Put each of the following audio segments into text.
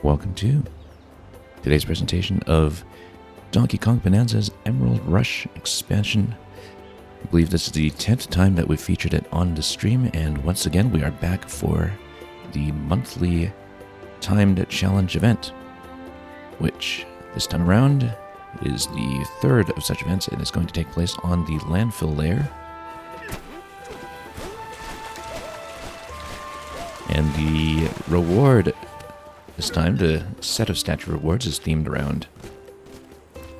welcome to today's presentation of Donkey Kong Bonanza's Emerald Rush expansion. I believe this is the 10th time that we've featured it on the stream, and once again we are back for the monthly timed challenge event, which this time around is the third of such events and is going to take place on the landfill layer. And the reward this time, the set of statue rewards, is themed around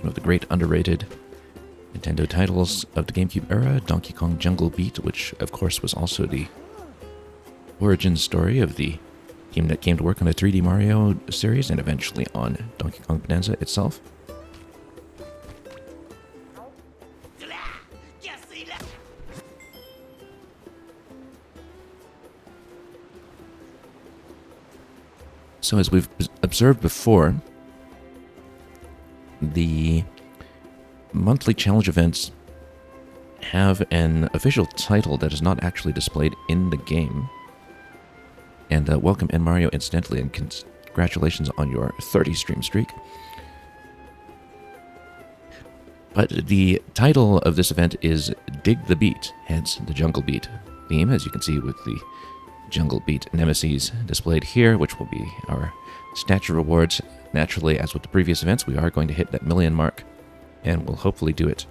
one of the great underrated Nintendo titles of the GameCube era, Donkey Kong Jungle Beat, which of course was also the origin story of the team that came to work on the 3D Mario series and eventually on Donkey Kong Bonanza itself. So as we've observed before, the monthly challenge events have an official title that is not actually displayed in the game. And welcome N Mario incidentally, and congratulations on your 30 stream streak. But the title of this event is Dig the Beat, hence the Jungle Beat theme, as you can see with the Jungle Beat Nemesis displayed here, which will be our statue rewards. Naturally, as with the previous events, we are going to hit that million mark, and we'll hopefully do it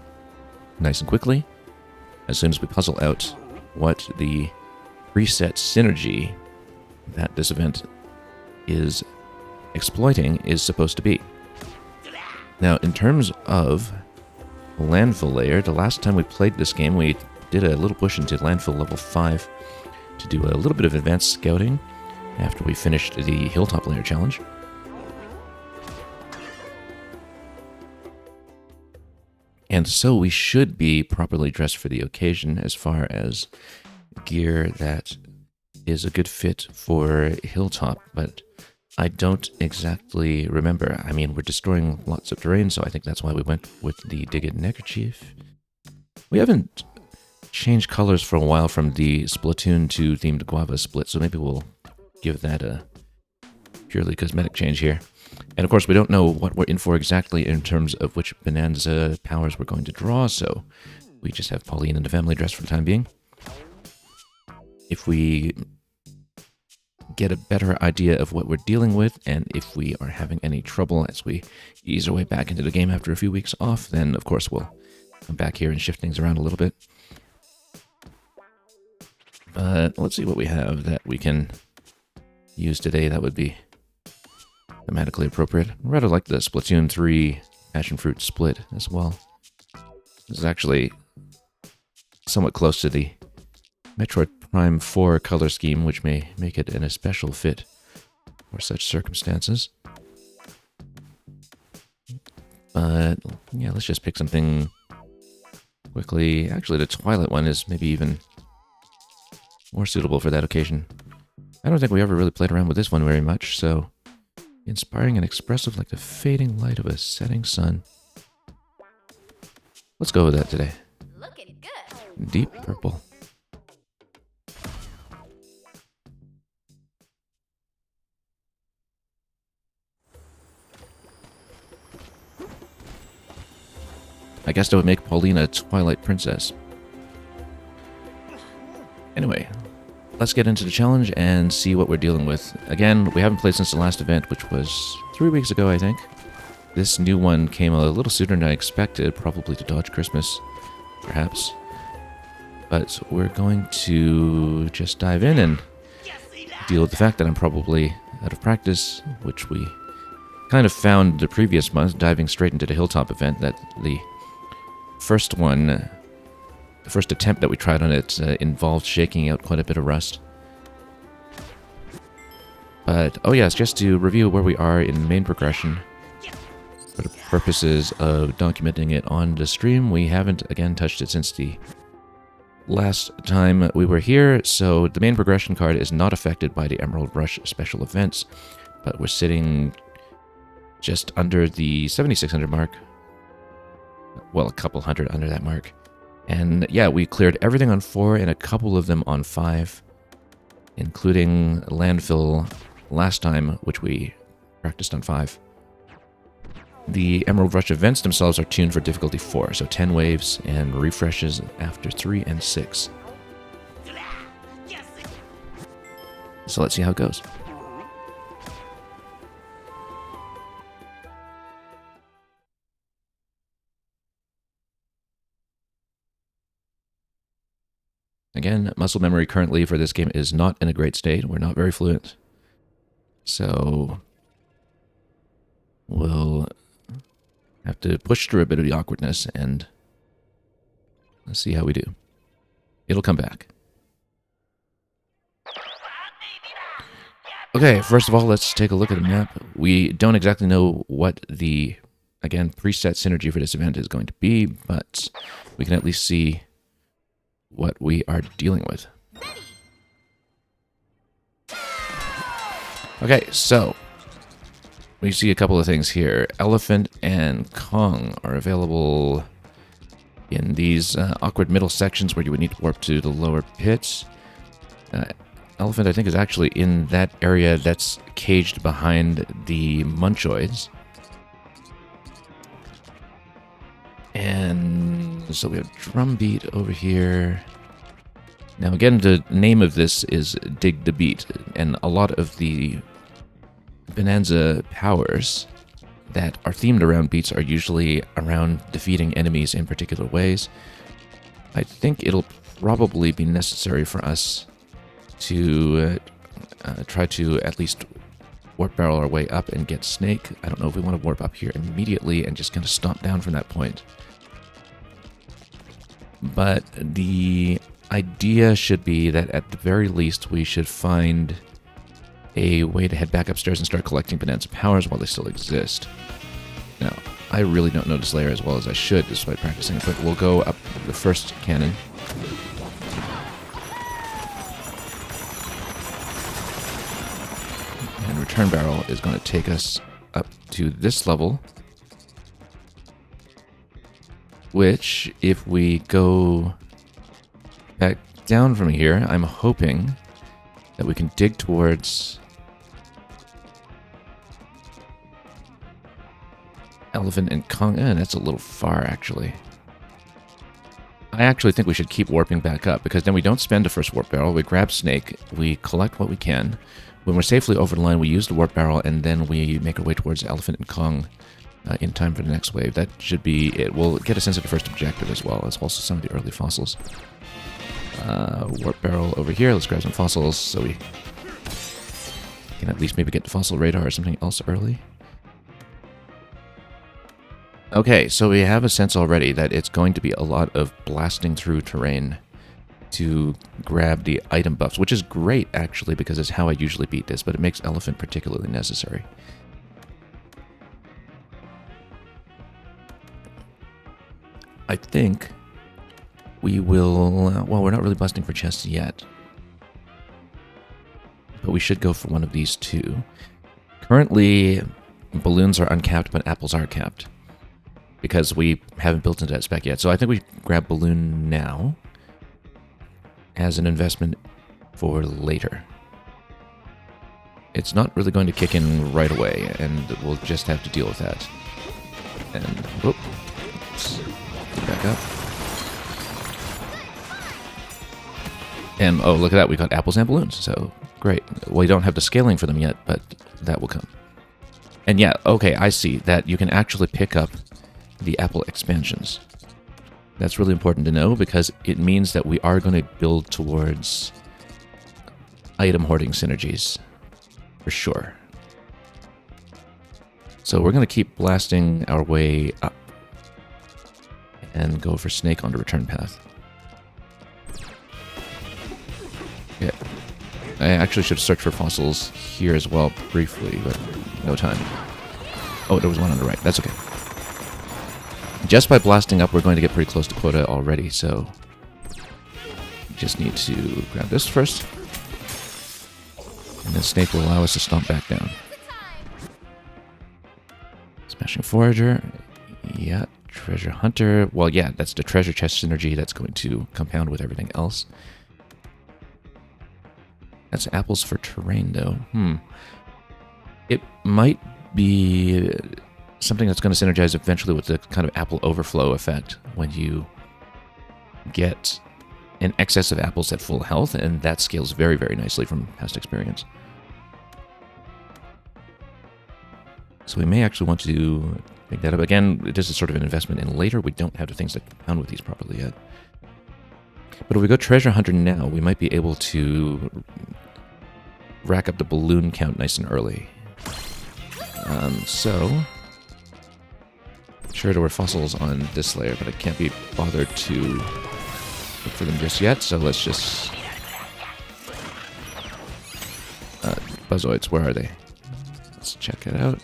nice and quickly as soon as we puzzle out what the preset synergy that this event is exploiting is supposed to be. Now, in terms of landfill layer, the last time we played this game, we did a little push into landfill level 5 to do a little bit of advanced scouting after we finished the hilltop layer challenge. And so we should be properly dressed for the occasion as far as gear that is a good fit for hilltop, but I don't exactly remember. I mean, we're destroying lots of terrain, so I think that's why we went with the Dig It Neckerchief. We haven't changed colors for a while from the Splatoon 2 themed Guava split, so maybe we'll give that a purely cosmetic change here. And of course, we don't know what we're in for exactly in terms of which Bonanza powers we're going to draw, so we just have Pauline and the family dressed for the time being. If we get a better idea of what we're dealing with, and if we are having any trouble as we ease our way back into the game after a few weeks off, then of course we'll come back here and shift things around a little bit. But let's see what we have that we can use today that would be thematically appropriate. I rather like the Splatoon 3 Passion Fruit split as well. This is actually somewhat close to the Metroid Prime 4 color scheme, which may make it an especial fit for such circumstances. But yeah, let's just pick something quickly. Actually, the Twilight one is maybe even more suitable for that occasion. I don't think we ever really played around with this one very much, so inspiring and expressive like the fading light of a setting sun. Let's go with that today. Looking good. Deep purple. I guess that would make Paulina a Twilight Princess. Anyway, let's get into the challenge and see what we're dealing with. Again, we haven't played since the last event, which was 3 weeks ago, I think. This new one came a little sooner than I expected, probably to dodge Christmas, perhaps. But we're going to just dive in and deal with the fact that I'm probably out of practice, which we kind of found the previous month, diving straight into the Hilltop event, that the first one, the first attempt that we tried on it involved shaking out quite a bit of rust. But, oh yes, just to review where we are in main progression, for the purposes of documenting it on the stream, we haven't, again, touched it since the last time we were here, so the main progression card is not affected by the Emerald Rush special events, but we're sitting just under the 7,600 mark. Well, a couple hundred under that mark. And yeah, we cleared everything on 4 and a couple of them on 5, including landfill last time, which we practiced on 5. The Emerald Rush events themselves are tuned for difficulty 4, so 10 waves and refreshes after 3 and 6. So let's see how it goes. Again, muscle memory currently for this game is not in a great state. We're not very fluent. So we'll have to push through a bit of the awkwardness and let's see how we do. It'll come back. Okay, first of all, let's take a look at the map. We don't exactly know what the, again, preset synergy for this event is going to be, but we can at least see what we are dealing with. Okay, so we see a couple of things here. Elephant and Kong are available in these awkward middle sections where you would need to warp to the lower pits. Elephant, I think, is actually in that area that's caged behind the Munchoids. And so we have Drumbeat over here. Now, again, the name of this is Dig the Beat, and a lot of the Bonanza powers that are themed around beats are usually around defeating enemies in particular ways. I think it'll probably be necessary for us to try to at least warp barrel our way up and get Snake. I don't know if we want to warp up here immediately and just kind of stomp down from that point. But the idea should be that at the very least we should find a way to head back upstairs and start collecting Bonanza powers while they still exist. Now, I really don't know this layer as well as I should despite practicing it, but we'll go up the first cannon. And return barrel is going to take us up to this level, which, if we go back down from here, I'm hoping that we can dig towards Elephant and Kong. That's a little far, actually. I actually think we should keep warping back up, because then we don't spend a first warp barrel. We grab Snake, we collect what we can. When we're safely over the line, we use the warp barrel, and then we make our way towards Elephant and Kong in time for the next wave. That should be it. We'll get a sense of the first objective as well as also some of the early fossils. Warp barrel over here. Let's grab some fossils so we can at least maybe get the fossil radar or something else early. Okay, so we have a sense already that it's going to be a lot of blasting through terrain to grab the item buffs, which is great, actually, because it's how I usually beat this, but it makes Elephant particularly necessary. I think we will... well, we're not really busting for chests yet, but we should go for one of these two. Currently, balloons are uncapped, but apples are capped, because we haven't built into that spec yet. So I think we grab balloon now as an investment for later. It's not really going to kick in right away, and we'll just have to deal with that. And, whoops, back up. And, oh, look at that, we got apples and balloons, so great. We don't have the scaling for them yet, but that will come. And yeah, okay, I see that you can actually pick up the apple expansions. That's really important to know, because it means that we are going to build towards item hoarding synergies, for sure. So we're going to keep blasting our way up and go for Snake on the return path. Yeah. I actually should search for fossils here as well briefly, but no time. Oh, there was one on the right. That's okay. Just by blasting up, we're going to get pretty close to quota already, so just need to grab this first. And then Snake will allow us to stomp back down. Smashing Forager. Yeah, Treasure Hunter. Well, yeah, that's the treasure chest synergy that's going to compound with everything else. That's apples for terrain, though. It might be something that's going to synergize eventually with the kind of apple overflow effect when you get an excess of apples at full health, and that scales very, very nicely from past experience. So we may actually want to pick that up. Again, this is sort of an investment in later. We don't have the things that compound with these properly yet. But if we go treasure hunter now, we might be able to rack up the balloon count nice and early. So, sure, there were fossils on this layer, but I can't be bothered to look for them just yet, so let's just... Buzzoids, where are they? Let's check it out.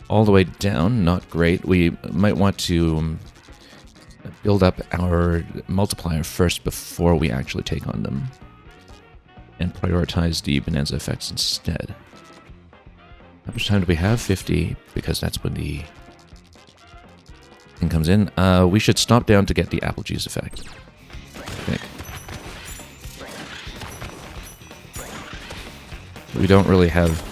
All the way down, not great. We might want to build up our multiplier first before we actually take on them, and prioritize the bonanza effects instead. How much time do we have? 50, because that's when the thing comes in. We should stop down to get the apple juice effect, I think. We don't really have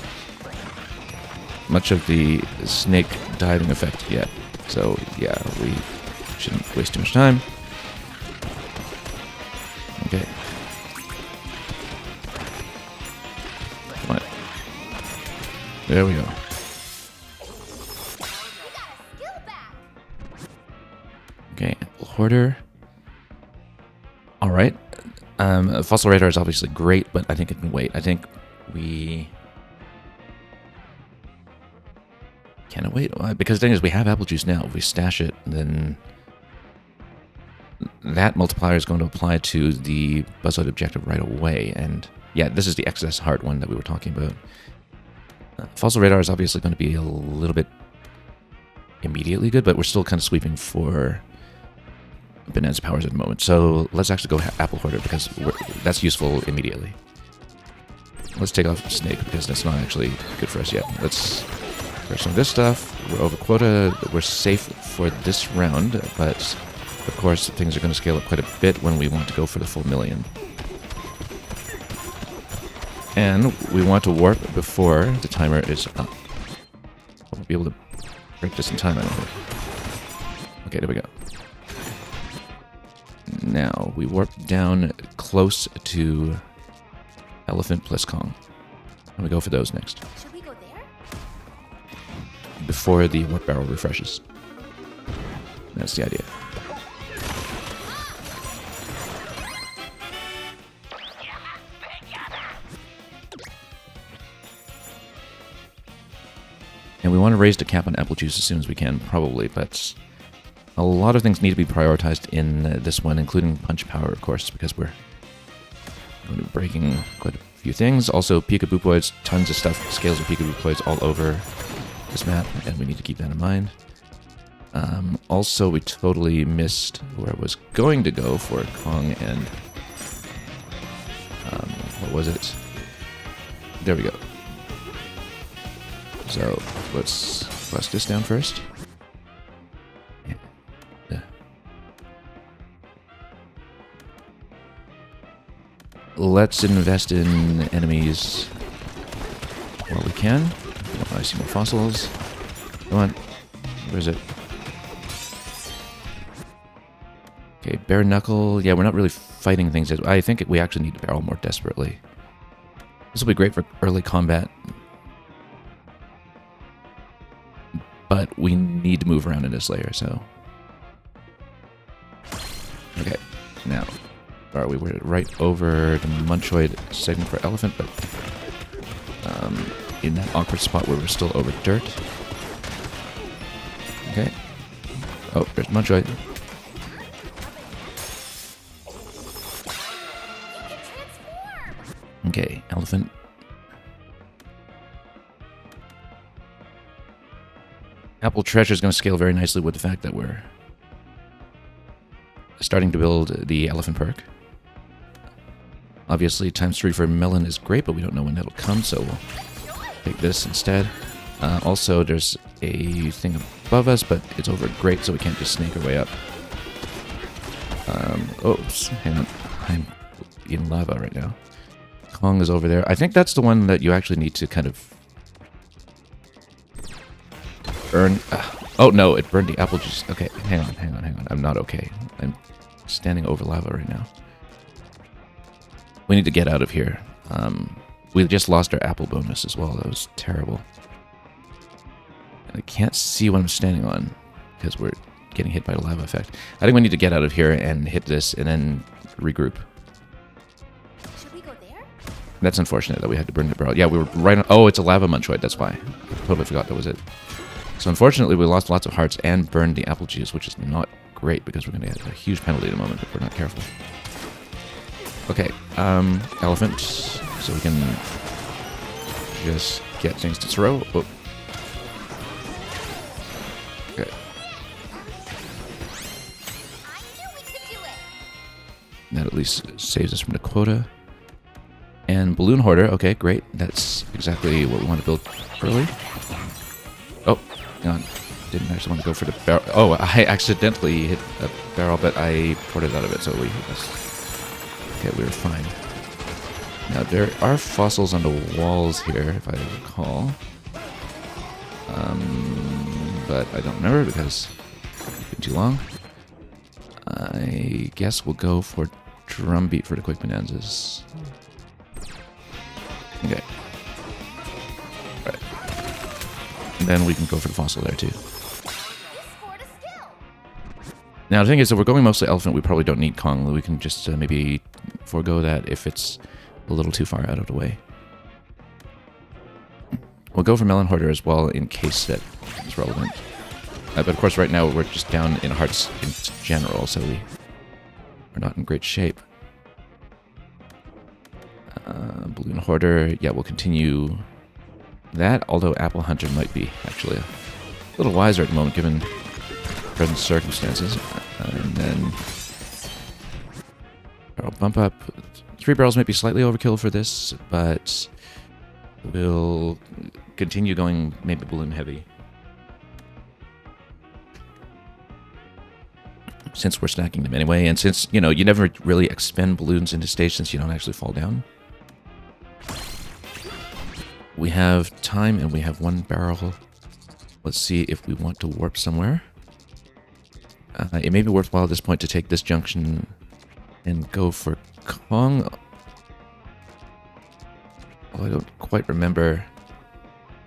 much of the snake diving effect yet, so yeah, we shouldn't waste too much time. Okay. Come on. There we go. Okay, apple hoarder. Alright. Fossil radar is obviously great, but I think it can wait. I think we... Can it wait? Because the thing is, we have apple juice now. If we stash it, then that multiplier is going to apply to the Buzzoid objective right away. And yeah, this is the excess heart one that we were talking about. Fossil radar is obviously going to be a little bit immediately good, but we're still kind of sweeping for bonanza powers at the moment. So let's actually go apple hoarder, because that's useful immediately. Let's take off snake, because that's not actually good for us yet. Let's... There's some of this stuff. We're over quota. We're safe for this round, but of course things are going to scale up quite a bit when we want to go for the full million. And we want to warp before the timer is up. We'll be able to break this in time, I don't think. Okay, there we go. Now we warp down close to Elephant plus Kong. And we go for those next. Before the warp barrel refreshes. That's the idea. And we want to raise the cap on apple juice as soon as we can, probably, but a lot of things need to be prioritized in this one, including punch power, of course, because we're going to be breaking quite a few things. Also, Peekaboopoids, tons of stuff, scales of Peekaboopoids all over this map, and we need to keep that in mind. Also, we totally missed where I was going to go for Kong and... what was it? There we go. So, let's bust this down first. Yeah. Let's invest in enemies while we can. I see more fossils. Come on. Where is it? Okay, bare knuckle. Yeah, we're not really fighting things. I think we actually need to barrel more desperately. This will be great for early combat. But we need to move around in this layer, so... Okay, now... Alright, we were right over the Munchoid segment for Elephant, but... in that awkward spot where we're still over dirt. Okay. Oh, there's Munchoid. Okay, Elephant. Apple Treasure is going to scale very nicely with the fact that we're starting to build the Elephant perk. Obviously, ×3 for Melon is great, but we don't know when that'll come, so we'll take this instead. Also, there's a thing above us, but it's over great, so we can't just snake our way up. Oops, hang on. I'm in lava right now. Kong is over there. I think that's the one that you actually need to kind of earn... oh, no, it burned the apple juice. Okay, hang on. I'm not okay. I'm standing over lava right now. We need to get out of here. We just lost our apple bonus as well. That was terrible. And I can't see what I'm standing on because we're getting hit by the lava effect. I think we need to get out of here and hit this and then regroup. Should we go there? That's unfortunate that we had to burn the barrel. Yeah, we were right on... Oh, it's a lava munchoid. That's why. I totally forgot that was it. So unfortunately, we lost lots of hearts and burned the apple juice, which is not great because we're going to get a huge penalty at the moment if we're not careful. Okay, elephant, so we can just get things to throw. Oh. Okay. I knew we could do it. That at least saves us from the quota. And balloon hoarder, okay, great. That's exactly what we want to build early. Oh, hang on. Didn't actually want to go for the barrel. Oh, I accidentally hit a barrel, but I ported out of it, so we... Okay, we were fine. Now, there are fossils on the walls here, if I recall. But I don't remember because it's been too long. I guess we'll go for drumbeat for the quick bonanzas. Okay. Right. And then we can go for the fossil there, too. You scored a skill. Now, the thing is, if we're going mostly elephant, we probably don't need Kong. We can just maybe forego that if it's a little too far out of the way. We'll go for Melon Hoarder as well in case that is relevant. But of course, right now we're just down in hearts in general, so we're not in great shape. Balloon Hoarder, yeah, we'll continue that, although Apple Hunter might be actually a little wiser at the moment given present circumstances. And then barrel bump up. 3 barrels might be slightly overkill for this, but we'll continue going maybe balloon heavy. Since we're stacking them anyway, and since, you know, you never really expend balloons into stations, you don't actually fall down. We have time and we have 1 barrel. Let's see if we want to warp somewhere. It may be worthwhile at this point to take this junction and go for Kong. Well, I don't quite remember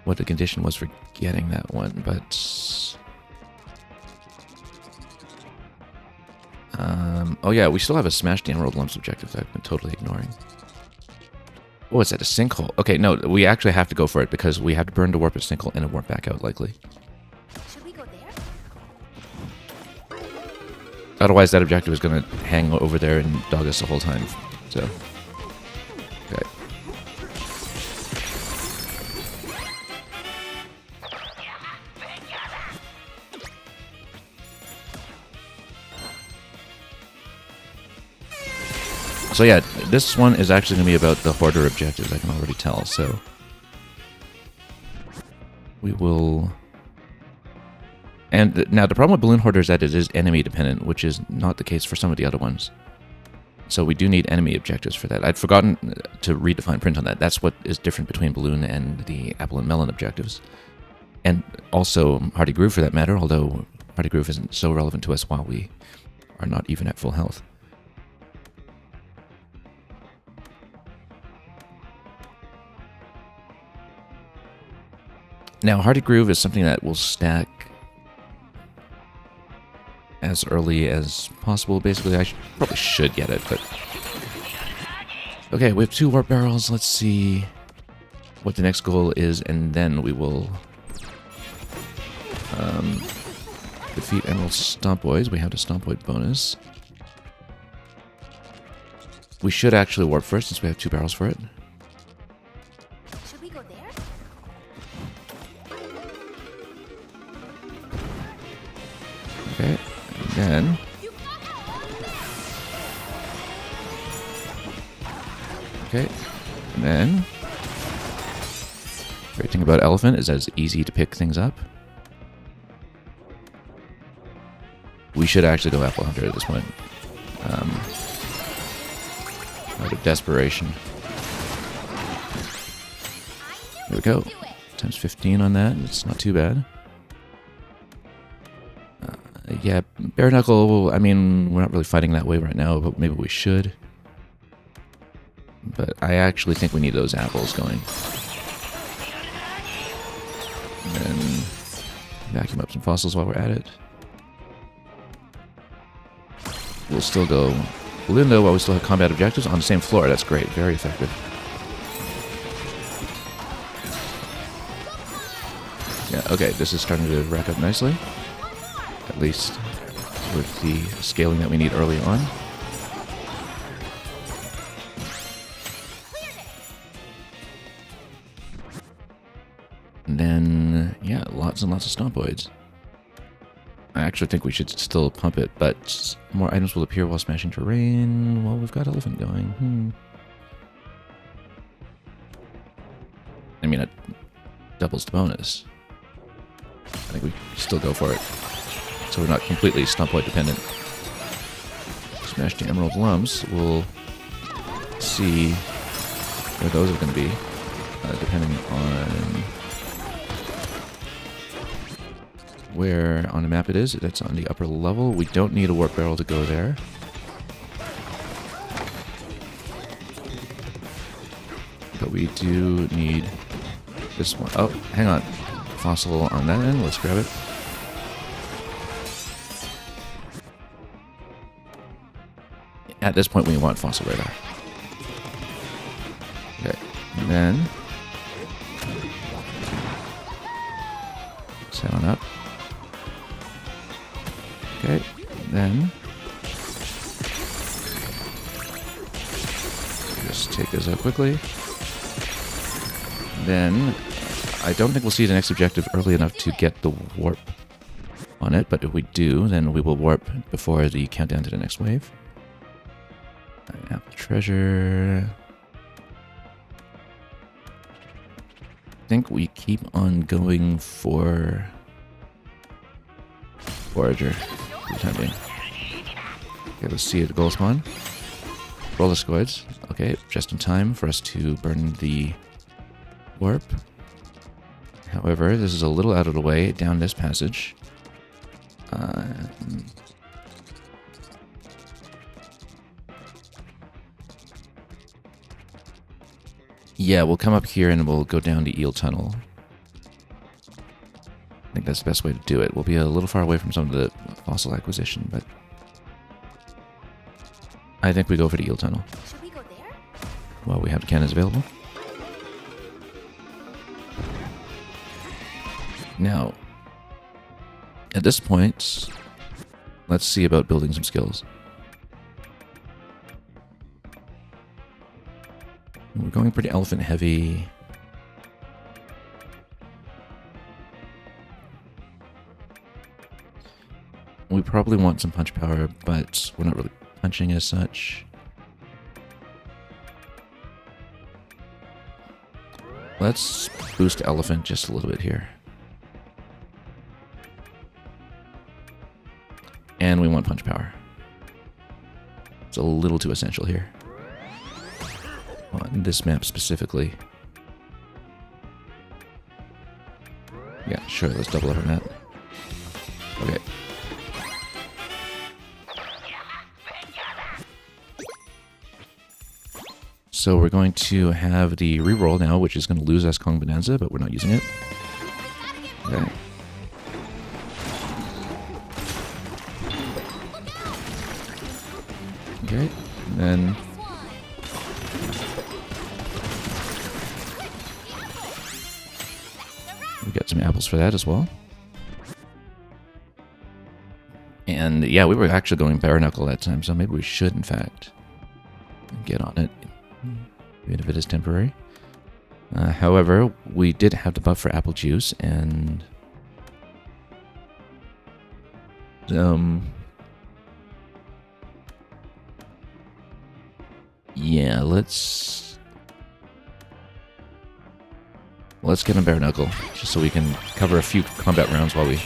what the condition was for getting that one, but... oh yeah, we still have a Smash the Emerald Lumps objective that I've been totally ignoring. Oh, is that a sinkhole? Okay, no, we actually have to go for it because we have to burn to warp a sinkhole and a warp back out, likely. Should we go there? Otherwise, that objective is going to hang over there and dog us the whole time. So, okay. So yeah, this one is actually going to be about the Hoarder objectives, I can already tell, so... We will... And now the problem with Balloon Hoarder is that it is enemy dependent, which is not the case for some of the other ones. So we do need enemy objectives for that. I'd forgotten to read the fine print on that. That's what is different between Balloon and the Apple and Melon objectives. And also Hardy Groove for that matter, although Hardy Groove isn't so relevant to us while we are not even at full health. Now, Hardy Groove is something that will stack as early as possible. Basically, I probably should get it, but... Okay, we have 2 warp barrels. Let's see what the next goal is, and then we will defeat Emerald Stompoids. We have the Stompoid bonus. We should actually warp first, since we have 2 barrels for it. Should we go there? Okay, and then... Okay, and then... Great thing about Elephant is that it's easy to pick things up. We should actually go Apple Hunter at this point. Out of desperation. There we go. Times 15 on that. It's not too bad. Yeah, bare knuckle, I mean, we're not really fighting that way right now, but maybe we should. But I actually think we need those apples going. And then vacuum up some fossils while we're at it. We'll still go balloon though while we still have combat objectives on the same floor. That's great. Very effective. Yeah, okay, this is starting to rack up nicely. At least with the scaling that we need early on. And then, yeah, lots and lots of stompoids. I actually think we should still pump it, but more items will appear while smashing terrain. Well, we've got elephant going. I mean, it doubles the bonus. I think we still go for it. So we're not completely stompoid dependent. Smash the emerald lumps. We'll see where those are going to be, depending on where on the map it is. That's on the upper level. We don't need a warp barrel to go there. But we do need this one. Oh, hang on. Fossil on that end. Let's grab it. At this point, we want fossil radar. Okay, and then set on up. Okay, then just take this out quickly. Then I don't think we'll see the next objective early enough to get the warp on it, but if we do, then we will warp before the countdown to the next wave. Apple treasure. I think we keep on going for Forager for the time being. Okay, let's see the goal spawn. Roller squids. Okay, just in time for us to burn the warp. However, this is a little out of the way down this passage. Yeah, we'll come up here and we'll go down the eel tunnel. I think that's the best way to do it. We'll be a little far away from some of the fossil acquisition, but I think we go for the eel tunnel. Should we go there? While we have the cannons available. Now, at this point, let's see about building some skills. We're going pretty elephant heavy. We probably want some punch power, but we're not really punching as such. Let's boost elephant just a little bit here. And we want punch power. It's a little too essential here. On this map specifically. Yeah, sure, let's double up on that. Okay. So we're going to have the reroll now, which is going to lose us Kong Bonanza, but we're not using it. Okay. Okay, and then we got some apples for that as well. And yeah, we were actually going bare knuckle that time, so maybe we should, in fact, get on it, even if it is temporary. However, we did have the buff for apple juice, and yeah, let's get a bare knuckle, just so we can cover a few combat rounds while we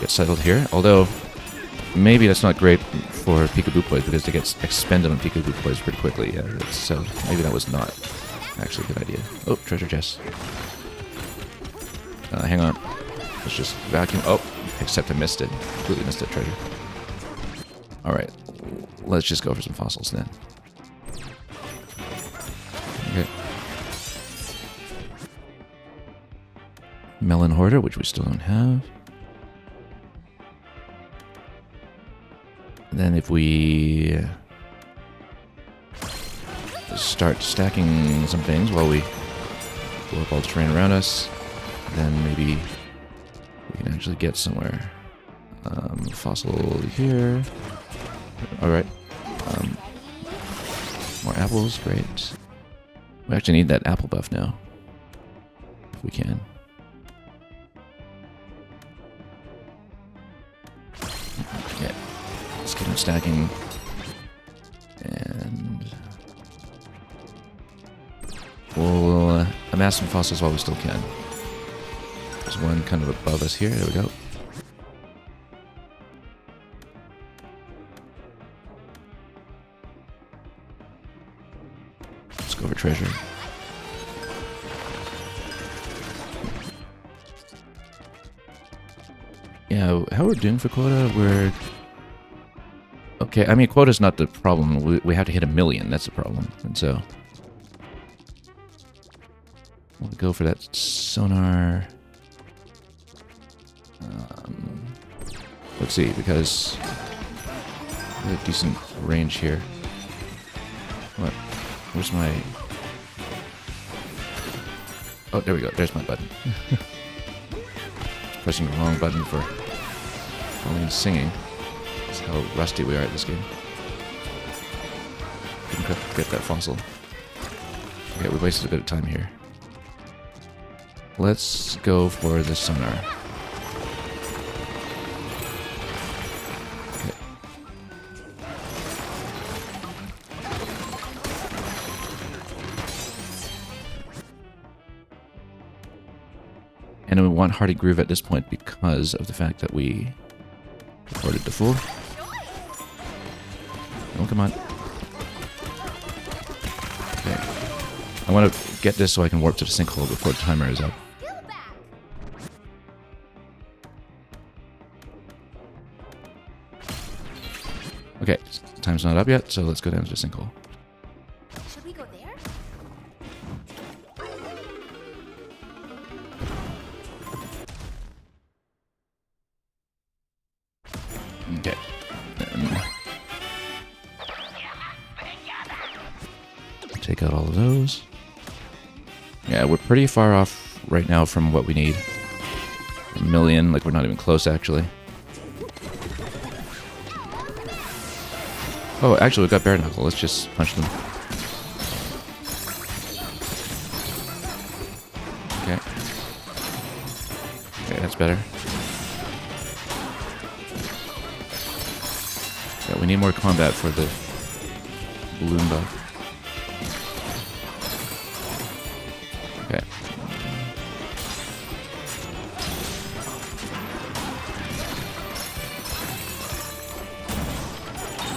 get settled here. Although, maybe that's not great for Peekaboo Poise, because they get expended on Peekaboo Poise pretty quickly. Yeah, so maybe that was not actually a good idea. Oh, treasure chest. Hang on. Let's just vacuum. Oh, except I missed it. Completely missed that treasure. Alright. Let's just go for some fossils then. Okay. Melon Hoarder, which we still don't have. And then if we start stacking some things while we blow up all the terrain around us, then maybe we can actually get somewhere. Fossil here. Alright. More apples, great. We actually need that apple buff now. If we can. Okay. Let's get them stacking. And we'll amass some fossils while we still can. There's one kind of above us here. There we go. Let's go over treasure. Yeah, how we're doing for quota, we're... Okay, I mean, quota's not the problem. We have to hit 1 million, that's the problem. And so... we'll go for that sonar... let's see, because... we have a decent range here. What? Where's my... oh, there we go. There's my button. Pressing the wrong button for only singing. That's how rusty we are at this game. Couldn't get that fossil. Okay, we wasted a bit of time here. Let's go for the sonar. Okay. And we want Hardy Groove at this point because of the fact that we recorded the fool. Oh, come on. Okay. I want to get this so I can warp to the sinkhole before the timer is up. Okay, time's not up yet, so let's go down to the sinkhole. Should we go there? Okay. Then take out all of those. Yeah, we're pretty far off right now from what we need. 1 million, like we're not even close actually. Oh, actually we've got Bare Knuckle. Let's just punch them. Okay. Okay, that's better. Yeah, we need more combat for the balloon buff. Okay.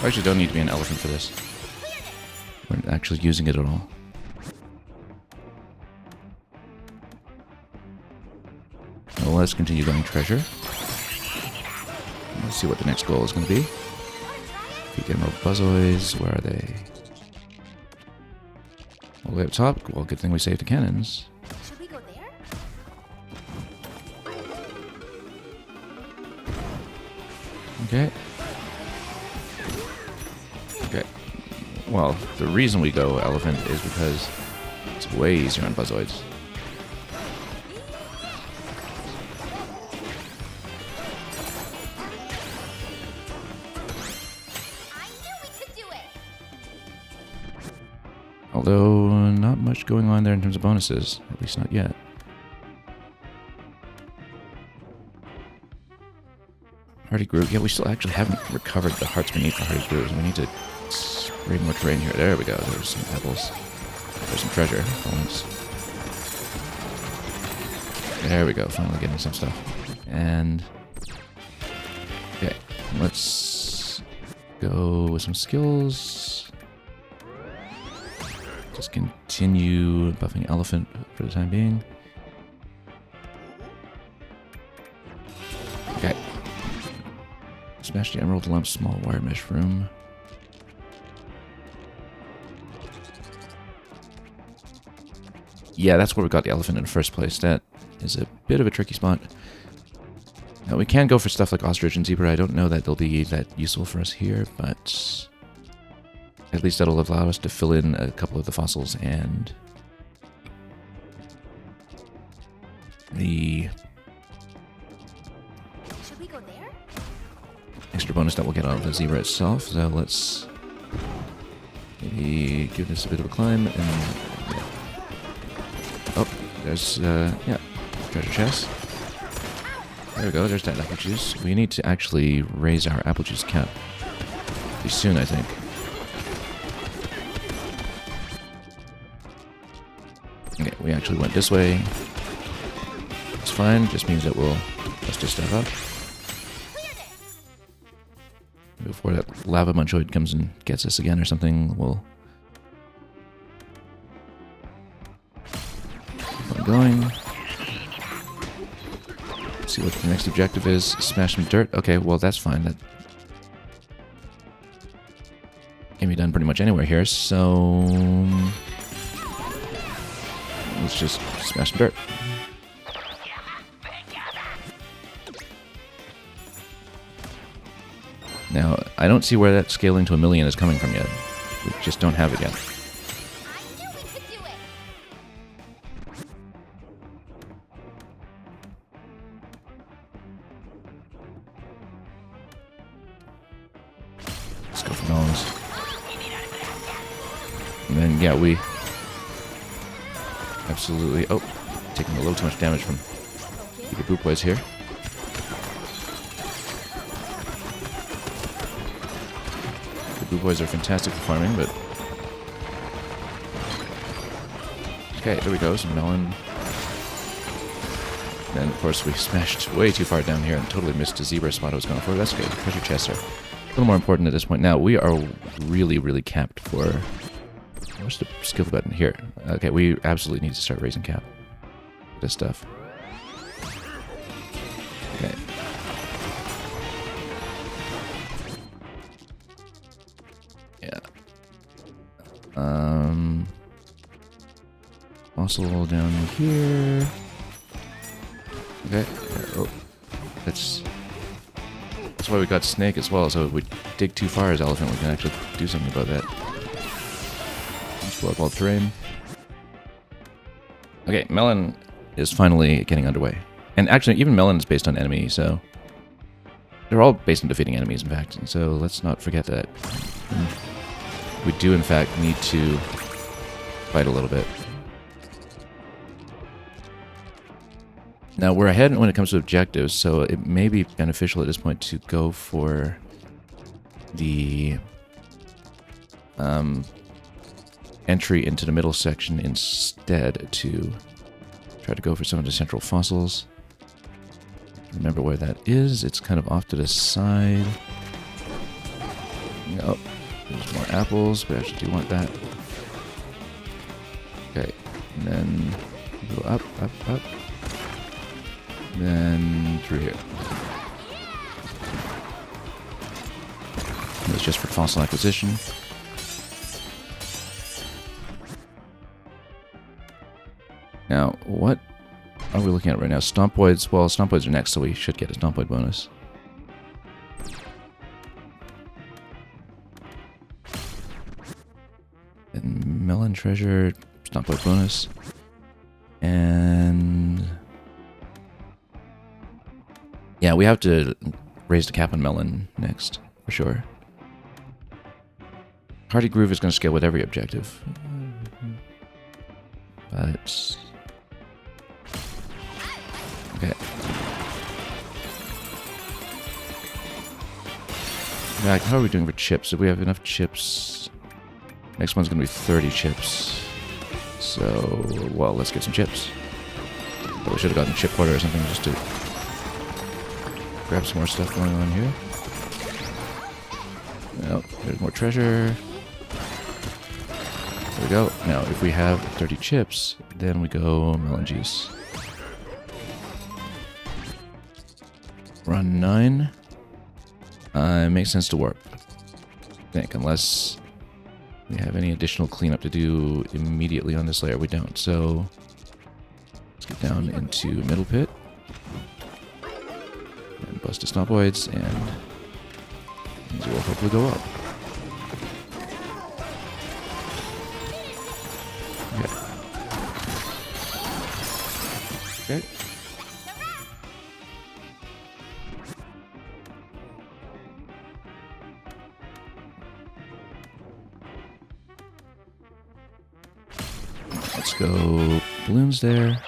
I actually don't need to be an elephant for this. We're not actually using it at all. Well, let's continue going treasure. Let's see what the next goal is going to be. Peak Emerald Buzzoids, where are they? All the way up top. Well, good thing we saved the cannons. Should we go there? Okay. Okay. Well, the reason we go elephant is because it's way easier on Buzzoids. I knew we could do it. Although, not much going on there in terms of bonuses. At least not yet. Hardy Groove. Yeah, we still actually haven't recovered the hearts beneath the Hardy Grooves. We need to spray more terrain here. There we go. There's some apples. There's some treasure. Bonus. There we go. Finally getting some stuff. And... okay. Let's go with some skills. Just continue buffing Elephant for the time being. Okay. Smash the emerald lump, small wire mesh room. Yeah, that's where we got the elephant in the first place. That is a bit of a tricky spot. Now, we can go for stuff like ostrich and zebra. I don't know that they'll be that useful for us here, but at least that'll allow us to fill in a couple of the fossils and the Should we go there? extra bonus that we'll get out of the zebra itself. So let's maybe give this a bit of a climb and yeah. Oh, there's yeah, treasure chest. There we go, there's that apple juice. We need to actually raise our apple juice cap pretty soon, I think. Okay, we actually went this way. It's fine, just means that we'll just step up. Before that lava munchoid comes and gets us again or something, we'll keep on going. See what the next objective is. Smash some dirt. Okay, well that's fine. That can be done pretty much anywhere here, so let's just smash some dirt. Now, I don't see where that scaling to 1,000,000 is coming from yet. We just don't have it yet. I knew we could do it. Let's go for melons. And then, yeah, we absolutely... Oh, taking a little too much damage from the Boop Boys here. The Boop Boys are fantastic for farming, but... Okay, there we go, some melon. And of course we smashed way too far down here and totally missed the zebra spot I was going for. That's okay, treasure chests are a little more important at this point. Now, we are really, really capped for... Where's the skill button? Here. Okay, we absolutely need to start raising cap. This stuff. Okay. Yeah. Fossil down here. Okay. Oh, that's why we got snake as well. So if we dig too far as elephant, we can actually do something about that. Blood ball terrain. Okay, melon is finally getting underway. And actually, even melon is based on enemy, so they're all based on defeating enemies, in fact. And so let's not forget that we do, in fact, need to fight a little bit. Now, we're ahead when it comes to objectives, so it may be beneficial at this point to go for the entry into the middle section instead, to try to go for some of the central fossils. Remember where that is. It's kind of off to the side. Oh, there's more apples. We actually do want that. Okay, and then go up, up, up. Then through here. It's just for fossil acquisition. Now, what are we looking at right now? Stompoids. Well, Stompoids are next, so we should get a Stompoid bonus. And melon treasure, Stompoid bonus. And... yeah, we have to raise the cap on melon next, for sure. Hardy Groove is going to scale with every objective. But... okay. Right, how are we doing for chips? Do we have enough chips? Next one's going to be 30 chips. So, well, let's get some chips. But we should have gotten a chip quarter or something just to grab some more stuff going on here. Nope, there's more treasure. There we go. Now, if we have 30 chips, then we go melon juice. We're on 9. It makes sense to warp, I think, unless we have any additional cleanup to do immediately on this layer. We don't, so let's get down into middle pit and bust the Stompoids, and things will hopefully go up. Okay. Okay. Let's go balloons there.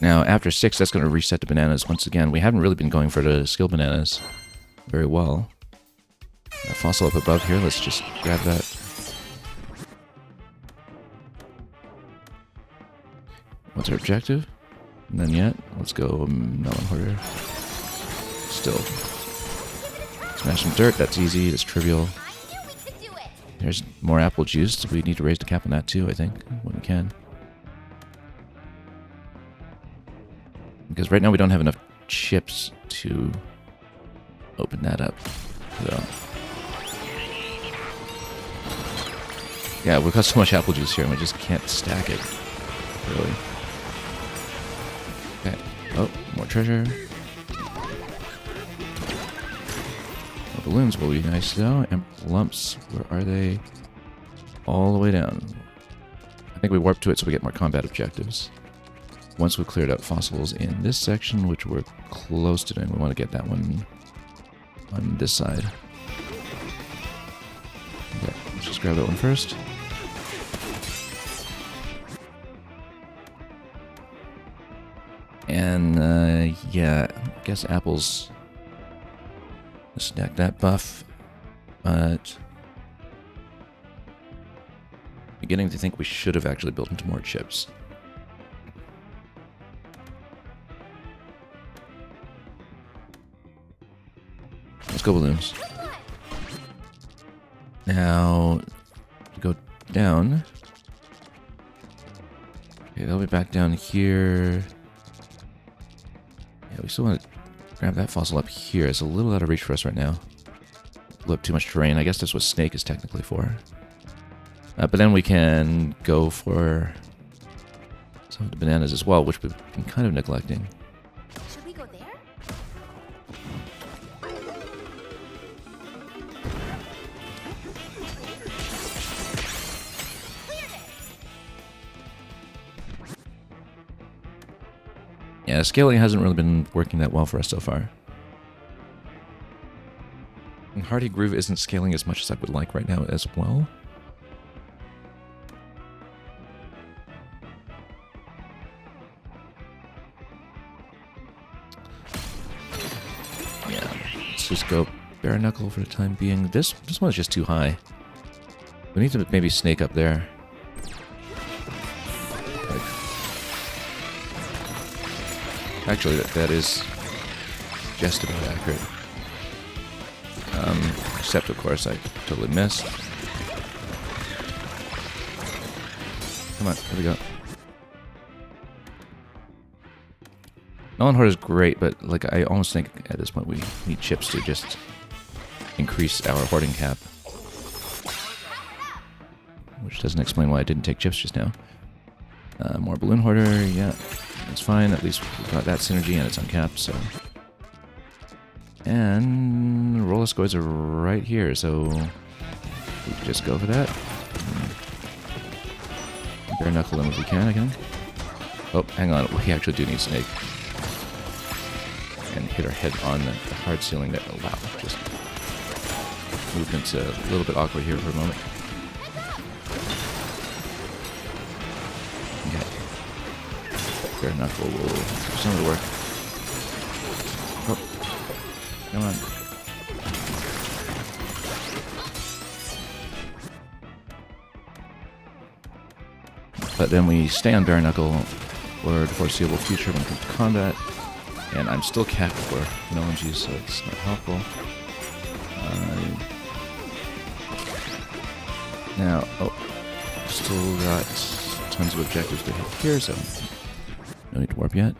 Now, after 6, that's going to reset the bananas once again. We haven't really been going for the skill bananas very well. A fossil up above here. Let's just grab that. What's our objective? None yet. Let's go Melon Hoarder. Still. Smash some dirt. That's easy. That's trivial. I knew we could do it. There's more apple juice. We need to raise the cap on that too, I think, when we can. Because right now we don't have enough chips to open that up. So. Yeah, we've got so much apple juice here and we just can't stack it. Really. Okay. Oh, more treasure. More balloons will be nice though. And lumps, where are they? All the way down. I think we warp to it so we get more combat objectives. Once we've cleared out fossils in this section, which we're close to doing, we want to get that one on this side. Okay, let's just grab that one first. And, yeah, I guess apples stack that buff, but beginning to think we should have actually built into more chips. Let's go balloons. Now, to go down. Okay, they'll be back down here. Yeah, we still want to grab that fossil up here. It's a little out of reach for us right now. A little too much terrain. I guess that's what Snake is technically for. But then we can go for some of the bananas as well, which we've been kind of neglecting. Should we go there? Yeah, scaling hasn't really been working that well for us so far. And Hardy Groove isn't scaling as much as I would like right now as well. Yeah, let's just go Bare Knuckle for the time being. This one's just too high. We need to maybe snake up there. Actually, that is just about accurate. Except, of course, I totally missed. Come on, here we go. Melon Hoarder is great, but like I almost think at this point we need chips to just increase our hoarding cap. Which doesn't explain why I didn't take chips just now. More Balloon Hoarder, yeah. That's fine, at least we've got that synergy and it's uncapped, so... And... Rollascoids are right here, so... We can just go for that. Bare Knuckle them if we can, again. Oh, hang on, we actually do need Snake. And hit our head on the hard ceiling there. Oh, wow, just... Movement's a little bit awkward here for a moment. Bare Knuckle will do some of the work. Oh, come on. But then we stay on Bare Knuckle for the foreseeable future when it comes to combat. And I'm still capped for melon juice, so it's not helpful. Now, oh, still got tons of objectives to hit here, so no need to warp yet.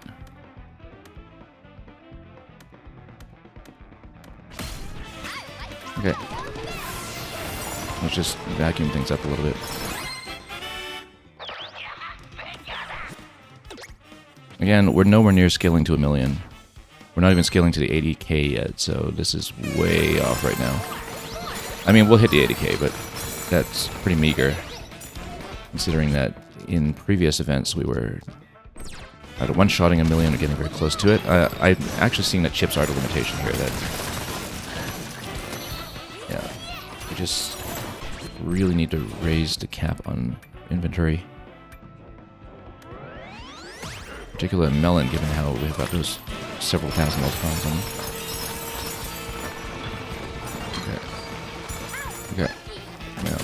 Okay. Let's just vacuum things up a little bit. Again, we're nowhere near scaling to 1 million. We're not even scaling to the 80k yet, so this is way off right now. I mean, we'll hit the 80k, but that's pretty meager, considering that in previous events we were either one-shotting 1 million or getting very close to it. I'm actually seeing that chips are the limitation here. That, yeah, we just really need to raise the cap on inventory. Particularly melon, given how we've got those several thousand multipliers on them. Okay. Okay. Yeah.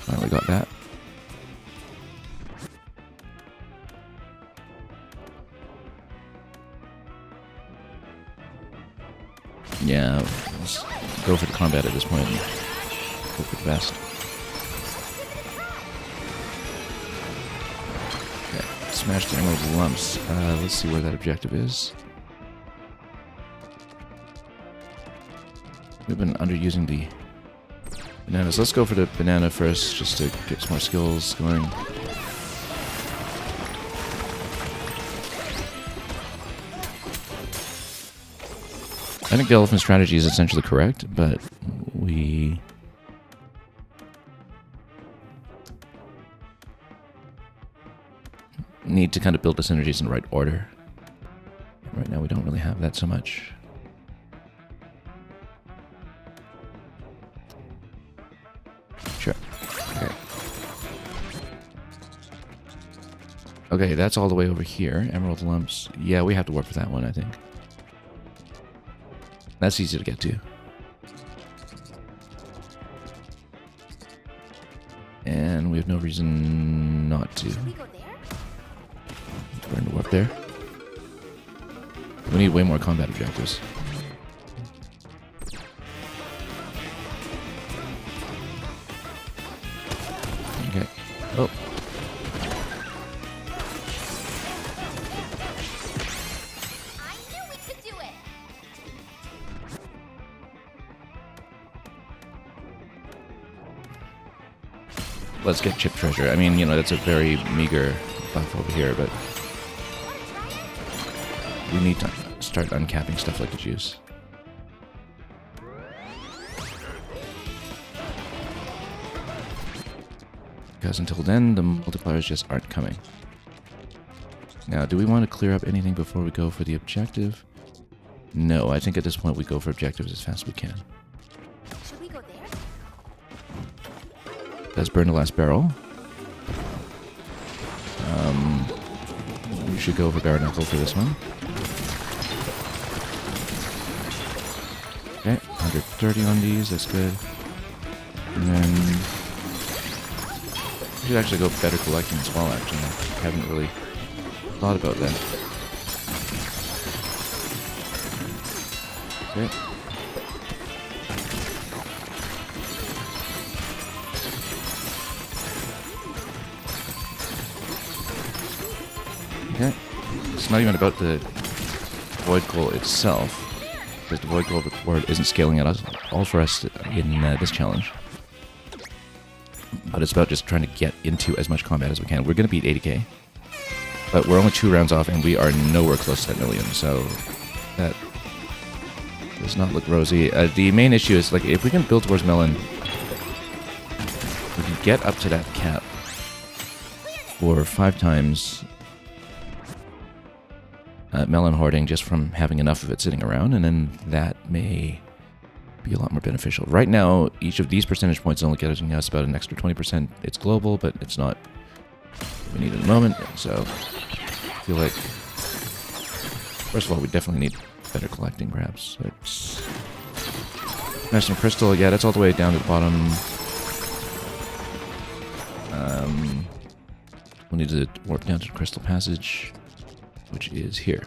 Finally got that. Yeah, let's go for the combat at this point and hope for the best. Smash the emerald lumps. Let's see where that objective is. We've been underusing the bananas. Let's go for the banana first, just to get some more skills going. I think the elephant strategy is essentially correct, but we need to kind of build the synergies in the right order. Right now we don't really have that so much. Sure. Okay. Okay, that's all the way over here. Emerald lumps. Yeah, we have to work for that one, I think. That's easy to get to. And we have no reason not to. Should we go there? We're going to work there. We need way more combat objectives. Okay. Oh. I knew we could do it. Let's get chip treasure. I mean, you know, that's a very meager buff over here, but we need to start uncapping stuff like the juice. Because until then, the multipliers just aren't coming. Now, do we want to clear up anything before we go for the objective? No, I think at this point we go for objectives as fast as we can. Should we go there? Let's burn the last barrel. We should go for Bare Knuckle for this one. Okay, 130 on these, that's good. And then we should actually go better collecting as well, actually. I haven't really thought about that. Okay. Okay. It's not even about the void goal itself, because the void goal reward isn't scaling at all for us in this challenge. But it's about just trying to get into as much combat as we can. We're going to beat 80k, but we're only 2 rounds off, and we are nowhere close to that million, so that does not look rosy. The main issue is, like, if we can build towards melon, we can get up to that cap for 5 times melon hoarding just from having enough of it sitting around, and then that may be a lot more beneficial. Right now, each of these percentage points is only getting us about an extra 20%. It's global, but it's not what we need at the moment, so I feel like, first of all, we definitely need better collecting, perhaps. Let's smash some crystal. Yeah, that's all the way down to the bottom. We'll need to warp down to the crystal passage, which is here.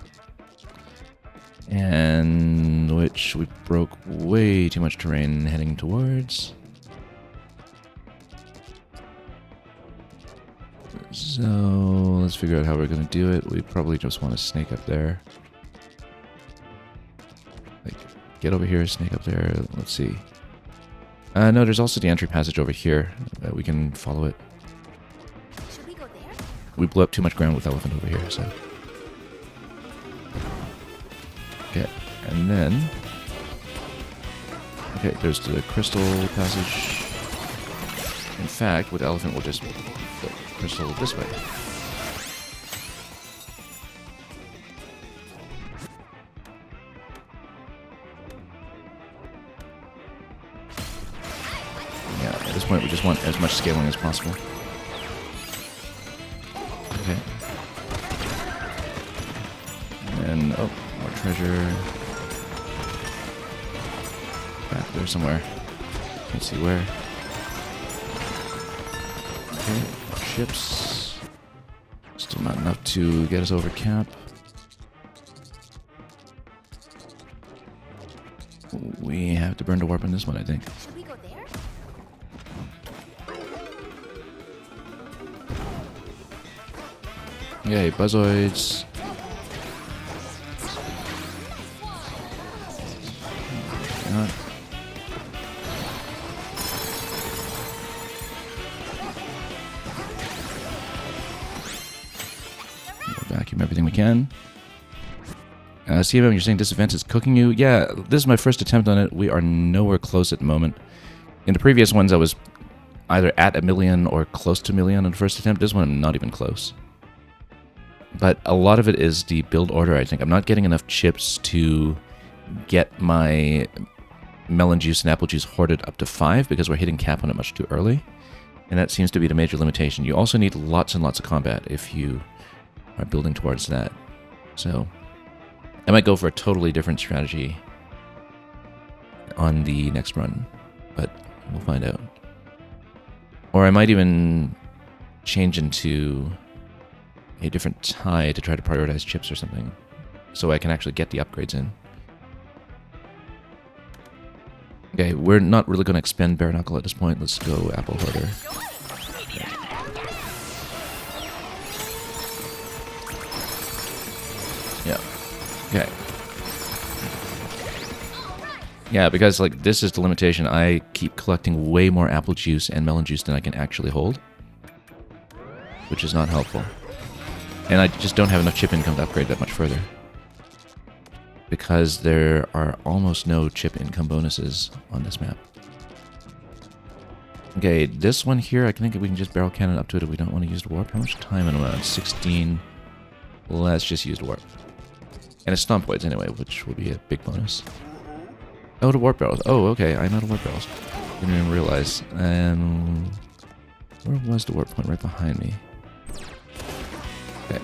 And which we broke way too much terrain heading towards. So let's figure out how we're going to do it. We probably just want to snake up there. Like get over here, snake up there. Let's see. No, there's also the entry passage over here. We can follow it. Should we go there? We blew up too much ground with elephant over here, so. Okay, and then. Okay, there's the crystal passage. In fact, with elephant, we'll just go crystal this way. Yeah, at this point, we just want as much scaling as possible. Okay. And, oh, more treasure. Back there somewhere. Can't see where. Okay, more ships. Still not enough to get us over cap. We have to burn the warp on this one, I think. Should we go there? Yay, buzzoids. Not. Vacuum everything we can. CMM, you're saying this event is cooking you? Yeah, this is my first attempt on it. We are nowhere close at the moment. In the previous ones, I was either at 1 million or close to 1 million on the first attempt. This one, I'm not even close. But a lot of it is the build order, I think. I'm not getting enough chips to get my melon juice and apple juice hoarded up to 5 because we're hitting cap on it much too early. And that seems to be the major limitation. You also need lots and lots of combat if you are building towards that. So I might go for a totally different strategy on the next run, but we'll find out. Or I might even change into a different tie to try to prioritize chips or something, so I can actually get the upgrades in. Okay, we're not really going to expend Bare Knuckle at this point. Let's go Apple Hoarder. Yeah. Okay. Yeah, because like this is the limitation. I keep collecting way more apple juice and melon juice than I can actually hold, which is not helpful. And I just don't have enough chip income to upgrade that much further, because there are almost no chip income bonuses on this map. Okay, this one here, I think we can just barrel cannon up to it if we don't want to use the warp. How much time am I on? 16. Let's just use the warp. And it's Stompoids anyway, which will be a big bonus. Oh, the warp barrels. Oh, okay, I'm out of warp barrels. Didn't even realize. Where was the warp point? Right behind me. Okay.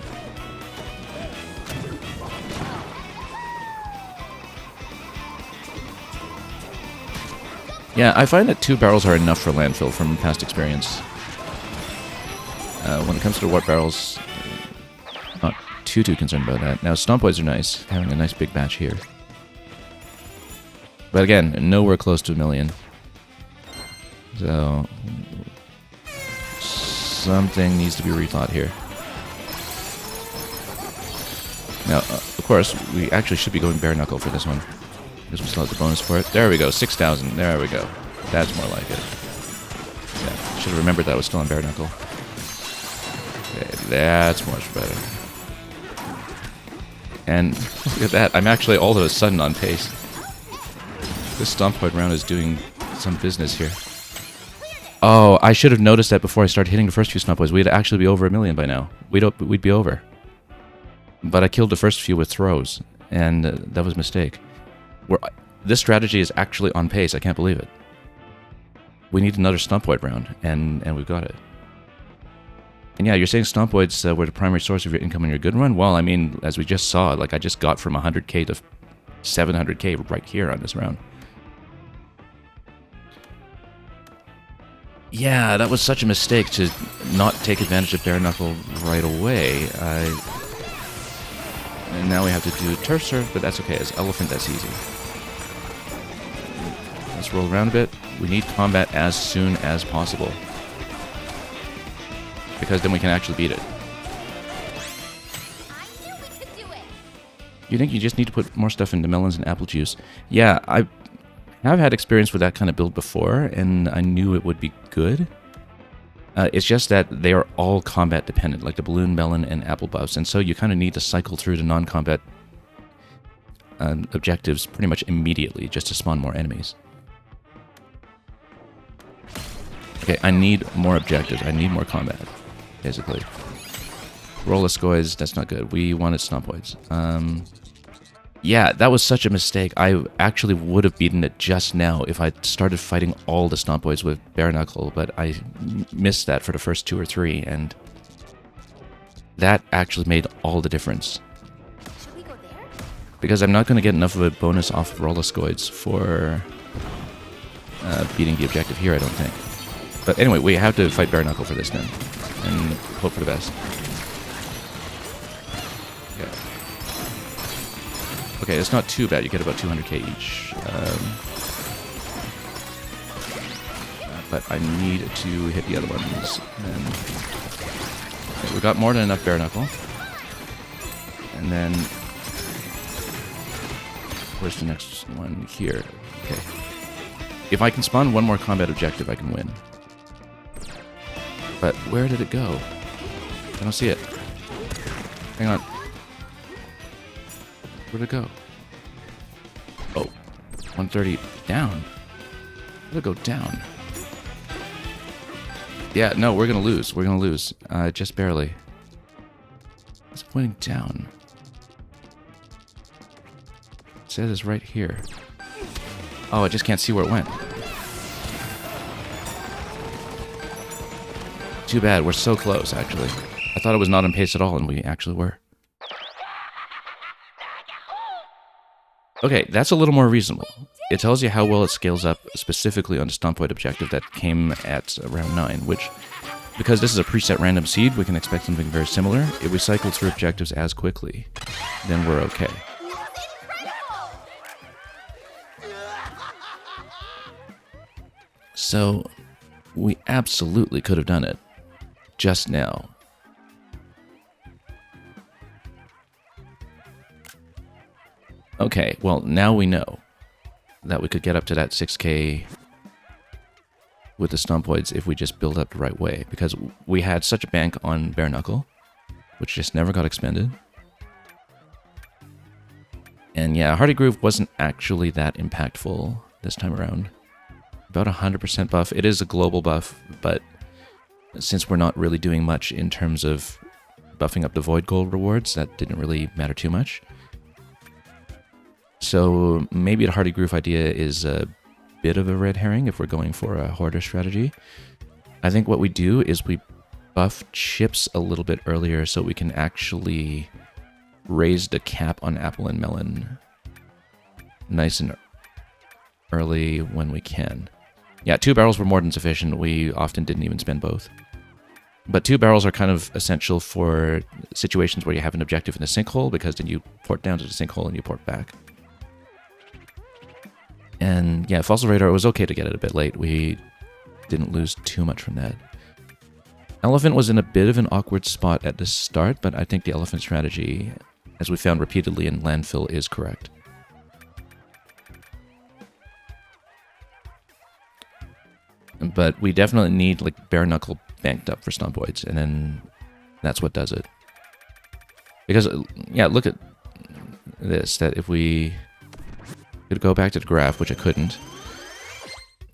Yeah, I find that 2 barrels are enough for landfill from past experience. When it comes to the warp barrels, not too concerned about that. Now, Stompoids are nice, having a nice big batch here. But again, nowhere close to 1 million. So, something needs to be rethought here. Now, of course, we actually should be going Bare Knuckle for this one, because we still have the bonus for it. There we go, 6,000. There we go. That's more like it. Yeah, should have remembered that I was still on Bare Knuckle. Okay, that's much better. And look at that, I'm actually all of a sudden on pace. This Stompoid round is doing some business here. Oh, I should have noticed that before I started hitting the first few Stompoids. We'd actually be over 1 million by now. We'd be over. But I killed the first few with throws, and that was a mistake. This strategy is actually on pace. I can't believe it. We need another Stompoid round, and we've got it. And yeah, you're saying Stompoids were the primary source of your income in your good run? Well, I mean, as we just saw, like I just got from 100k to 700k right here on this round. Yeah, that was such a mistake to not take advantage of Bare Knuckle right away. And now we have to do Turf Surf, but that's okay. As Elephant, that's easy. Let's roll around a bit. We need combat as soon as possible, because then we can actually beat it. I knew we could do it. You think you just need to put more stuff into melons and apple juice? Yeah, I have had experience with that kind of build before, and I knew it would be good. It's just that they are all combat dependent, like the balloon, melon, and apple buffs, and so you kind of need to cycle through the non-combat objectives pretty much immediately just to spawn more enemies. Okay, I need more objectives. I need more combat, basically. Rolliscoids, that's not good. We wanted Stompoids. Yeah, that was such a mistake. I actually would have beaten it just now if I started fighting all the Stompoids with Bare Knuckle, but I missed that for the first 2 or 3, and that actually made all the difference. Should we go there? Because I'm not going to get enough of a bonus off Rolliscoids for beating the objective here, I don't think. But anyway, we have to fight Bare Knuckle for this then, and hope for the best. Okay, it's not too bad. You get about 200k each. But I need to hit the other ones. And okay, we got more than enough Bare Knuckle. And then where's the next one? Here. Okay. If I can spawn one more combat objective, I can win. But where did it go? I don't see it. Hang on. Where'd it go? Oh, 130 down. Where'd it go down? Yeah, no, we're gonna lose. We're gonna lose. Just barely. It's pointing down. It says it's right here. Oh, I just can't see where it went. Too bad. We're so close, actually. I thought it was not on pace at all, and we actually were. Okay, that's a little more reasonable. It tells you how well it scales up specifically on the Stompoid objective that came at round 9, which, because this is a preset random seed, we can expect something very similar. If we cycle through objectives as quickly, then we're okay. So, we absolutely could have done it just now. Okay, well, now we know that we could get up to that 6k with the Stompoids if we just build up the right way, because we had such a bank on Bare Knuckle, which just never got expended. And yeah, Hardy Groove wasn't actually that impactful this time around. About 100% buff. It is a global buff, but since we're not really doing much in terms of buffing up the Void Gold rewards, that didn't really matter too much. So maybe the Hardy Groove idea is a bit of a red herring if we're going for a hoarder strategy. I think what we do is we buff chips a little bit earlier so we can actually raise the cap on apple and melon nice and early when we can. Yeah, 2 barrels were more than sufficient. We often didn't even spend both. But 2 barrels are kind of essential for situations where you have an objective in the sinkhole, because then you port down to the sinkhole and you port back. And yeah, Fossil Radar, it was okay to get it a bit late. We didn't lose too much from that. Elephant was in a bit of an awkward spot at the start, but I think the elephant strategy, as we found repeatedly in Landfill, is correct. But we definitely need like Bare Knuckle banked up for Stompoids, and then that's what does it. Because, yeah, look at this, that if we could go back to the graph, which I couldn't,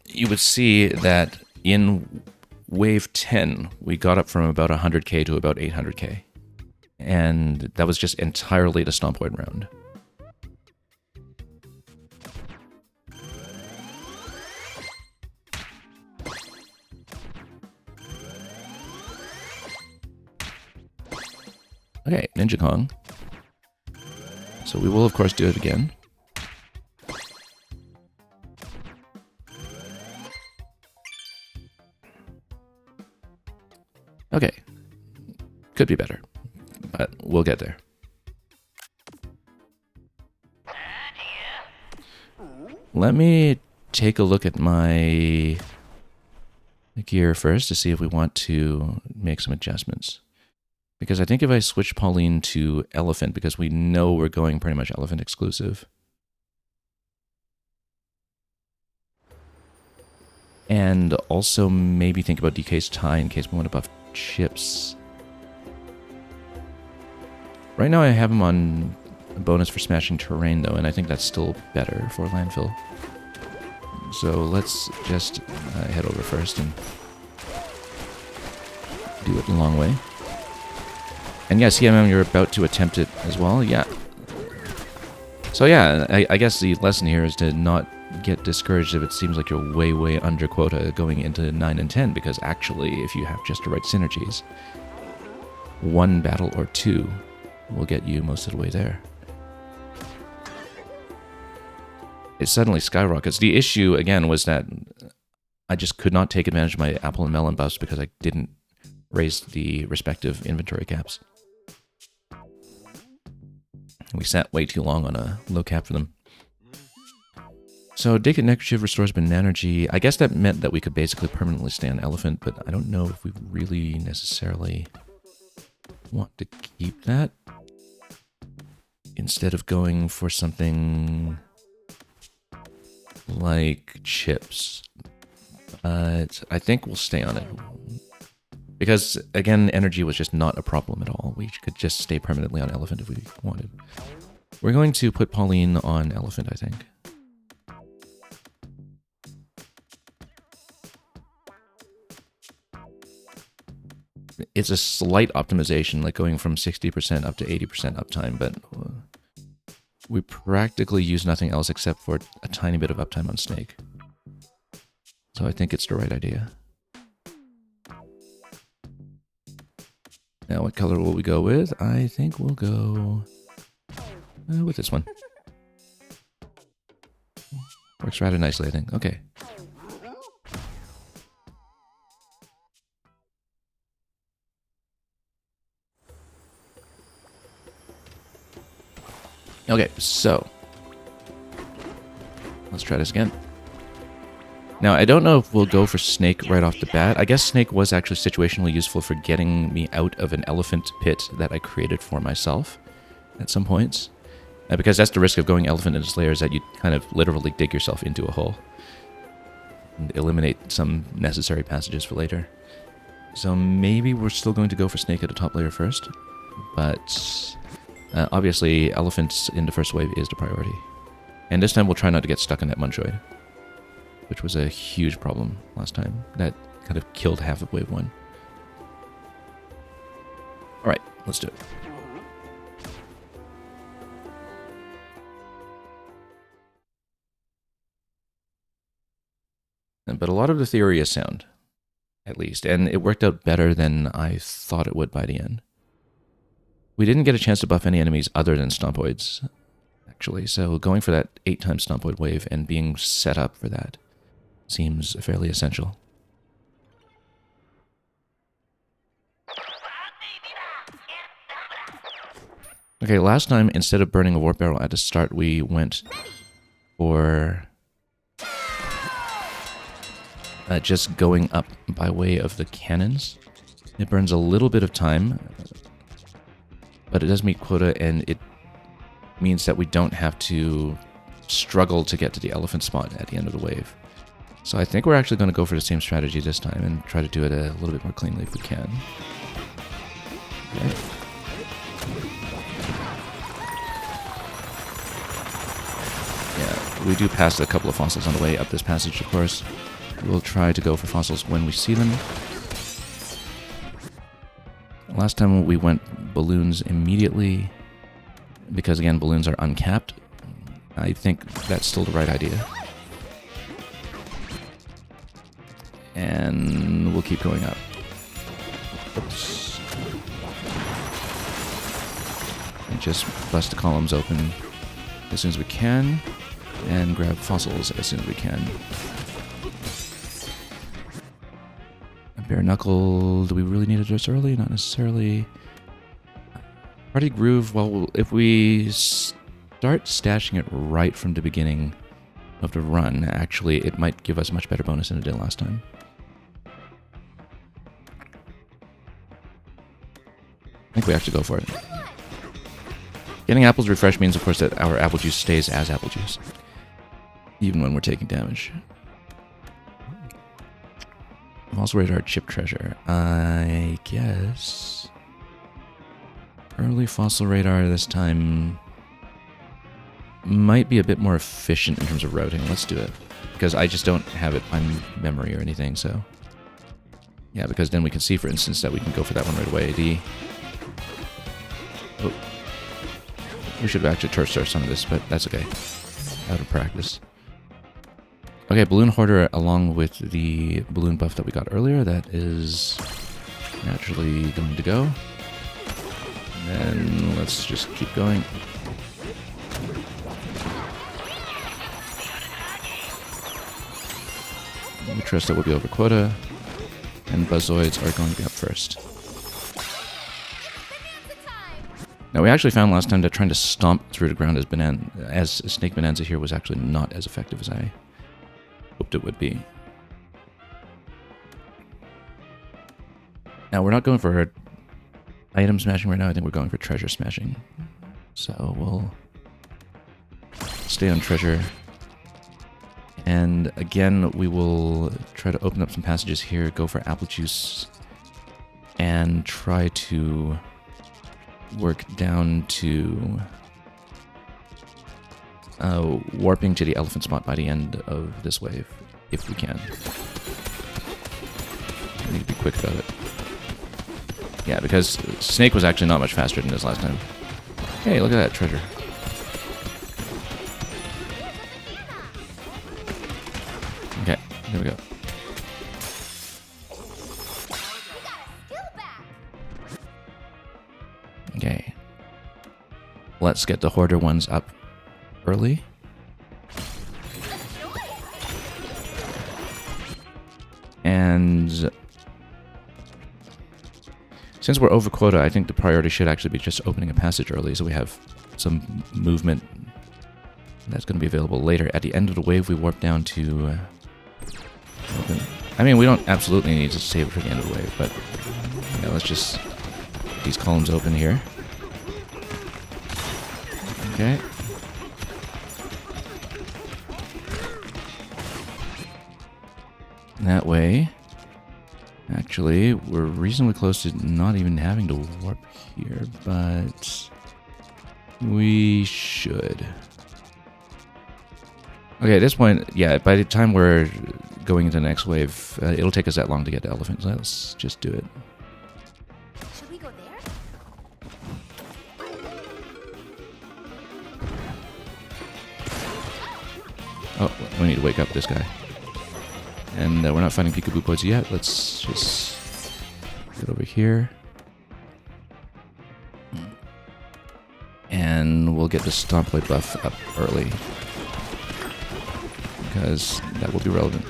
you would see that in wave 10, we got up from about 100k to about 800k. And that was just entirely the Stompoid round. Okay, Ninja Kong. So we will, of course, do it again. Okay. Could be better, but we'll get there. Let me take a look at my gear first to see if we want to make some adjustments. Because I think if I switch Pauline to Elephant, because we know we're going pretty much Elephant exclusive. And also maybe think about DK's tie in case we want to buff chips. Right now I have him on a bonus for smashing terrain though, and I think that's still better for landfill. So let's just head over first and do it the long way. And yeah, CMM, you're about to attempt it as well? Yeah. So yeah, I guess the lesson here is to not get discouraged if it seems like you're way, way under quota going into 9 and 10, because actually, if you have just the right synergies, one battle or two will get you most of the way there. It suddenly skyrockets. The issue, again, was that I just could not take advantage of my apple and melon buffs because I didn't raise the respective inventory caps. We sat way too long on a low cap for them. So Decant Neckerchief restores banana energy. I guess that meant that we could basically permanently stay on Elephant, but I don't know if we really necessarily want to keep that instead of going for something like chips. But I think we'll stay on it. Because, again, energy was just not a problem at all. We could just stay permanently on Elephant if we wanted. We're going to put Pauline on Elephant, I think. It's a slight optimization, like going from 60% up to 80% uptime, but we practically use nothing else except for a tiny bit of uptime on Snake. So I think it's the right idea. Now, what color will we go with? I think we'll go with this one. Works rather nicely, I think. Okay. Okay, so let's try this again. Now, I don't know if we'll go for Snake right off the bat. I guess Snake was actually situationally useful for getting me out of an elephant pit that I created for myself at some points. Because that's the risk of going Elephant into Slayer, is that you kind of literally dig yourself into a hole and eliminate some necessary passages for later. So maybe we're still going to go for Snake at the top layer first, but obviously Elephants in the first wave is the priority. And this time we'll try not to get stuck in that Munchoid, which was a huge problem last time. That kind of killed half of wave 1. Alright, let's do it. But a lot of the theory is sound, at least, and it worked out better than I thought it would by the end. We didn't get a chance to buff any enemies other than Stompoids, actually, so going for that 8x Stompoid wave and being set up for that seems fairly essential. Okay, last time, instead of burning a Warp Barrel at the start, we went for just going up by way of the cannons. It burns a little bit of time, but it does meet quota, and it means that we don't have to struggle to get to the elephant spot at the end of the wave. So I think we're actually going to go for the same strategy this time and try to do it a little bit more cleanly if we can. Okay. Yeah, we do pass a couple of fossils on the way up this passage, of course. We'll try to go for fossils when we see them. Last time we went balloons immediately, because again, balloons are uncapped. I think that's still the right idea. And we'll keep going up. Oops. And just bust the columns open as soon as we can, and grab fossils as soon as we can. Bare Knuckle, do we really need to address early? Not necessarily. Party Groove, well, if we start stashing it right from the beginning of the run, actually, it might give us much better bonus than it did last time. think we actually go for it. Getting apples refresh means, of course, that our apple juice stays as apple juice, even when we're taking damage. Fossil radar chip treasure. I guess early fossil radar this time might be a bit more efficient in terms of routing. Let's do it. Because I just don't have it on memory or anything, so... Yeah, because then we can see, for instance, that we can go for that one right away. Oh. We should have actually turf searched some of this, but that's okay. Out of practice. Okay, Balloon Hoarder along with the balloon buff that we got earlier. That is naturally going to go. And then let's just keep going. We trust that we'll be over quota. And Buzzoids are going to be up first. Now, we actually found last time that trying to stomp through the ground as Snake Bonanza here was actually not as effective as I hoped it would be. Now, we're not going for item smashing right now. I think we're going for treasure smashing. So we'll stay on treasure. And again, we will try to open up some passages here, go for apple juice, and try to work down to warping to the elephant spot by the end of this wave, if we can. I need to be quick about it. Yeah, because Snake was actually not much faster than this last time. Hey, look at that treasure. Okay, there we go. Okay. Let's get the Hoarder ones up early. And since we're over quota, I think the priority should actually be just opening a passage early so we have some movement that's going to be available later. At the end of the wave, we warp down to... open. I mean, we don't absolutely need to save it for the end of the wave, but yeah, let's just get these columns open here. Okay. That way, actually, we're reasonably close to not even having to warp here, but we should. Okay, at this point, yeah, by the time we're going into the next wave, it'll take us that long to get to elephant, so let's just do it. Should we go there? Oh, we need to wake up this guy. And we're not finding Peekaboo Points yet. Let's just get over here. And we'll get the Stompblade buff up early, because that will be relevant.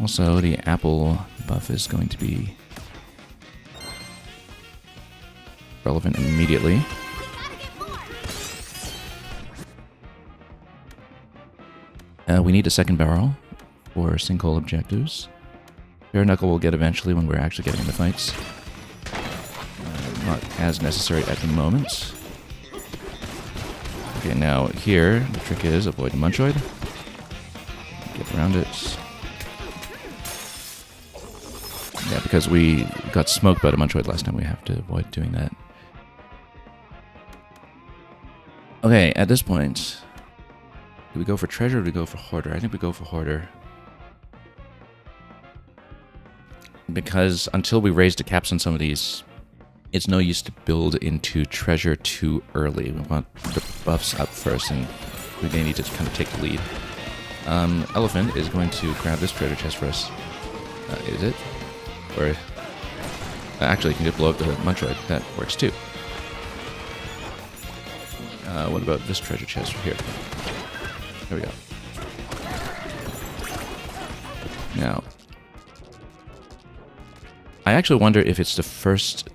Also, the apple buff is going to be relevant immediately. We need a second barrel for sinkhole objectives. Bare Knuckle we'll get eventually when we're actually getting in the fights. Not as necessary at the moment. Okay, now here, the trick is avoid the Munchoid. Get around it. Yeah, because we got smoked by the Munchoid last time, we have to avoid doing that. Okay, at this point, do we go for treasure or do we go for hoarder? I think we go for hoarder. Because until we raise the caps on some of these, it's no use to build into treasure too early. We want the buffs up first, and we may need to kind of take the lead. Elephant is going to grab this treasure chest for us. Is it? Or actually, you can just blow up the Munchoid. That works too. What about this treasure chest right here? There we go. Now, I actually wonder if it's the first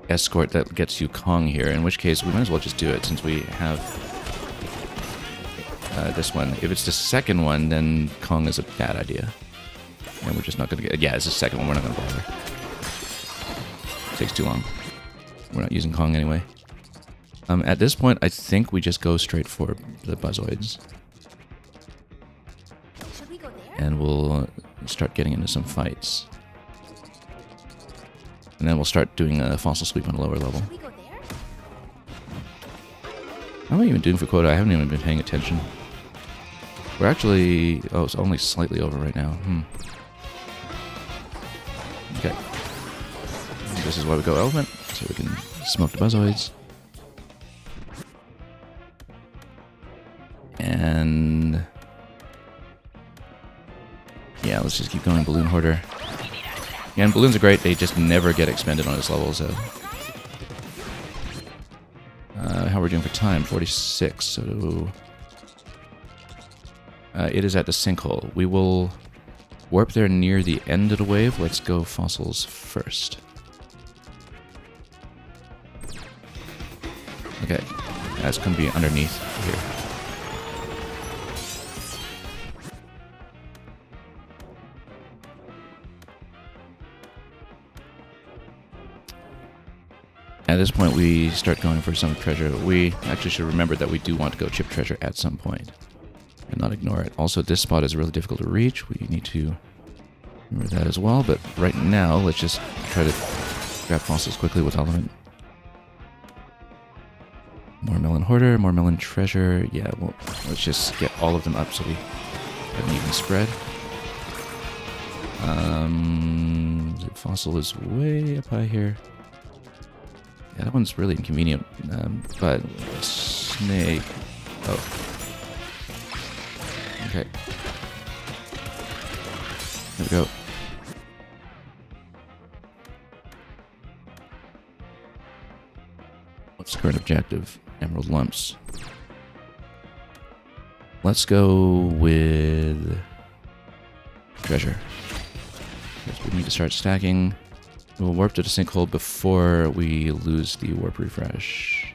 escort that gets you Kong here, in which case we might as well just do it since we have this one. If it's the second one, then Kong is a bad idea. And we're just not going to get... Yeah, it's the second one. We're not going to bother. takes too long. We're not using Kong anyway. At this point, I think we just go straight for the Buzzoids. Should we go there? And we'll start getting into some fights. And then we'll start doing a fossil sweep on a lower level. Should we go there? How am I even doing for quota? I haven't even been paying attention. We're actually... Oh, it's only slightly over right now. Okay. This is why we go Elephant, so we can smoke the Buzzoids. And... yeah, let's just keep going Balloon Hoarder. Yeah, and balloons are great, they just never get expended on this level, so... how are we doing for time? 46, so... it is at the sinkhole. We will warp there near the end of the wave. Let's go fossils first. Okay, that's going to be underneath here. At this point, we start going for some treasure. We actually should remember that we do want to go chip treasure at some point and not ignore it. Also, this spot is really difficult to reach. We need to remember that as well. But right now, let's just try to grab fossils quickly with Element. More melon hoarder, more melon treasure. Yeah, well, let's just get all of them up so we have an even spread. The fossil is way up high here. Yeah, that one's really inconvenient. But snake. Oh. Okay. There we go. What's the current objective? Emerald lumps. Let's go with treasure. Because we need to start stacking. We'll warp to the sinkhole before we lose the warp refresh.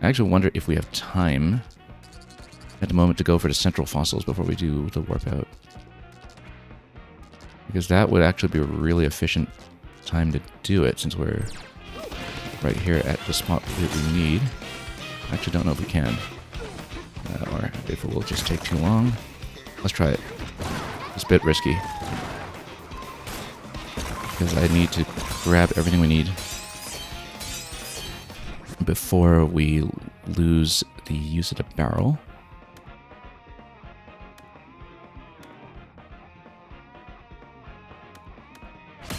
I actually wonder if we have time at the moment to go for the central fossils before we do the warp out. Because that would actually be a really efficient time to do it since we're right here at the spot that we need. I actually don't know if we can. Or if it will just take too long. Let's try it. It's a bit risky. Because I need to grab everything we need before we lose the use of the barrel.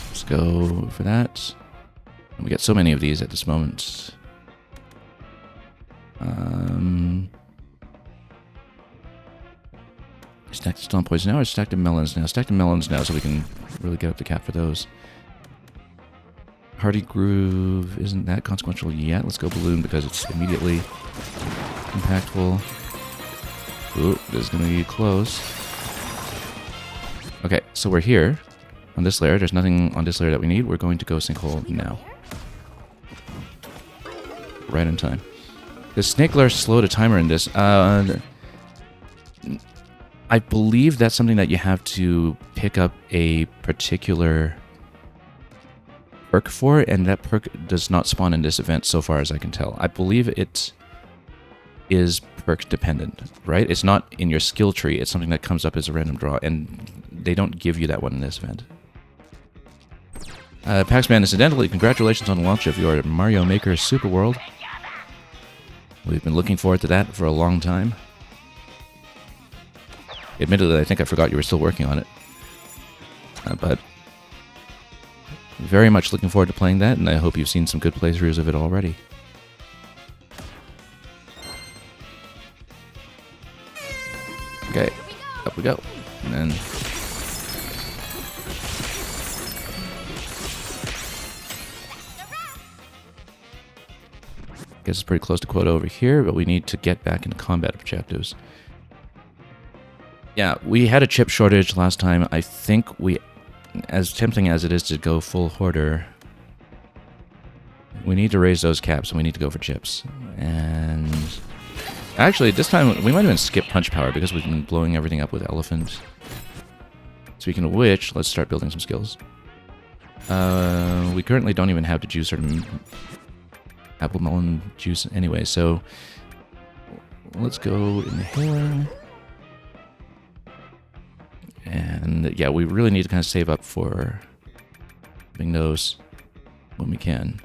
Let's go for that. And we get so many of these at this moment. Stack the stone poison now or stack the melons now? Stack the melons now so we can really get up the cap for those. Hardy Groove isn't that consequential yet. Let's go Balloon because it's immediately impactful. Ooh, this is going to be close. Okay, so we're here on this layer. There's nothing on this layer that we need. We're going to go Sinkhole now. Right in time. Does Snake Lair slow the timer in this? I believe that's something that you have to pick up a particular perk for, and that perk does not spawn in this event so far as I can tell. I believe it is perk dependent, right? It's not in your skill tree. It's something that comes up as a random draw, and they don't give you that one in this event. Paxman, incidentally, congratulations on the launch of your Mario Maker Super World. We've been looking forward to that for a long time. Admittedly, I think I forgot you were still working on it. But very much looking forward to playing that, and I hope you've seen some good playthroughs of it already. Okay, up we go. And then... guess it's pretty close to quota over here, but we need to get back into combat objectives. Yeah, we had a chip shortage last time. I think we, as tempting as it is to go full hoarder, we need to raise those caps and we need to go for chips. And actually, this time we might even skip punch power because we've been blowing everything up with elephant. Speaking of which, let's start building some skills. We currently don't even have the juice or apple melon juice anyway, so let's go inhaler. And yeah, we really need to kind of save up for having those when we can.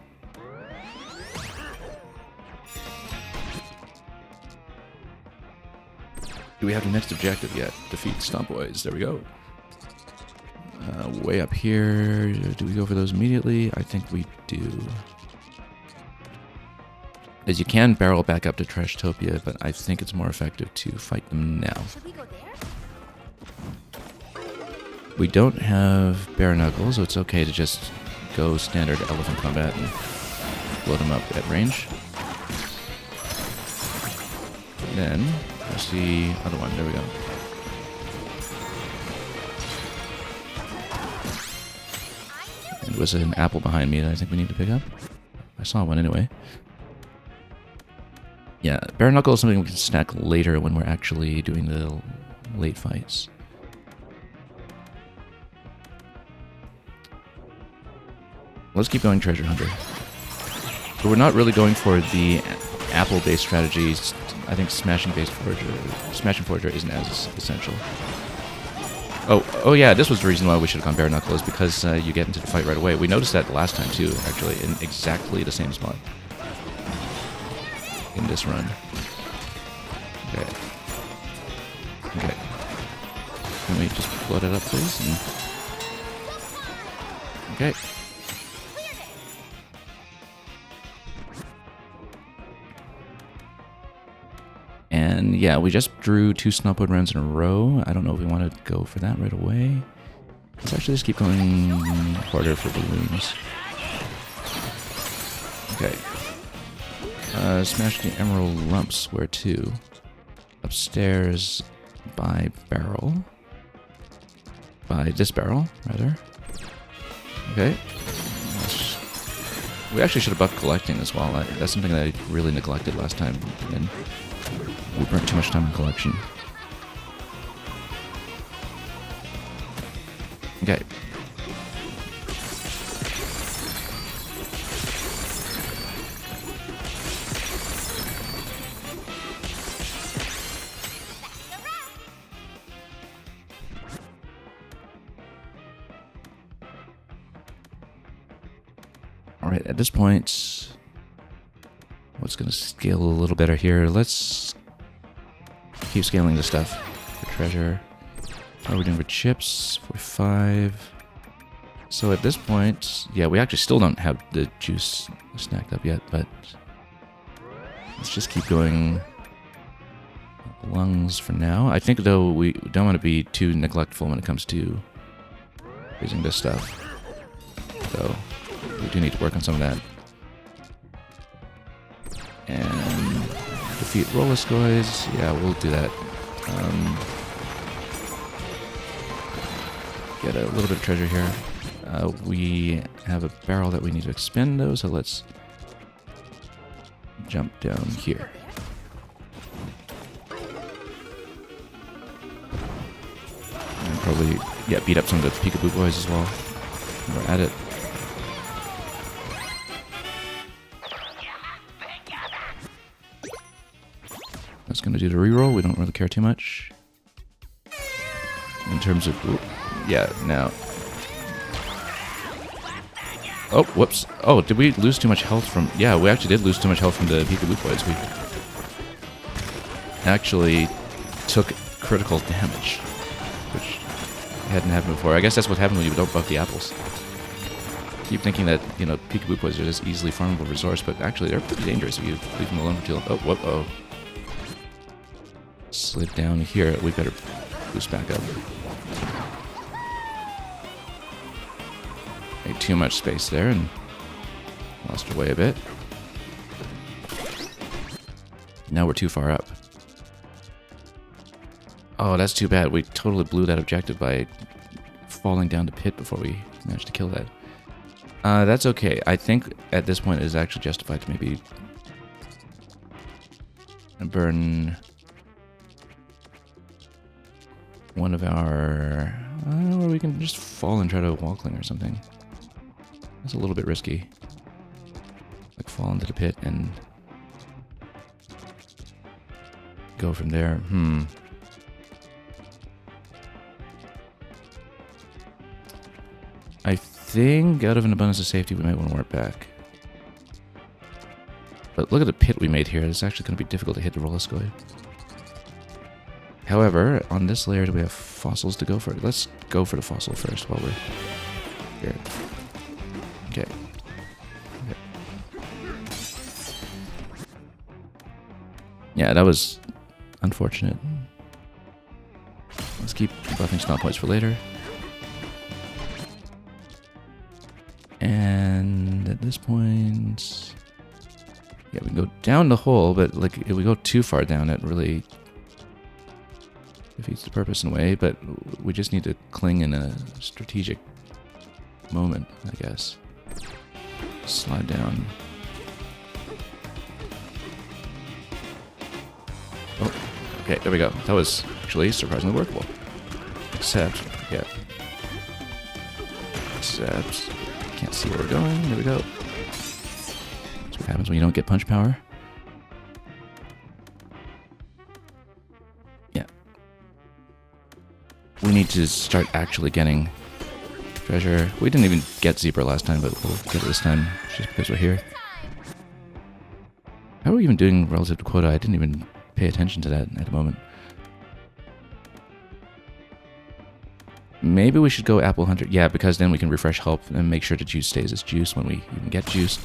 Do we have the next objective yet? Defeat Stompoids. There we go. Way up here. Do we go for those immediately? I think we do. As you can barrel back up to Trashtopia, but I think it's more effective to fight them now. Should we go there? We don't have Bare Knuckles, so it's okay to just go standard elephant combat and blow them up at range. Then, there's the other one. There we go. It was an apple behind me that I think we need to pick up. I saw one anyway. Yeah, Bare Knuckle is something we can snack later when we're actually doing the late fights. Let's keep going Treasure Hunter. But we're not really going for the apple-based strategies. I think Smashing Forager isn't as essential. Oh yeah, this was the reason why we should have gone Bare Knuckle, is because you get into the fight right away. We noticed that the last time too, actually, in exactly the same spot. In this run. Okay. Okay. Can we just float it up, please? And... Okay. And yeah, we just drew 2 Snowpoid rounds in a row. I don't know if we want to go for that right away. Let's actually just keep going harder for balloons. Okay. Smash the Emerald Lumps. Where to? Upstairs by barrel. By this barrel, rather. Okay. We actually should have buffed collecting as well. That's something that I really neglected last time. And we burnt too much time in collection. Okay. Alright, at this point, what's going to scale a little better here? Let's keep scaling this stuff for treasure. How are we doing for chips? 45. So at this point, yeah, we actually still don't have the juice snacked up yet, but let's just keep going lungs for now. I think, though, we don't want to be too neglectful when it comes to using this stuff. So we do need to work on some of that. And defeat Rolliscoids. Yeah, we'll do that. Get a little bit of treasure here. We have a barrel that we need to expend, though, so let's jump down here. And probably, yeah, beat up some of the Peekaboo boys as well. We're at it. That's going to do the reroll. We don't really care too much. In terms of... Ooh, yeah, now... Oh, whoops. Oh, did we lose too much health from... Yeah, we actually did lose too much health from the Peekaboo boys. We actually took critical damage, which hadn't happened before. I guess that's what happens when you don't buff the apples. Keep thinking that, you know, Peekaboo boys are just easily farmable resource, but actually they're pretty dangerous if you leave them alone for too long. Oh, whoop, oh. Slid down here. We better boost back up. Made too much space there and lost our way a bit. Now we're too far up. Oh, that's too bad. We totally blew that objective by falling down the pit before we managed to kill that. That's okay. I think at this point it is actually justified to maybe burn one of our... where we can just fall and try to walkling or something. That's a little bit risky. Like fall into the pit and go from there. I think out of an abundance of safety, we might want to warp back. But look at the pit we made here. It's actually going to be difficult to hit the Rolliscoid. However, on this layer, do we have fossils to go for? Let's go for the fossil first while we're here. Okay. Yeah, that was unfortunate. Let's keep buffing stomp points for later. And at this point, yeah, we can go down the hole, but like if we go too far down, it really defeats the purpose in a way. But we just need to cling in a strategic moment, I guess. Slide down. Oh, okay, there we go. That was actually surprisingly workable. Except, yeah. Except, can't see where we're going. There we go. That's what happens when you don't get punch power. Yeah. We need to start actually getting treasure. We didn't even get Zebra last time, but we'll get it this time just because we're here. How are we even doing relative to quota? I didn't even pay attention to that at the moment. Maybe we should go Apple Hunter. Yeah, because then we can refresh help and make sure the juice stays as juice when we even get juice.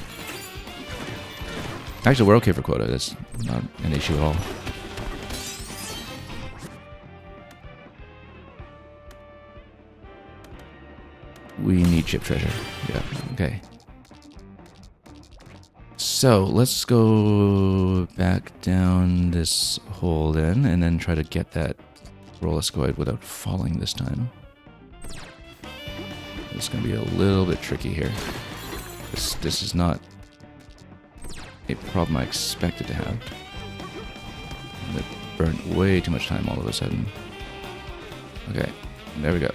Actually, we're okay for quota. That's not an issue at all. We need chip treasure. Yeah, okay. So, let's go back down this hole then try to get that Rolliscoid without falling this time. It's going to be a little bit tricky here. This is not a problem I expected to have. That burnt way too much time all of a sudden. Okay, there we go.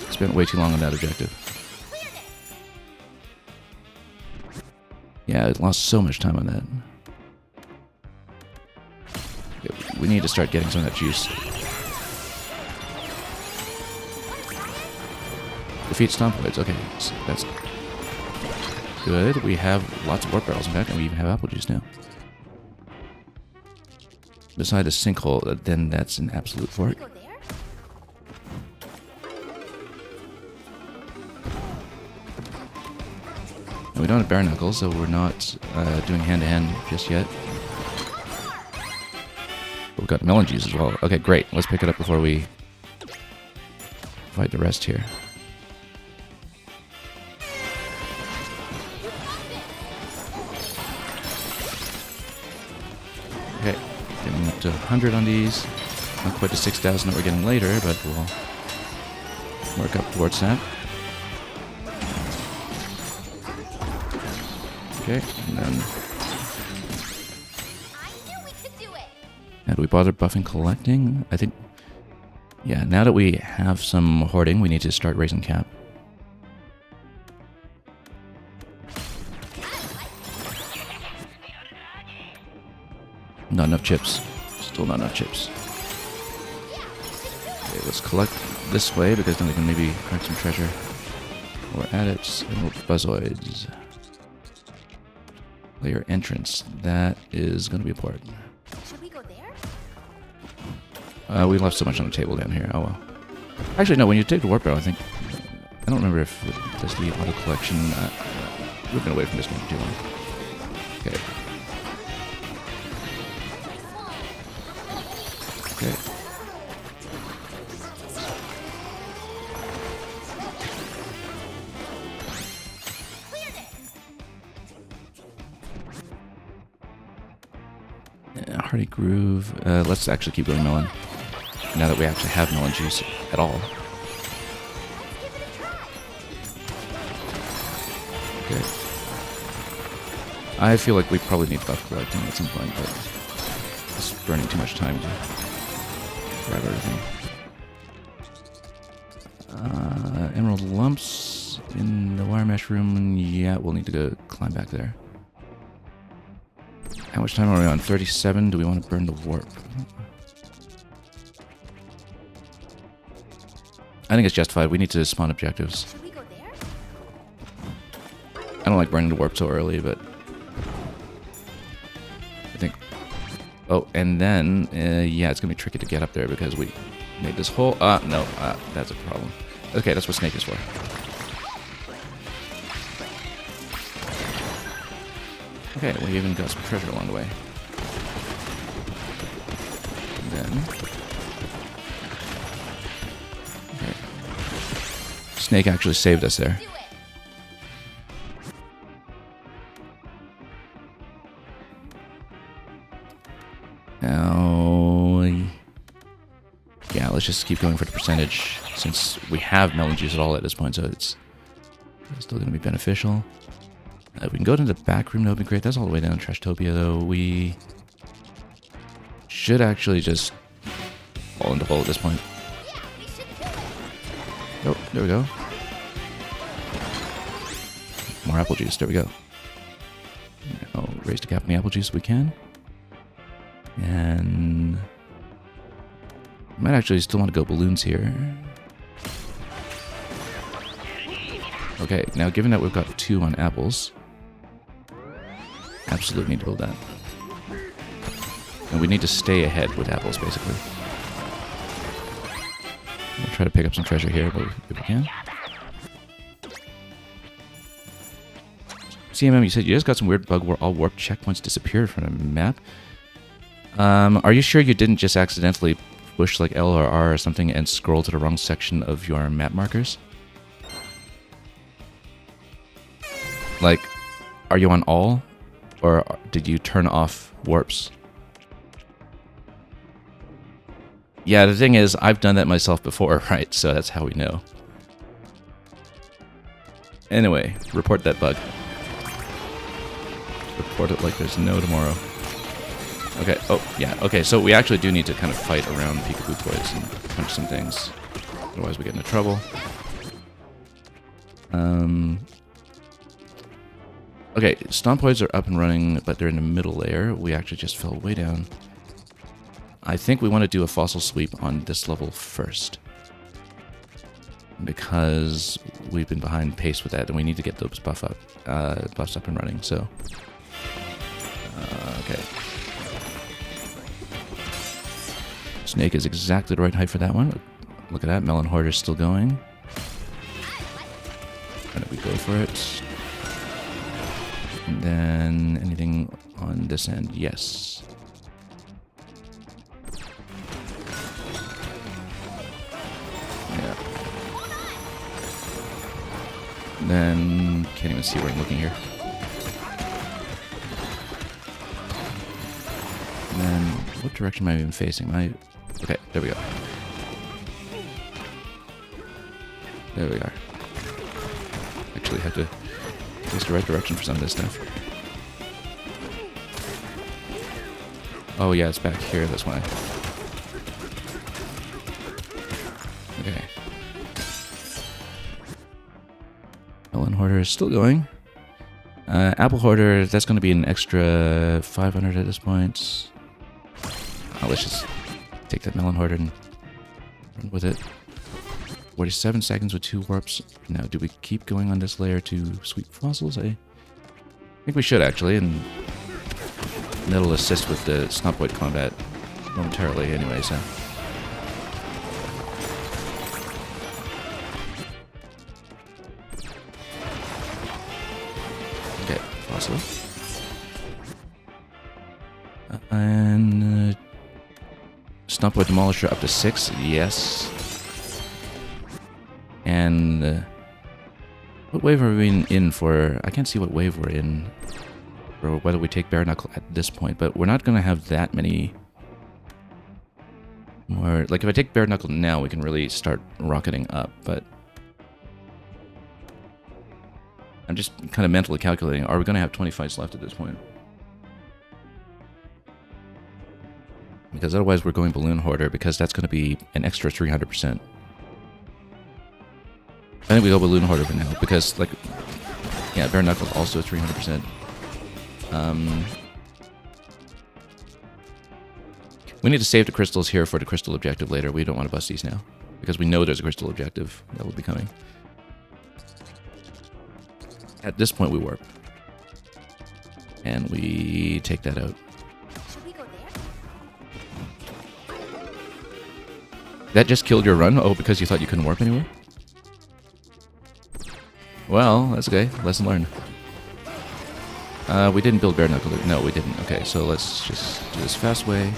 Spent way too long on that objective. Yeah, I lost so much time on that. Okay, we need to start getting some of that juice. Defeat Stompoids. Okay, so that's good. We have lots of warp barrels in fact, and we even have apple juice now. Beside the sinkhole, then that's an absolute fork. Go there? And we don't have bare knuckles, so we're not doing hand-to-hand just yet. But we've got melon juice as well. Okay, great. Let's pick it up before we fight the rest here. Okay, getting up to 100 on these. Not quite the 6,000 that we're getting later, but we'll work up towards that. Okay, and then... I knew we could do it. Now, do we bother buffing collecting? I think... Yeah, now that we have some hoarding, we need to start raising cap. Not enough chips. Still not enough chips. Okay, let's collect this way, because then we can maybe crack some treasure. Or at it, Emerald Buzzoids. Layer entrance. That is going to be important. Should we go there? We left so much on the table down here. Oh well. Actually, no, when you take the warp barrel, I think... I don't remember if it does the auto collection. We've been away from this game for too long. Okay. Okay. Hardy Groove. Let's actually keep going melon. Now that we actually have melon juice at all. Okay. I feel like we probably need buff collecting at some point, but it's burning too much time to grab everything. Emerald lumps in the wire mesh room. Yeah, we'll need to go climb back there. How much time are we on? 37. Do we want to burn the warp? I think it's justified. We need to spawn objectives. Should we go there? I don't like burning the warp so early, but I think... Oh, and then, yeah, it's going to be tricky to get up there because we made this whole... no, that's a problem. Okay, that's what Snake is for. Okay, we even got some treasure along the way. And then... Okay. Snake actually saved us there. Do it. Now, yeah, let's just keep going for the percentage since we have melon juice at all at this point, so it's still going to be beneficial. We can go to the back room, that would be great. That's all the way down in Trashtopia, though. We should actually just fall into hole at this point. Yeah, we should do it. Oh, there we go. More apple juice, there we go. Now, raise the cap in the apple juice if we can. And I might actually still want to go balloons here. Okay, now given that we've got 2 on apples, absolutely need to build that. And we need to stay ahead with apples, basically. We'll try to pick up some treasure here, but if we can. CMM, you said you just got some weird bug where all warp checkpoints disappeared from the map. Are you sure you didn't just accidentally push like L or R or something and scroll to the wrong section of your map markers? Like, are you on all? Or did you turn off warps? Yeah, the thing is, I've done that myself before, right? So that's how we know. Anyway, report that bug. Report it like there's no tomorrow. Okay, oh, yeah, okay, so we actually do need to kind of fight around Peekaboo Toys and punch some things. Otherwise we get into trouble. Okay, Stompoids are up and running, but they're in the middle layer. We actually just fell way down. I think we want to do a fossil sweep on this level first. Because we've been behind pace with that, and we need to get those buffs up and running, so... okay. Snake is exactly the right height for that one. Look at that, Melon Hoarder's still going. And we go for it. And then anything on this end? Yes. Yeah. And then can't even see where I'm looking here. And then what direction am I even facing? Okay, there we go. There we are. Actually have to face the right direction for some of this stuff. Oh yeah, it's back here, that's why. Okay. Melon Hoarder is still going. Apple Hoarder, that's going to be an extra 500 at this point. Let's just take that Melon Hoarder and run with it. 47 seconds with 2 warps. Now, do we keep going on this layer to sweep fossils? I think we should, actually, and that'll assist with the Stompoid combat momentarily anyway, so... Okay, fossil. And... Stompoid Demolisher up to 6, yes. And what wave are we in for? I can't see what wave we're in, or whether we take Bare Knuckle at this point, but we're not going to have that many more. Like, if I take Bare Knuckle now, we can really start rocketing up, but I'm just kind of mentally calculating, are we going to have 20 fights left at this point? Because otherwise we're going Balloon Hoarder, because that's going to be an extra 300%. think we go Balloon Hoarder for now because, like, yeah, Bare Knuckles also 300%. We need to save the crystals here for the crystal objective later. We don't want to bust these now because we know there's a crystal objective that will be coming. At this point, we warp. And we take that out. Should we go there? That just killed your run? Oh, because you thought you couldn't warp anywhere? Well, that's okay. Lesson learned. We didn't build Bare Knuckle. No, we didn't. Okay, so let's just do this fast way.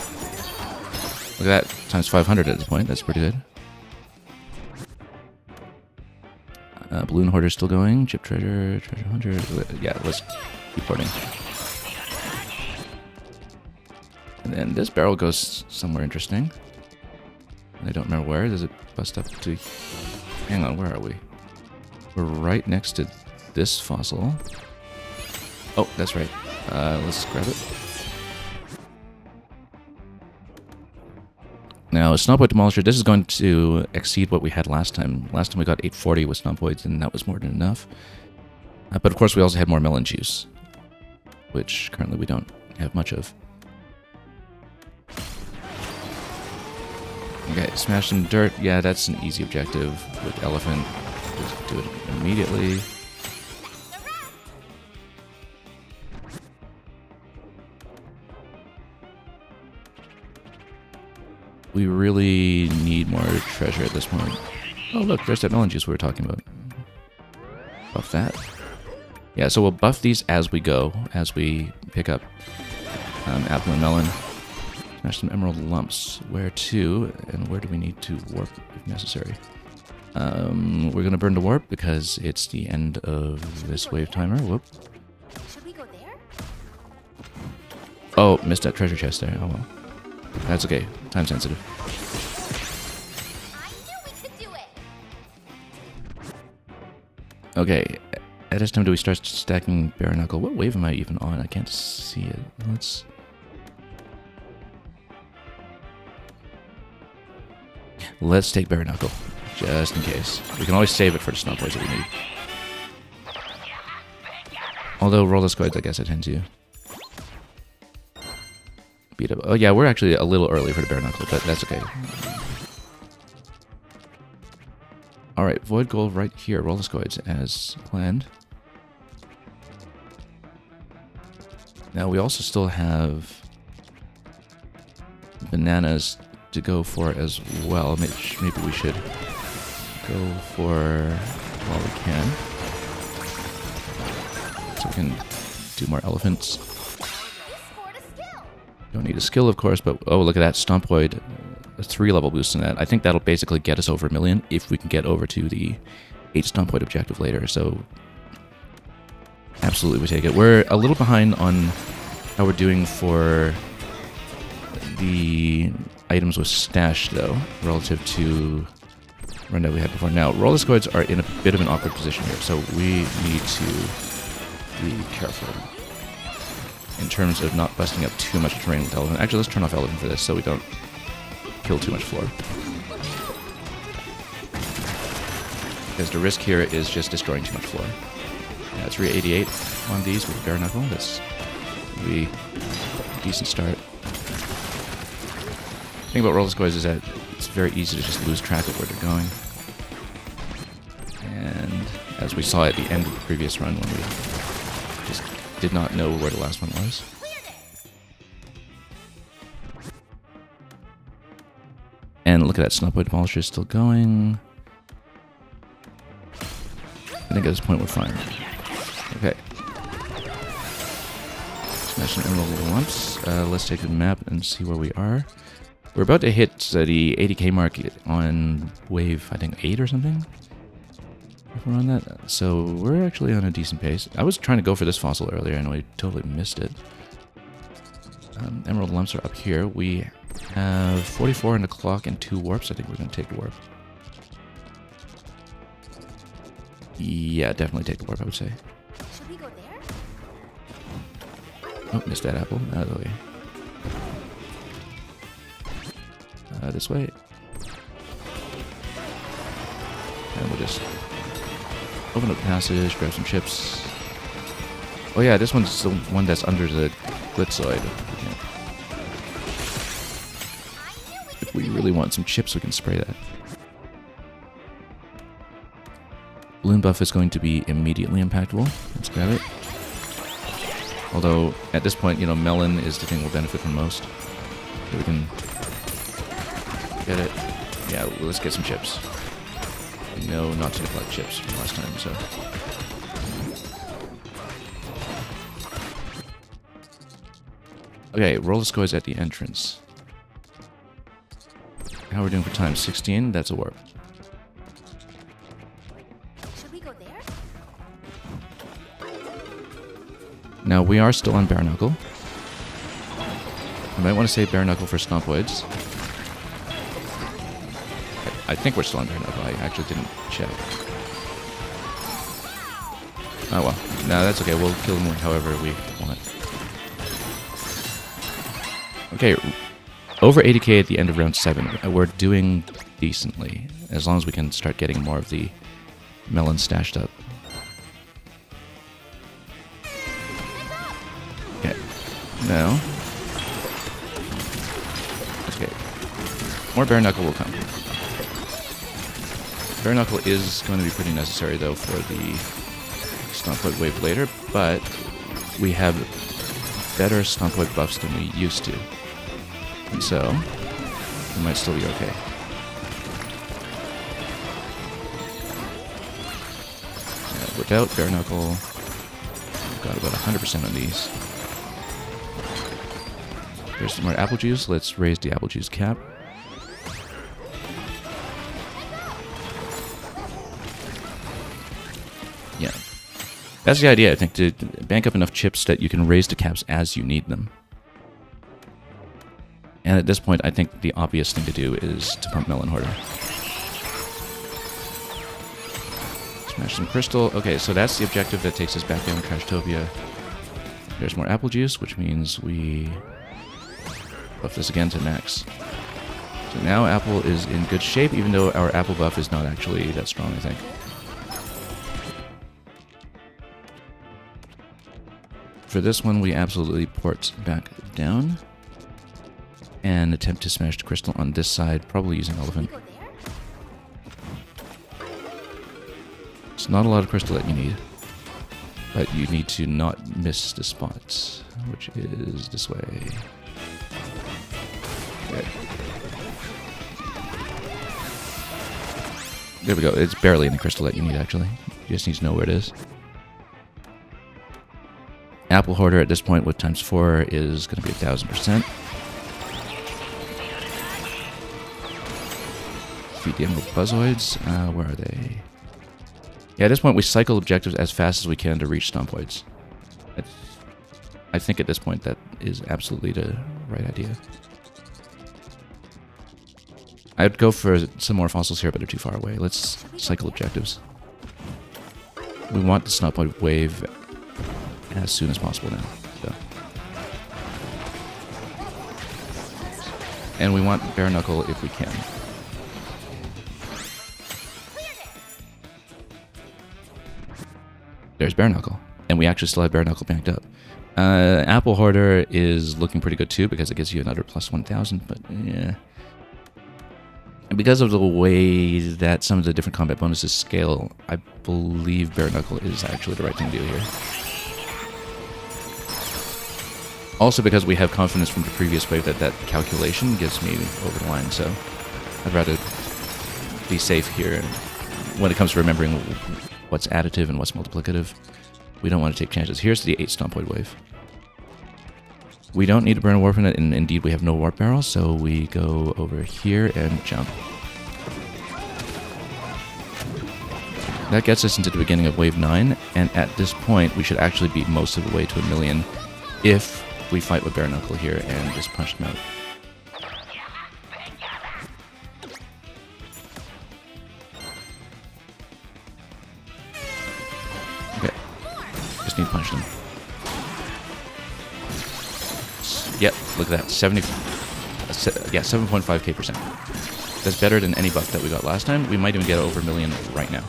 Look at that. Times 500 at this point. That's pretty good. Balloon Hoarder's still going. Chip Treasure, Treasure Hunter. Yeah, let's keep hoarding. And then this barrel goes somewhere interesting. I don't remember where. Does it bust up to... Hang on, where are we? We're right next to this fossil. Oh, that's right. Let's grab it. Now, Stompoid Demolisher, this is going to exceed what we had last time. Last time we got 840 with Stompoids, and that was more than enough. But of course, we also had more melon juice, which currently we don't have much of. Okay, smash some dirt. Yeah, that's an easy objective with Elephant. Just do it immediately. We really need more treasure at this point. Oh look, there's that melon juice we were talking about. Buff that. Yeah, so we'll buff these as we go, as we pick up apple and melon. Smash some emerald lumps. Where to, and where do we need to warp if necessary? We're gonna burn the warp because it's the end of this wave timer. Whoop. Should we go there? Oh, missed that treasure chest there. Oh well. That's okay. Time sensitive. I knew we could do it. Okay. At this time, do we start stacking Bare Knuckle? What wave am I even on? I can't see it. Let's take Bare Knuckle, just in case. We can always save it for the Stompoids that we need. Although Rolliscoids, I guess I tend to beat up. Oh yeah, we're actually a little early for the Bare Knuckle, but that's okay. Alright, Void Gold right here, Rolliscoids as planned. Now we also still have bananas to go for as well. Maybe we should go for while we can. So we can do more elephants. Don't need a skill, of course, but oh, look at that Stompoid. A 3-level boost in that. I think that'll basically get us over 1 million if we can get over to the 8 Stompoid objective later. So absolutely we take it. We're a little behind on how we're doing for the items with stash, though, relative to run that we had before. Now, Rolliscoids are in a bit of an awkward position here, so we need to be careful in terms of not busting up too much terrain with Elephant. Actually, let's turn off Elephant for this so we don't kill too much floor. Because the risk here is just destroying too much floor. Yeah, 388 on these with Bare Knuckle. That's going to be a decent start. The thing about Rolliscoids is that it's very easy to just lose track of where they're going. And as we saw at the end of the previous run when we just did not know where the last one was. And look at that, Stompoid Demolisher is still going. I think at this point we're fine. Okay. Smash some emerald lumps. Let's take a map and see where we are. We're about to hit the 80k mark on wave, I think, 8 or something. If we're on that. So we're actually on a decent pace. I was trying to go for this fossil earlier and we totally missed it. Emerald lumps are up here. We have 44 in the clock and 2 warps. I think we're going to take the warp. Yeah, definitely take the warp, I would say. Should we go there? Oh, missed that apple. Out of the way. This way. And we'll just Open up the passage, grab some chips. Oh yeah, this one's the one that's under the glitzoid. If we really want some chips, we can spray that. Balloon buff is going to be immediately impactful. Let's grab it. Although, at this point, melon is the thing we'll benefit from most. So we can get it. Yeah, let's get some chips. No, not to neglect chips from last time, so. Okay, roller score at the entrance. How are we doing for time? 16? That's a warp. Should we go there? Now, we are still on Bare Knuckle. I might want to save Bare Knuckle for Stompoids. I think we're still on Bare Knuckle. I actually didn't check. Oh well. No, that's okay. We'll kill them however we want. Okay, over 80k at the end of round 7. We're doing decently, as long as we can start getting more of the melon stashed up. Okay, now, okay, more Bare Knuckle will come. Bare Knuckle is going to be pretty necessary though for the Stompoid wave later, but we have better Stompoid buffs than we used to. And so, we might still be okay. Yeah, without Bare Knuckle, we've got about 100% on these. There's some more apple juice. Let's raise the apple juice cap. Yeah. That's the idea, I think, to bank up enough chips that you can raise the caps as you need them. And at this point, I think the obvious thing to do is to pump Melon Hoarder. Smash some crystal. Okay, so that's the objective that takes us back down to Crashtopia. There's more apple juice, which means we buff this again to max. So now Apple is in good shape, even though our apple buff is not actually that strong, I think. For this one, we absolutely port back down. And attempt to smash the crystal on this side, probably using Elephant. Go there? It's not a lot of crystal that you need. But you need to not miss the spots, which is this way. Okay. There we go. It's barely in the crystal that you need, actually. You just need to know where it is. Apple Hoarder at this point with ×4 is going to be 1000%. Feed the Emerald Buzzoids. Where are they? Yeah, at this point we cycle objectives as fast as we can to reach Stompoids. I think at this point that is absolutely the right idea. I'd go for some more fossils here, but they're too far away. Let's cycle objectives. We want the Stompoid wave as soon as possible now. So. And we want Bare Knuckle if we can. There's Bare Knuckle. And we actually still have Bare Knuckle banked up. Apple Hoarder is looking pretty good too because it gives you another +1000, but yeah. And because of the way that some of the different combat bonuses scale, I believe Bare Knuckle is actually the right thing to do here. Also because we have confidence from the previous wave that that calculation gets me over the line, so I'd rather be safe here. When it comes to remembering what's additive and what's multiplicative, we don't want to take chances. Here's the 8 Stompoid wave. We don't need to burn a warp in it, and indeed we have no warp barrel, so we go over here and jump. That gets us into the beginning of wave 9, and at this point we should actually be most of the way to 1,000,000 if we fight with Bare Knuckle here and just punch them out. Okay. Just need to punch them. Yep, look at that. 7.5k%. That's better than any buff that we got last time. We might even get over 1,000,000 right now.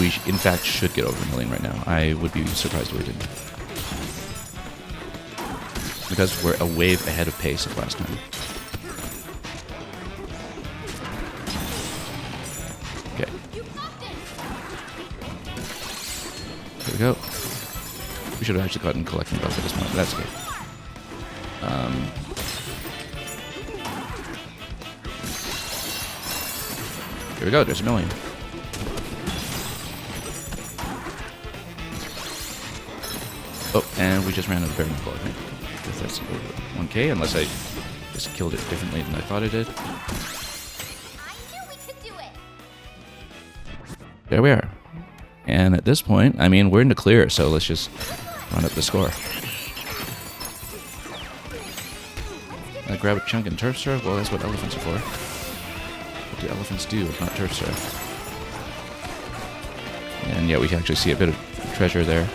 we, in fact, should get over a million right now. I would be surprised if we didn't. Because we're a wave ahead of pace of last time. Okay. There we go. We should have actually gotten collecting buff at this point, but that's good. Here we go, there's a million. Oh, and we just ran out of Baron Claw, I think. Because that's 1k, unless I just killed it differently than I thought I did. I knew we could do it. There we are. And at this point, I mean, we're in the clear, so let's just run up the score. Grab a chunk and turf serve? Well, that's what elephants are for. What do elephants do if not turf serve? And yeah, we can actually see a bit of treasure there.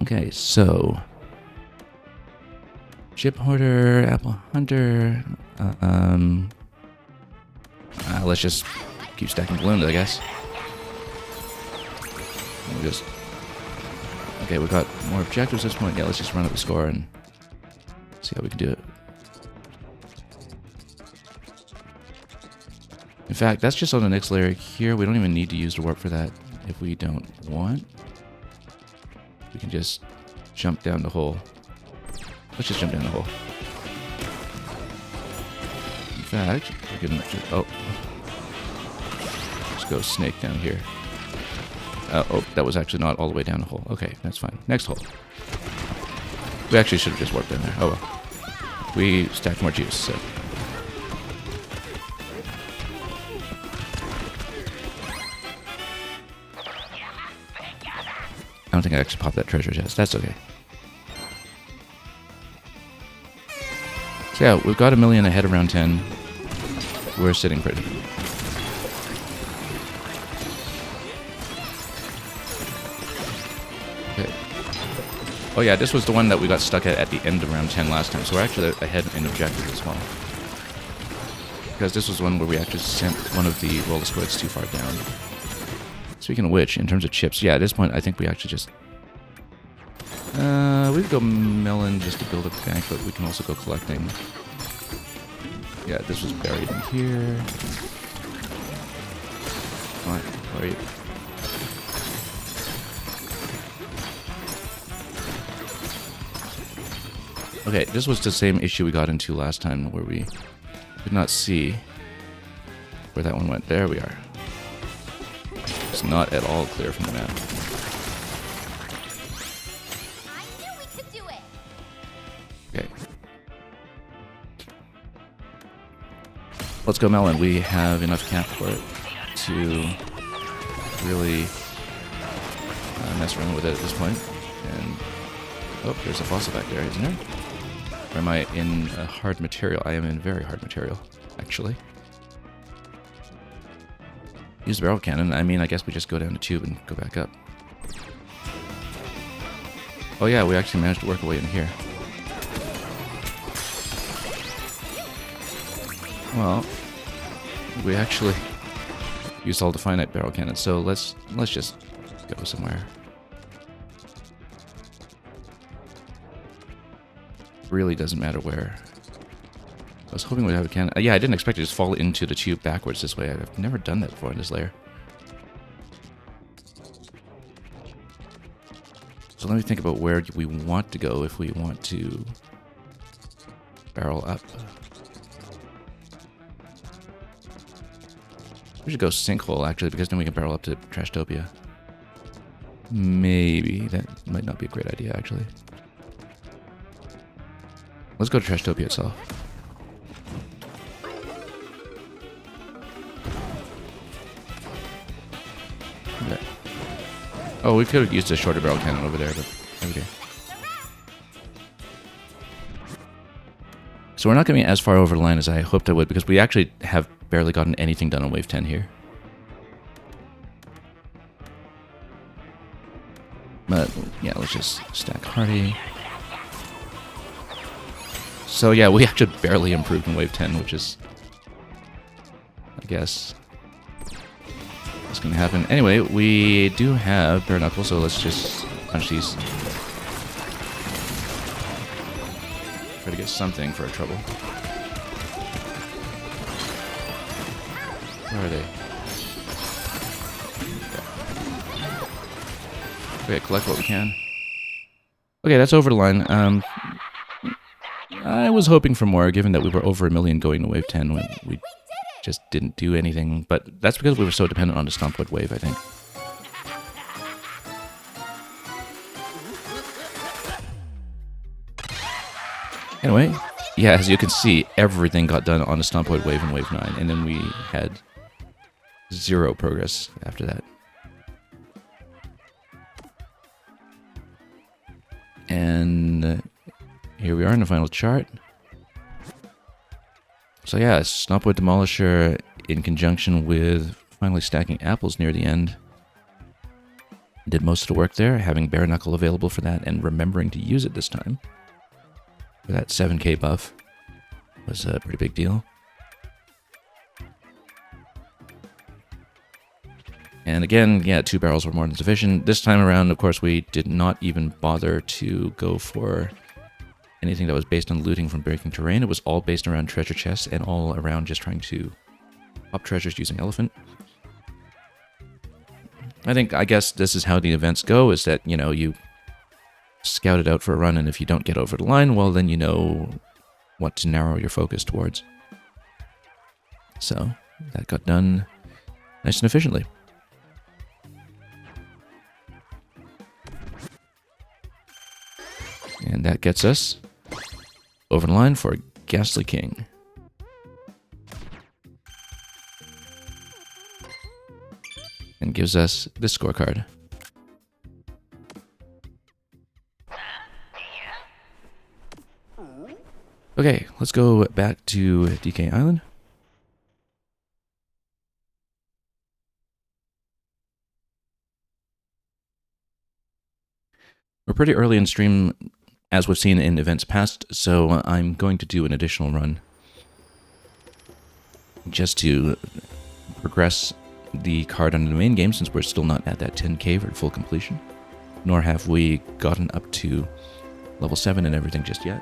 Okay, so chip hoarder, apple hunter. Let's just keep stacking balloons, I guess. We'll just. Okay, we got more objectives at this point. Yeah, let's just run up the score and see how we can do it. In fact, that's just on the next layer here. We don't even need to use the warp for that if we don't want. We can just jump down the hole. Let's just jump down the hole. In fact, we can just, oh, let's go snake down here. Oh, that was actually not all the way down the hole. Okay, that's fine. Next hole. We actually should have just warped in there. Oh well. We stacked more juice, so. I don't think I actually popped that treasure chest. That's okay. So yeah, we've got a million ahead of round 10. We're sitting pretty. Okay. Oh yeah, this was the one that we got stuck at the end of round 10 last time. So we're actually ahead in objective as well. Because this was one where we actually sent one of the roller squids too far down. Speaking of which, in terms of chips, yeah, at this point, I think we actually just... we could go melon just to build a bank, but we can also go collecting. Yeah, this was buried in here. Come on, where are you? Okay, this was the same issue we got into last time where we could not see where that one went. There we are. It's not at all clear from the map. I knew we could do it. Okay. Let's go melon. We have enough cap for it to really mess around with it at this point. And oh, there's a fossil back there, isn't there? Or am I in a hard material? I am in very hard material, actually. Use the barrel cannon. I mean, I guess we just go down the tube and go back up. Oh yeah, we actually managed to work our way in here. Well, we actually used all the finite barrel cannons, so let's just go somewhere. Really doesn't matter where. I was hoping we'd have a cannon. Yeah, I didn't expect it to just fall into the tube backwards this way. I've never done that before in this layer. So let me think about where we want to go if we want to barrel up. We should go sinkhole, actually, because then we can barrel up to Trashtopia. Maybe. That might not be a great idea, actually. Let's go to Trashtopia itself. Okay. Oh, we could have used a shorter barrel cannon over there, but okay. So we're not going to be as far over the line as I hoped I would, because we actually have barely gotten anything done on wave 10 here. But yeah, let's just stack Hardy. So yeah, we actually barely improved in Wave 10, which is, I guess, what's going to happen. Anyway, we do have Bare Knuckle, so let's just punch these. Try to get something for our trouble. Where are they? Okay, collect what we can. Okay, that's over the line. I was hoping for more, given that we were over 1 million going to Wave 10 when we just didn't do anything. But that's because we were so dependent on the Stompwood wave, I think. Anyway, yeah, as you can see, everything got done on the Stompwood wave in Wave 9, and then we had 0 progress after that. And here we are in the final chart. So yeah, Stompwood Demolisher in conjunction with finally stacking apples near the end did most of the work there, having Bare Knuckle available for that and remembering to use it this time. For that 7k buff was a pretty big deal. And again, yeah, 2 barrels were more than sufficient. This time around, of course, we did not even bother to go for anything that was based on looting from breaking terrain. It was all based around treasure chests and all around just trying to pop treasures using elephant. I guess this is how the events go, is that, you know, you scout it out for a run, and if you don't get over the line, well, then you know what to narrow your focus towards. So, that got done nice and efficiently. And that gets us over the line for Ghastly King. And gives us this scorecard. Okay, let's go back to DK Island. We're pretty early in stream, as we've seen in events past, so I'm going to do an additional run just to progress the card under the main game, since we're still not at that 10k for full completion, nor have we gotten up to level 7 and everything just yet.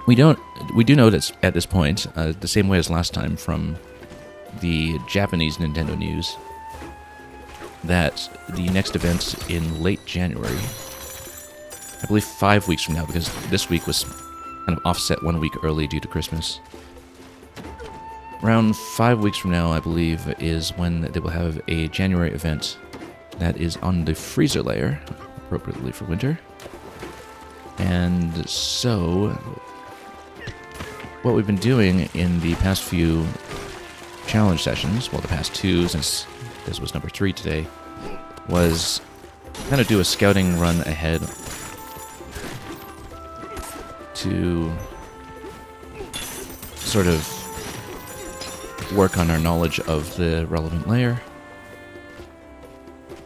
We do know that at this point, the same way as last time from the Japanese Nintendo news, that the next event in late January, I believe 5 weeks from now, because this week was kind of offset 1 week early due to Christmas. Around 5 weeks from now, I believe, is when they will have a January event that is on the freezer layer, appropriately for winter. And so, what we've been doing in the past few challenge sessions, well, the past 2, since this was number 3 today, was kind of do a scouting run ahead to sort of work on our knowledge of the relevant layer.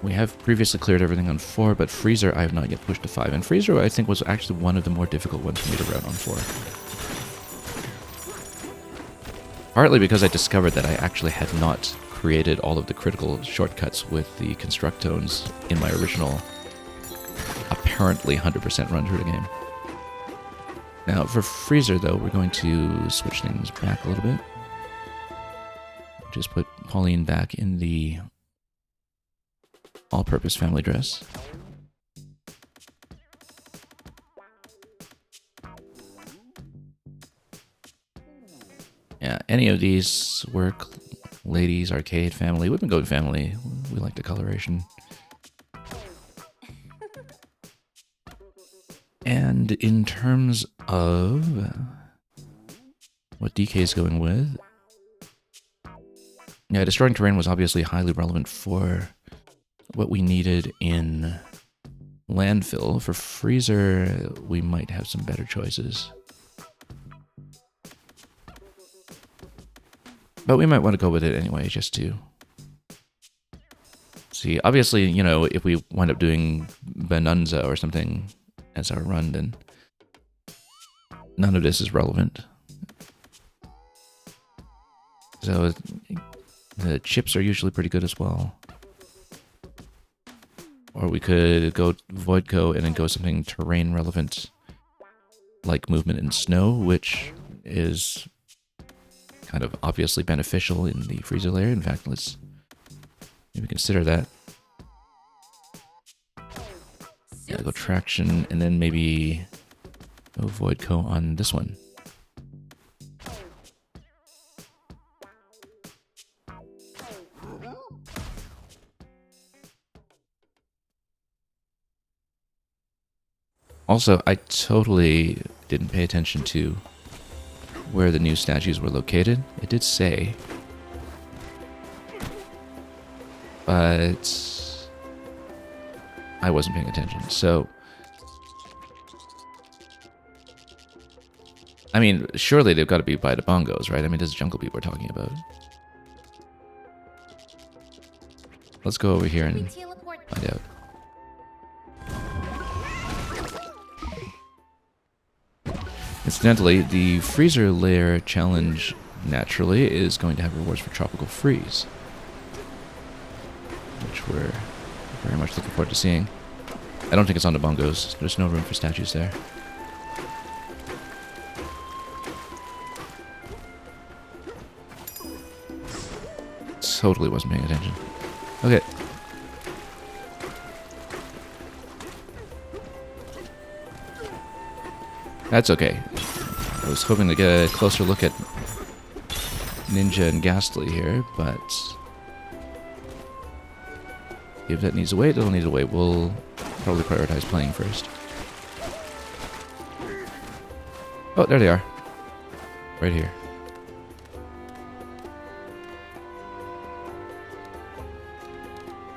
We have previously cleared everything on 4, but Freezer I have not yet pushed to 5. And Freezer, I think, was actually one of the more difficult ones for me to route on 4. Partly because I discovered that I actually had not created all of the critical shortcuts with the Constructones in my original, apparently 100% run through the game. Now, for Freezer, though, we're going to switch things back a little bit. Just put Pauline back in the all-purpose family dress. Yeah, any of these work. Ladies, arcade, family. We've been going family. We like the coloration. And in terms of what DK is going with, yeah, destroying terrain was obviously highly relevant for what we needed in landfill. For Freezer, we might have some better choices. But we might want to go with it anyway, just to see. Obviously, you know, if we wind up doing Bonanza or something as our run, then None of this is relevant. So the chips are usually pretty good as well. Or we could go Voidco and then go something terrain relevant, like movement in snow, which is kind of obviously beneficial in the freezer layer. In fact, let's maybe consider that. Yeah, go traction and then maybe go Voidco on this one. Also, I totally didn't pay attention to where the new statues were located. It did say, but I wasn't paying attention. So, I mean, surely they've got to be by the bongos, right? I mean, this is Jungle Beat we're talking about. Let's go over here and find out. Incidentally, the freezer layer challenge naturally is going to have rewards for tropical freeze, which we're very much looking forward to seeing. I don't think it's on the bongos. There's no room for statues there. Totally wasn't paying attention. Okay. That's okay. I was hoping to get a closer look at Ninja and Ghastly here, but if that needs to wait, it'll need to wait. We'll probably prioritize playing first. Oh, there they are. Right here.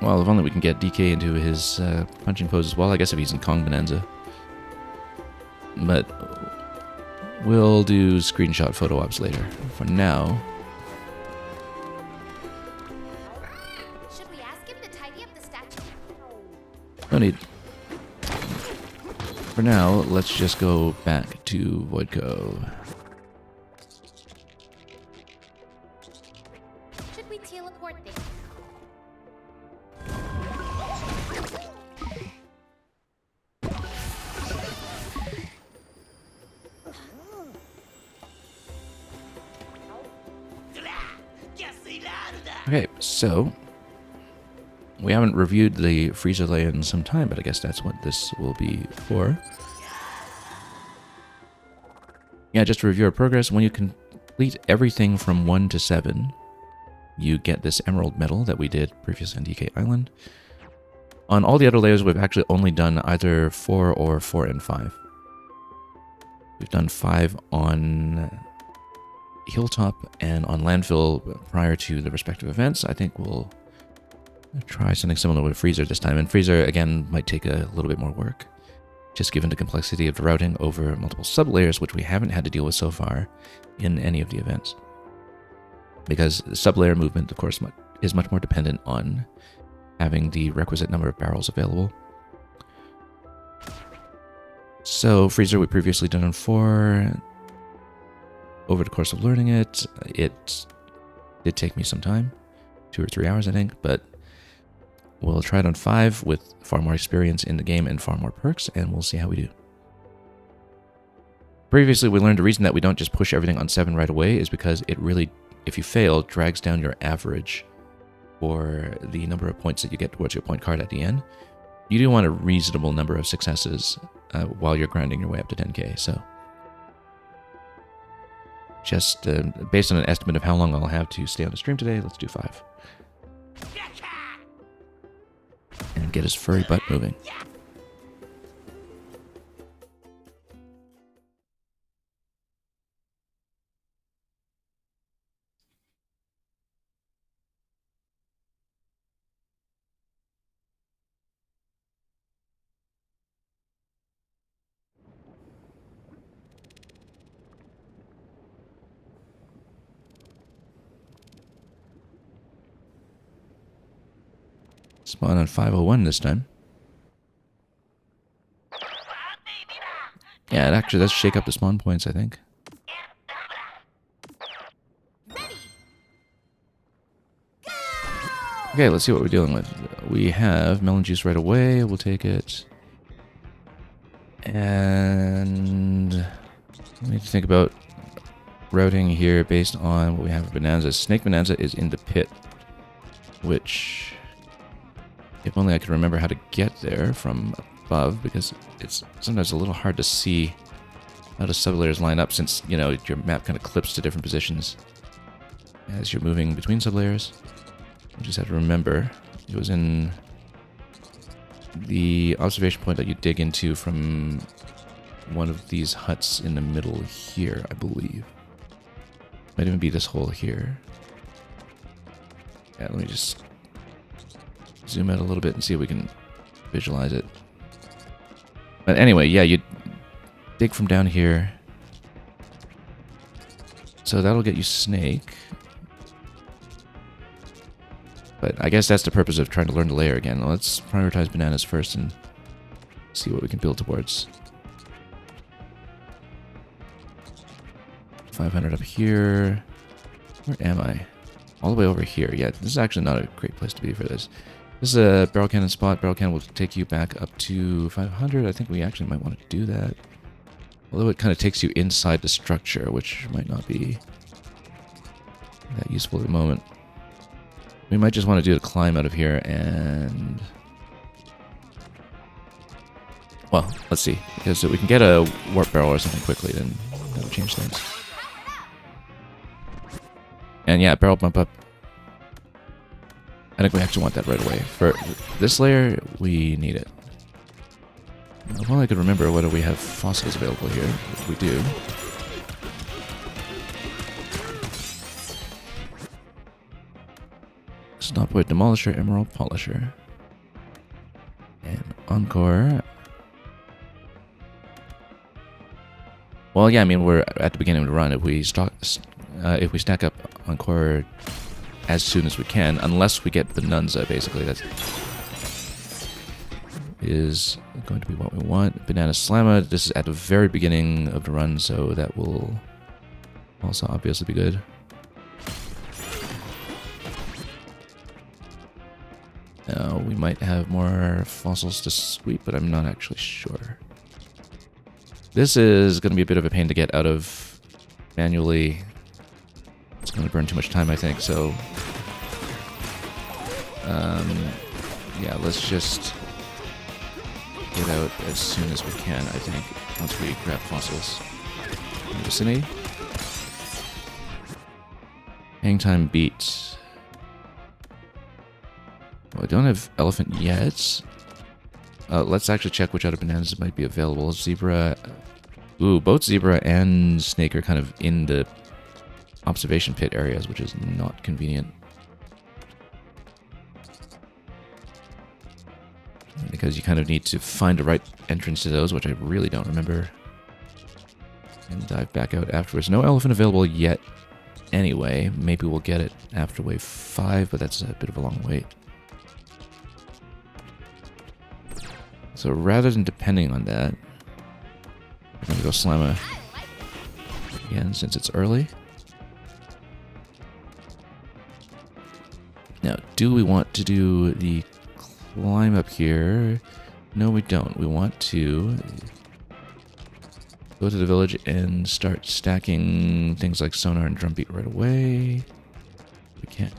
Well, if only we can get DK into his punching pose as well. I guess if he's in Kong Bonanza. But we'll do screenshot photo ops later. For now... Should we ask him to tidy up the statue? No need. For now, let's just go back to Voidco. Should we teleport there? Okay, so we haven't reviewed the freezer layer in some time, but I guess that's what this will be for. Yeah, just to review our progress, when you complete everything from 1 to 7, you get this emerald medal that we did previously on DK Island. On all the other layers, we've actually only done either 4 or 4 and 5. We've done 5 on Hilltop and on Landfill prior to the respective events. I think we'll try something similar with Freezer this time. And Freezer, again, might take a little bit more work, just given the complexity of the routing over multiple sub-layers, which we haven't had to deal with so far in any of the events. Because sub-layer movement, of course, is much more dependent on having the requisite number of barrels available. So Freezer we previously done on 4. Over the course of learning it, it did take me some time, 2 or 3 hours I think, but we'll try it on 5 with far more experience in the game and far more perks, and we'll see how we do. Previously we learned the reason that we don't just push everything on 7 right away is because it really, if you fail, drags down your average for the number of points that you get towards your point card at the end. You do want a reasonable number of successes while you're grinding your way up to 10k, so just based on an estimate of how long I'll have to stay on the stream today, let's do 5. And get his furry butt moving. Spawn on 501 this time. Yeah, it actually does shake up the spawn points, I think. Okay, let's see what we're dealing with. We have melon juice right away. We'll take it. And we need to think about routing here based on what we have for Bonanza. Snake Bonanza is in the pit, which, if only I could remember how to get there from above, because it's sometimes a little hard to see how the sublayers line up since, you know, your map kind of clips to different positions as you're moving between sublayers. You just have to remember it was in the observation point that you dig into from one of these huts in the middle here, I believe. Might even be this hole here. Yeah, let me just zoom out a little bit and see if we can visualize it. But anyway, yeah, you dig from down here. So that'll get you snake. But I guess that's the purpose of trying to learn the layer again. Let's prioritize bananas first and see what we can build towards. 500 up here. Where am I? All the way over here. Yeah, this is actually not a great place to be for this. This is a barrel cannon spot. Barrel cannon will take you back up to 500. I think we actually might want to do that. Although it kind of takes you inside the structure, which might not be that useful at the moment. We might just want to do a climb out of here and... Well, let's see. Because if we can get a warp barrel or something quickly, then that'll change things. And yeah, barrel bump up. I think we actually want that right away. For this layer, we need it. If only I could remember whether we have fossils available here. We do. Stopwood Demolisher, Emerald Polisher. And Encore. Well, yeah, I mean, we're at the beginning of the run. If we stack up Encore as soon as we can, unless we get Bonanza, basically, that is going to be what we want. Banana Slamma, this is at the very beginning of the run, so that will also obviously be good. Now, we might have more fossils to sweep, but I'm not actually sure. This is going to be a bit of a pain to get out of manually. It's going to burn too much time, I think, so... yeah, let's just get out as soon as we can, I think, once we grab fossils in the vicinity. Hang time beat. Well, I don't have elephant yet. Let's actually check which other bananas might be available. Zebra... Ooh, both zebra and snake are kind of in the observation pit areas, which is not convenient. Because you kind of need to find the right entrance to those, which I really don't remember. And dive back out afterwards. No elephant available yet anyway. Maybe we'll get it after wave 5, but that's a bit of a long wait. So rather than depending on that, we're going to go Slamma again since it's early. Now, do we want to do the climb up here? No, we don't. We want to go to the village and start stacking things like sonar and drumbeat right away. We can't.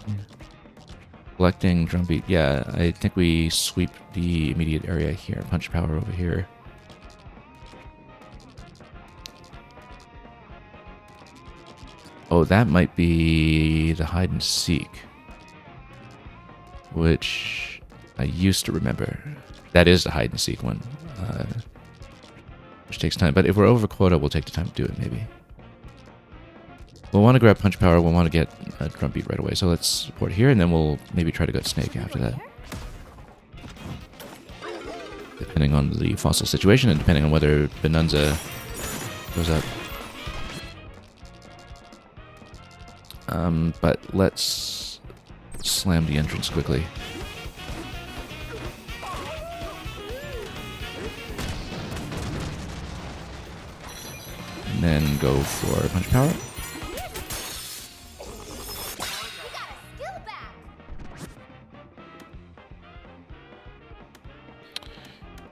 Collecting drumbeat. Yeah, I think we sweep the immediate area here. Punch power over here. Oh, that might be the hide and seek, which I used to remember. That is the hide and seek one, which takes time. But if we're over quota, we'll take the time to do it, maybe. We'll want to grab punch power. We'll want to get a drumbeat right away. So let's support here, and then we'll maybe try to get snake after that. Depending on the fossil situation and depending on whether Bonanza goes up. But let's slam the entrance quickly. And then go for punch power. We got a skill back.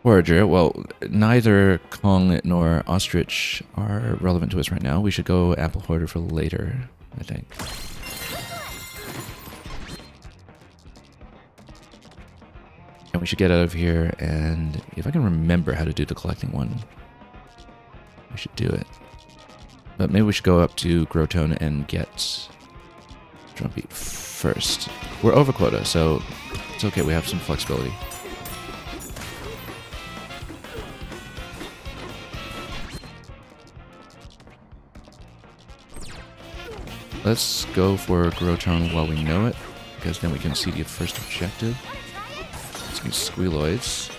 Forager, well, neither Kong nor Ostrich are relevant to us right now. We should go Apple Hoarder for later, I think. And we should get out of here, and if I can remember how to do the collecting one, we should do it. But maybe we should go up to Grotone and get Drumbeat first. We're over quota, so it's okay, we have some flexibility. Let's go for Grotone while we know it, because then we can see the first objective. Let's use Squealoids.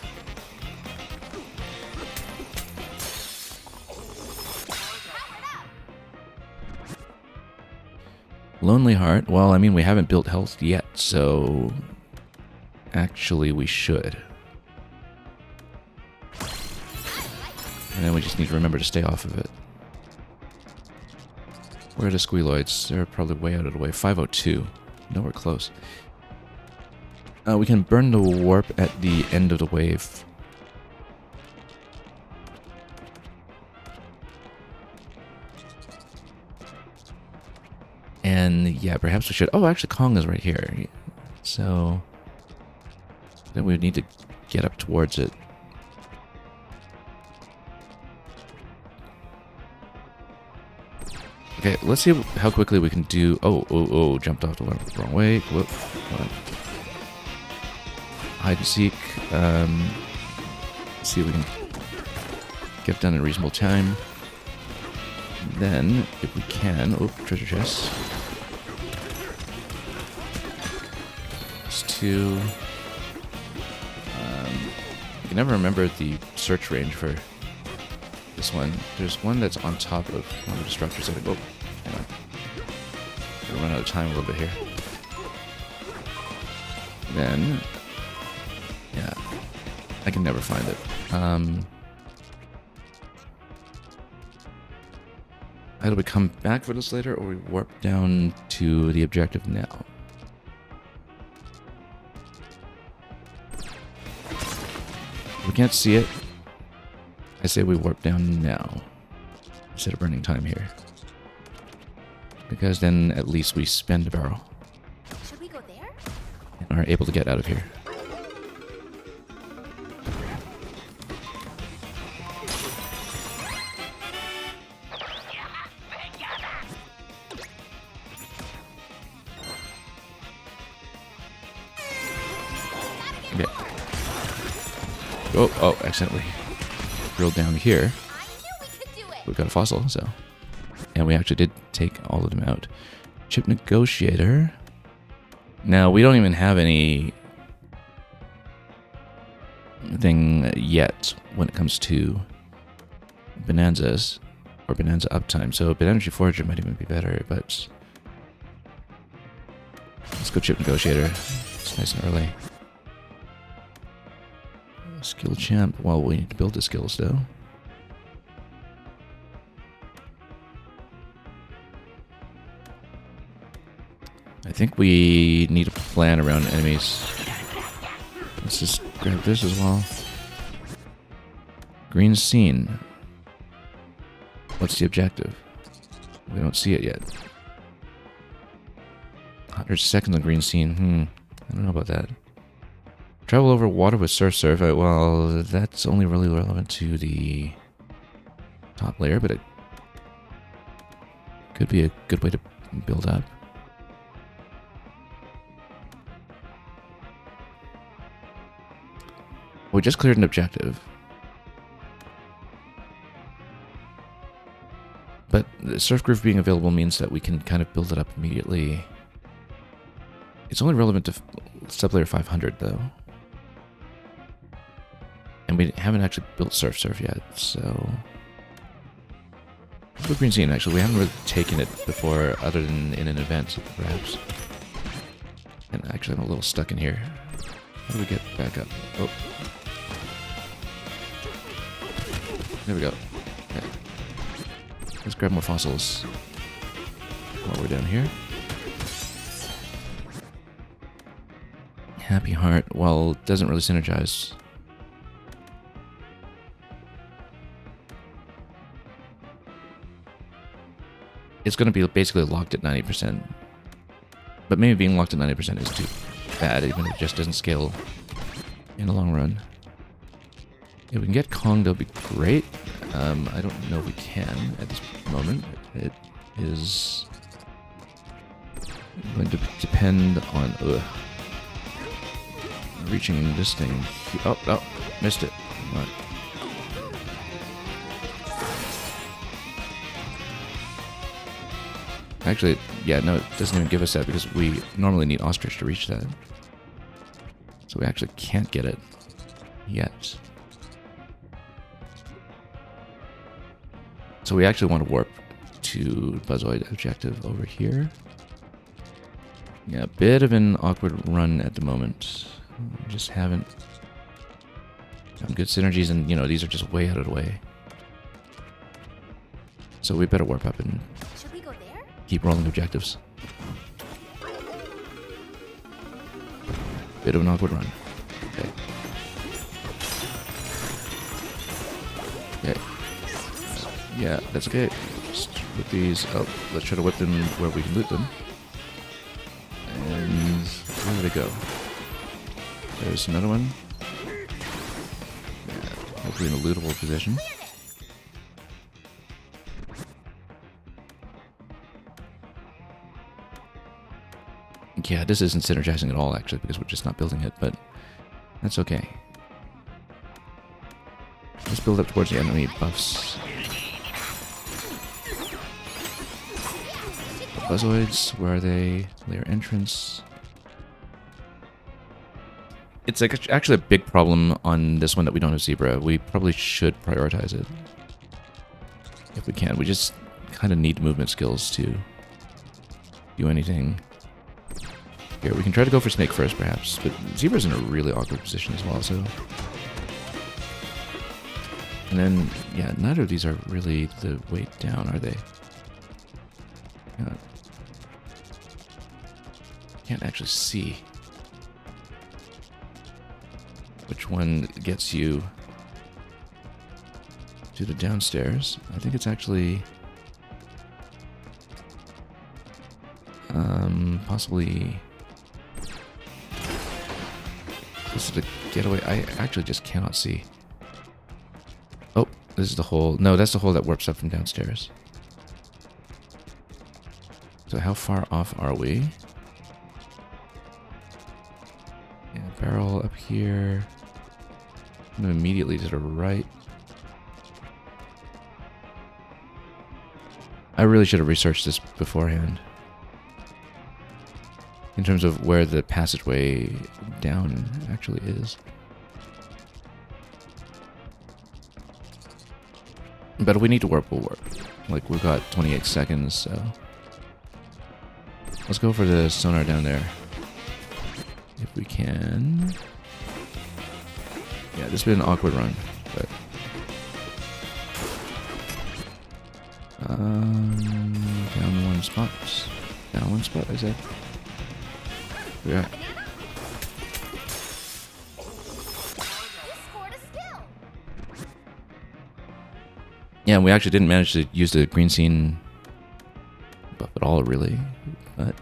Lonely Heart, well, I mean, we haven't built health yet, so actually we should. And then we just need to remember to stay off of it. Where are the Squealoids? They're probably way out of the way. 502. Nowhere close. We can burn the warp at the end of the wave. And yeah, perhaps we should... Oh, actually, Kong is right here. So then we would need to get up towards it. Okay, let's see how quickly we can do... Oh, jumped off the wrong way. Whoop. Hide and seek. See if we can get it done in a reasonable time. Then, if we can... Oh, treasure chest. It's 2. I can never remember the search range for this one. There's one that's on top of one of the structures. I think. Oh, hang on. Gonna run out of time a little bit here. Then, yeah, I can never find it. Either we come back for this later, or we warp down to the objective now. If we can't see it, I say we warp down now, instead of burning time here. Because then at least we spend a barrel, Should we go there? and are able to get out of here. Okay. Oh, accidentally drilled down here. I knew we could do it. We've got a fossil, so. And we actually did take all of them out. Chip Negotiator. Now, we don't even have any thing yet when it comes to Bonanzas or Bonanza uptime. So Bonenergy Forager might even be better, but let's go Chip Negotiator. It's nice and early. Skill champ. Well, we need to build the skills though. I think we need to plan around enemies. Let's just grab this as well. Green scene. What's the objective? We don't see it yet. 100 seconds on green scene. I don't know about that. Travel over water with surf. Well, that's only really relevant to the top layer, but it could be a good way to build up. We just cleared an objective. But the Surf Groove being available means that we can kind of build it up immediately. It's only relevant to sub-layer 500 though. And we haven't actually built Surf yet, so... Let's go Green Scene actually. We haven't really taken it before other than in an event, perhaps. And actually I'm a little stuck in here. How do we get back up? Oh. There we go. Okay. Let's grab more fossils while we're down here. Happy Heart, well, doesn't really synergize. It's going to be basically locked at 90%. But maybe being locked at 90% is too bad, even if it just doesn't scale in the long run. If we can get Kong, that would be great. I don't know if we can at this moment. It is going to depend on reaching this thing. Oh, no, missed it. All right. Actually, yeah, no, it doesn't even give us that because we normally need Ostrich to reach that. So we actually can't get it yet. So we actually want to warp to Buzzoid objective over here. Yeah, a bit of an awkward run at the moment. We just haven't gotten good synergies, and, you know, these are just way out of the way. So we better warp up and Should we go there? keep rolling objectives. Bit of an awkward run. Okay. Okay. Yeah, that's okay. Just whip these up. Let's try to whip them where we can loot them. And where did they go? There's another one. Yeah, hopefully in a lootable position. Yeah, this isn't synergizing at all, actually, because we're just not building it, but that's okay. Let's build up towards the enemy buffs. The Buzzoids, where are they? Layer entrance. It's like actually a big problem on this one that we don't have Zebra. We probably should prioritize it. If we can. We just kind of need movement skills to do anything. Here, we can try to go for Snake first, perhaps, but Zebra's in a really awkward position as well, so... And then, yeah, neither of these are really the way down, are they? Can't actually see which one gets you to the downstairs. I think it's actually... possibly... This is the getaway. I actually just cannot see. Oh, this is the hole. No, that's the hole that warps up from downstairs. So how far off are we? Yeah, barrel up here. Immediately to the right. I really should have researched this beforehand. In terms of where the passageway down actually is. But if we need to warp, we'll warp. Like, we've got 28 seconds, so... Let's go for the sonar down there. If we can... Yeah, this has been an awkward run, but... Down one spot. Down one spot, I said. Yeah. You scored a skill. Yeah, and we actually didn't manage to use the green scene buff at all, really. But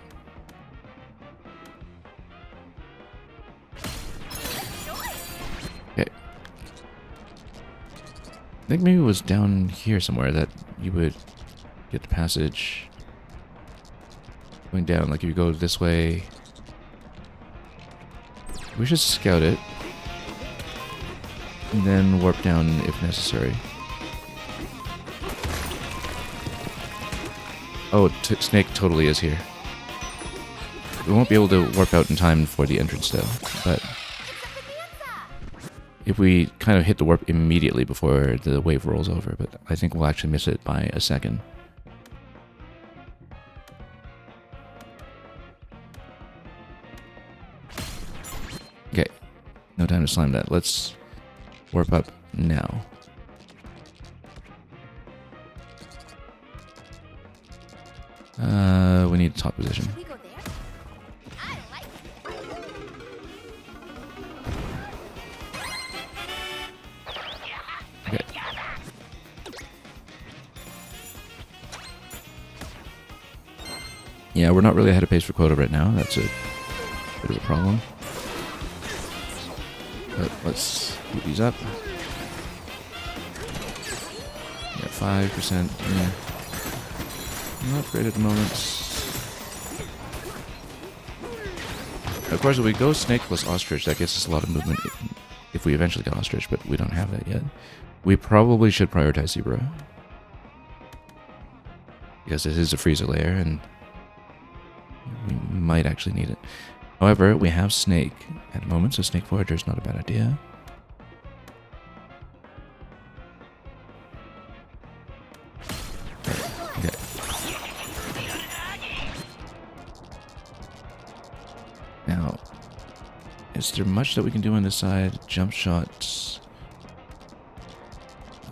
okay. I think maybe it was down here somewhere that you would get the passage going down. Like if you go this way. We should scout it. And then warp down if necessary. Oh, Snake totally is here. We won't be able to warp out in time for the entrance though, but if we kind of hit the warp immediately before the wave rolls over, but I think we'll actually miss it by a second. Okay, no time to slime that. Let's warp up now. We need top position. Should we go there? I like it. Okay. Yeah, we're not really ahead of pace for quota right now. That's a bit of a problem. But let's keep these up. Yeah, 5%. Yeah. Not great at the moment. Of course, if we go Snake plus Ostrich, that gets us a lot of movement if we eventually get Ostrich, but we don't have that yet. We probably should prioritize Zebra. Because it is a freezer layer, and we might actually need it. However, we have Snake at the moment, so Snake Forager is not a bad idea. Okay. Now, is there much that we can do on this side? Jump shots.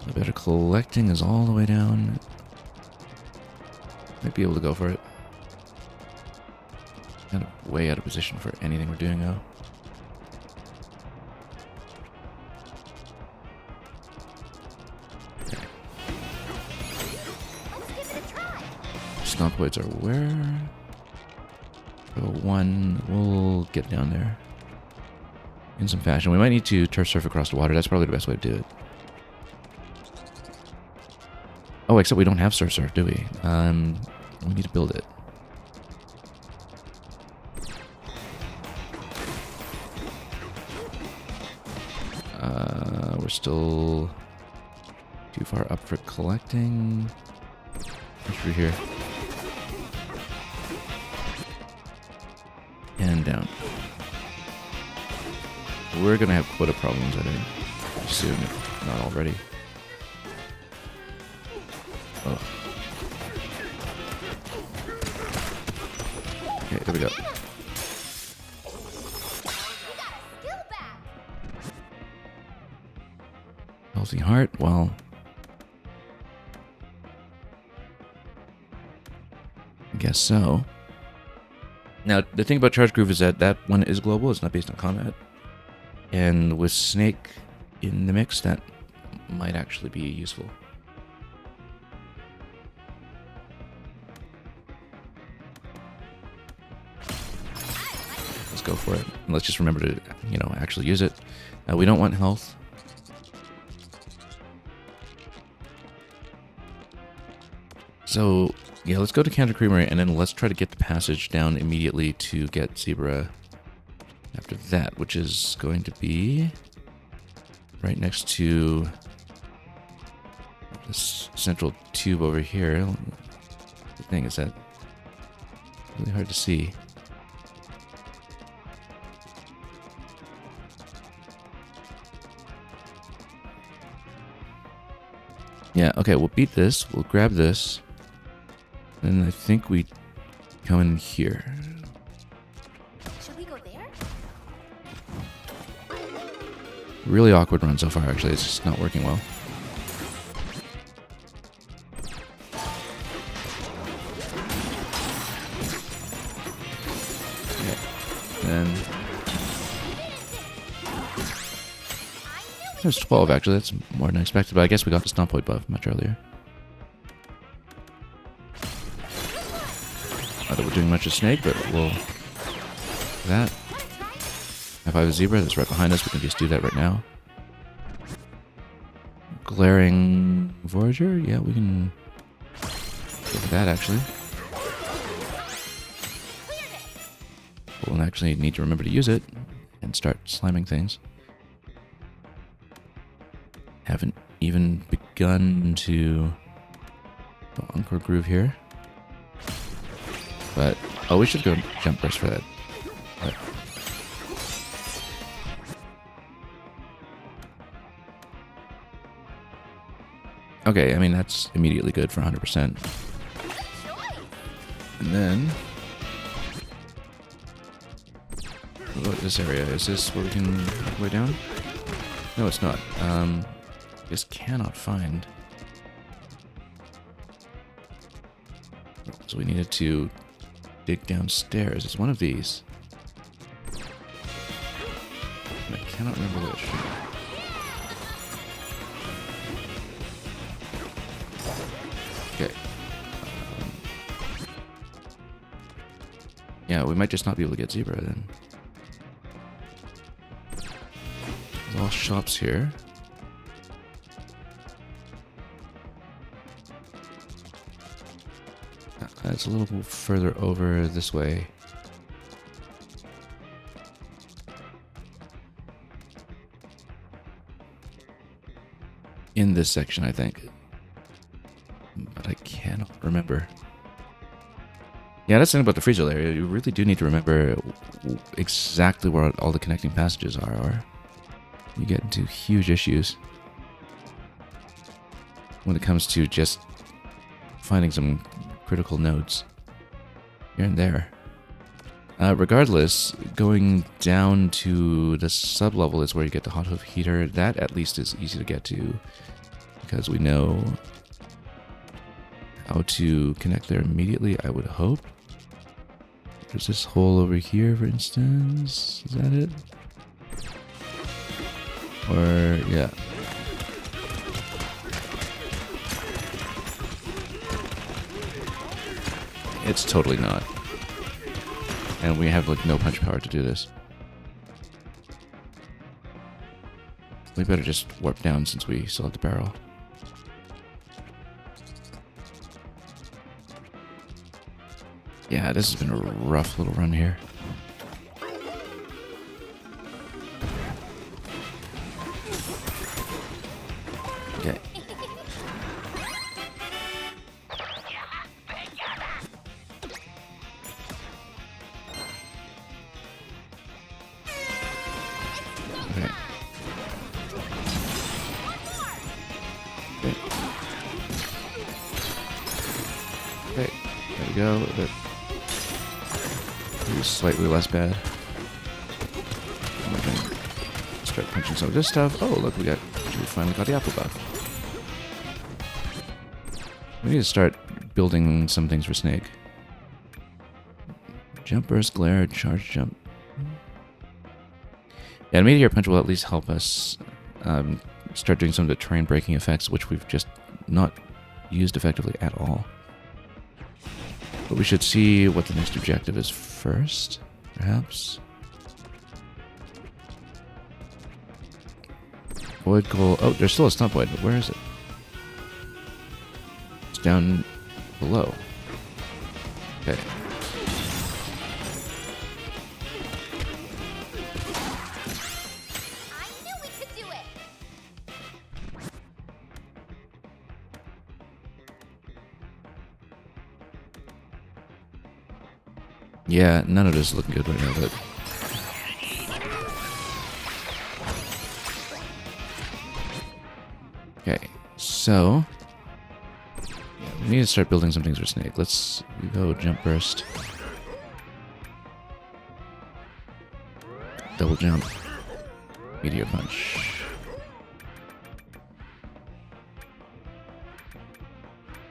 The better collecting is all the way down. Might be able to go for it. Kind of way out of position for anything we're doing though. Okay. Let's give it a try. Stompoids are where? Oh, one. We'll get down there in some fashion. We might need to turf surf across the water. That's probably the best way to do it. Oh, except we don't have surf surf, do we? We need to build it. We're still too far up for collecting. What's through here? And down. We're gonna have quota problems, I think, soon, if not already. Oh. Okay, there we go. You got a skill back. Healthy heart, well. I guess so. Now, the thing about Charge Groove is that that one is global, it's not based on combat. And with Snake in the mix, that might actually be useful. Let's go for it. And let's just remember to, actually use it. We don't want health. So, yeah, let's go to Counter Creamery, and then let's try to get the passage down immediately to get Zebra after that, which is going to be right next to this central tube over here. The thing is that really hard to see. Yeah, okay, we'll beat this. We'll grab this. And I think we come in here. Should we go there? Really awkward run so far, actually. It's just not working well. Okay. Then there's 12, actually. That's more than I expected, but I guess we got the Stompoid buff much earlier. Not that we're doing much of Snake, but we'll... That. If I have a Zebra that's right behind us, we can just do that right now. Glaring Voyager? Yeah, we can go for that, actually. We'll actually need to remember to use it and start slamming things. Haven't even begun to go Encore Groove here. But, oh, we should go Jump Burst for that. But, okay, I mean, that's immediately good for 100%. And then... What about this area? Is this where we can work our way down? No, it's not. Just cannot find So we needed to dig downstairs. It's one of these. And I cannot remember which. Okay. Yeah, we might just not be able to get Zebra then. There's all shops here. It's a little further over this way. In this section, I think. But I cannot remember. Yeah, that's the thing about the free zone area. You really do need to remember exactly where all the connecting passages are, or you get into huge issues when it comes to just finding some critical nodes here and there. Regardless, going down to the sub-level is where you get the hot hoof heater. That at least is easy to get to because we know how to connect there immediately, I would hope. There's this hole over here, for instance. Is that it? Or, yeah. It's totally not. And we have, like, no punch power to do this. We better just warp down since we still have the barrel. Yeah, this has been a rough little run here. Okay. Okay. Okay. Okay. There we go. A little bit. Slightly less bad. Start punching some of this stuff. Oh, look, we finally got the apple buff. We need to start building some things for Snake. Jump, burst, glare, charge, jump. Yeah, the meteor punch will at least help us start doing some of the terrain breaking effects, which we've just not used effectively at all. But we should see what the next objective is first, perhaps. Void goal. Oh, there's still a stump void, but where is it? It's down below. Okay. I knew we could do it. Yeah, none of this is looking good right now, but... Okay, so... Yeah, we need to start building some things for Snake. Let's go jump burst. Double jump. Meteor punch.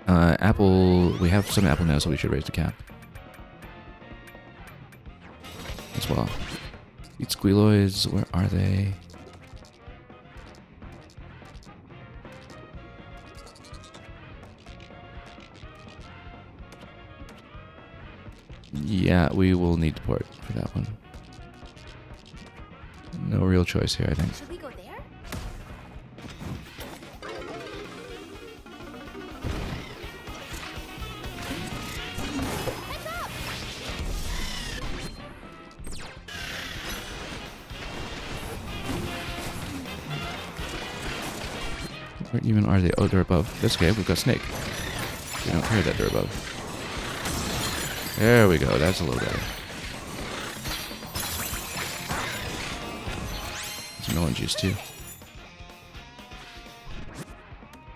Apple... We have some apple now, so we should raise the cap. As well. Eat squealoids, where are they? Yeah, we will need to port for that one. No real choice here, I think. Should we go there? Where even are they? Oh, they're above. That's okay, we've got Snake. We don't care that they're above. There we go, that's a little better. Some melon juice too.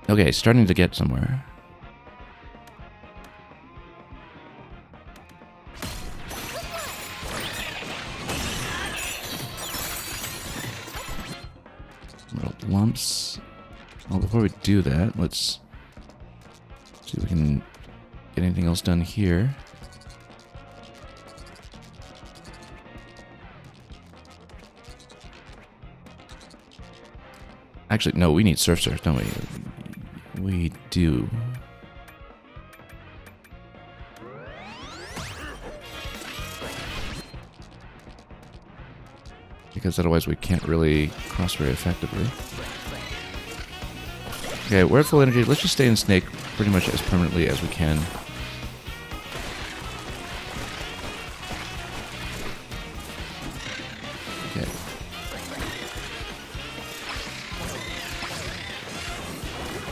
Okay, starting to get somewhere. Little lumps. Well, before we do that, let's see if we can get anything else done here. Actually, no, we need Surf Surf, don't we? We do. Because otherwise we can't really cross very effectively. Okay, we're at full energy. Let's just stay in Snake pretty much as permanently as we can. Okay.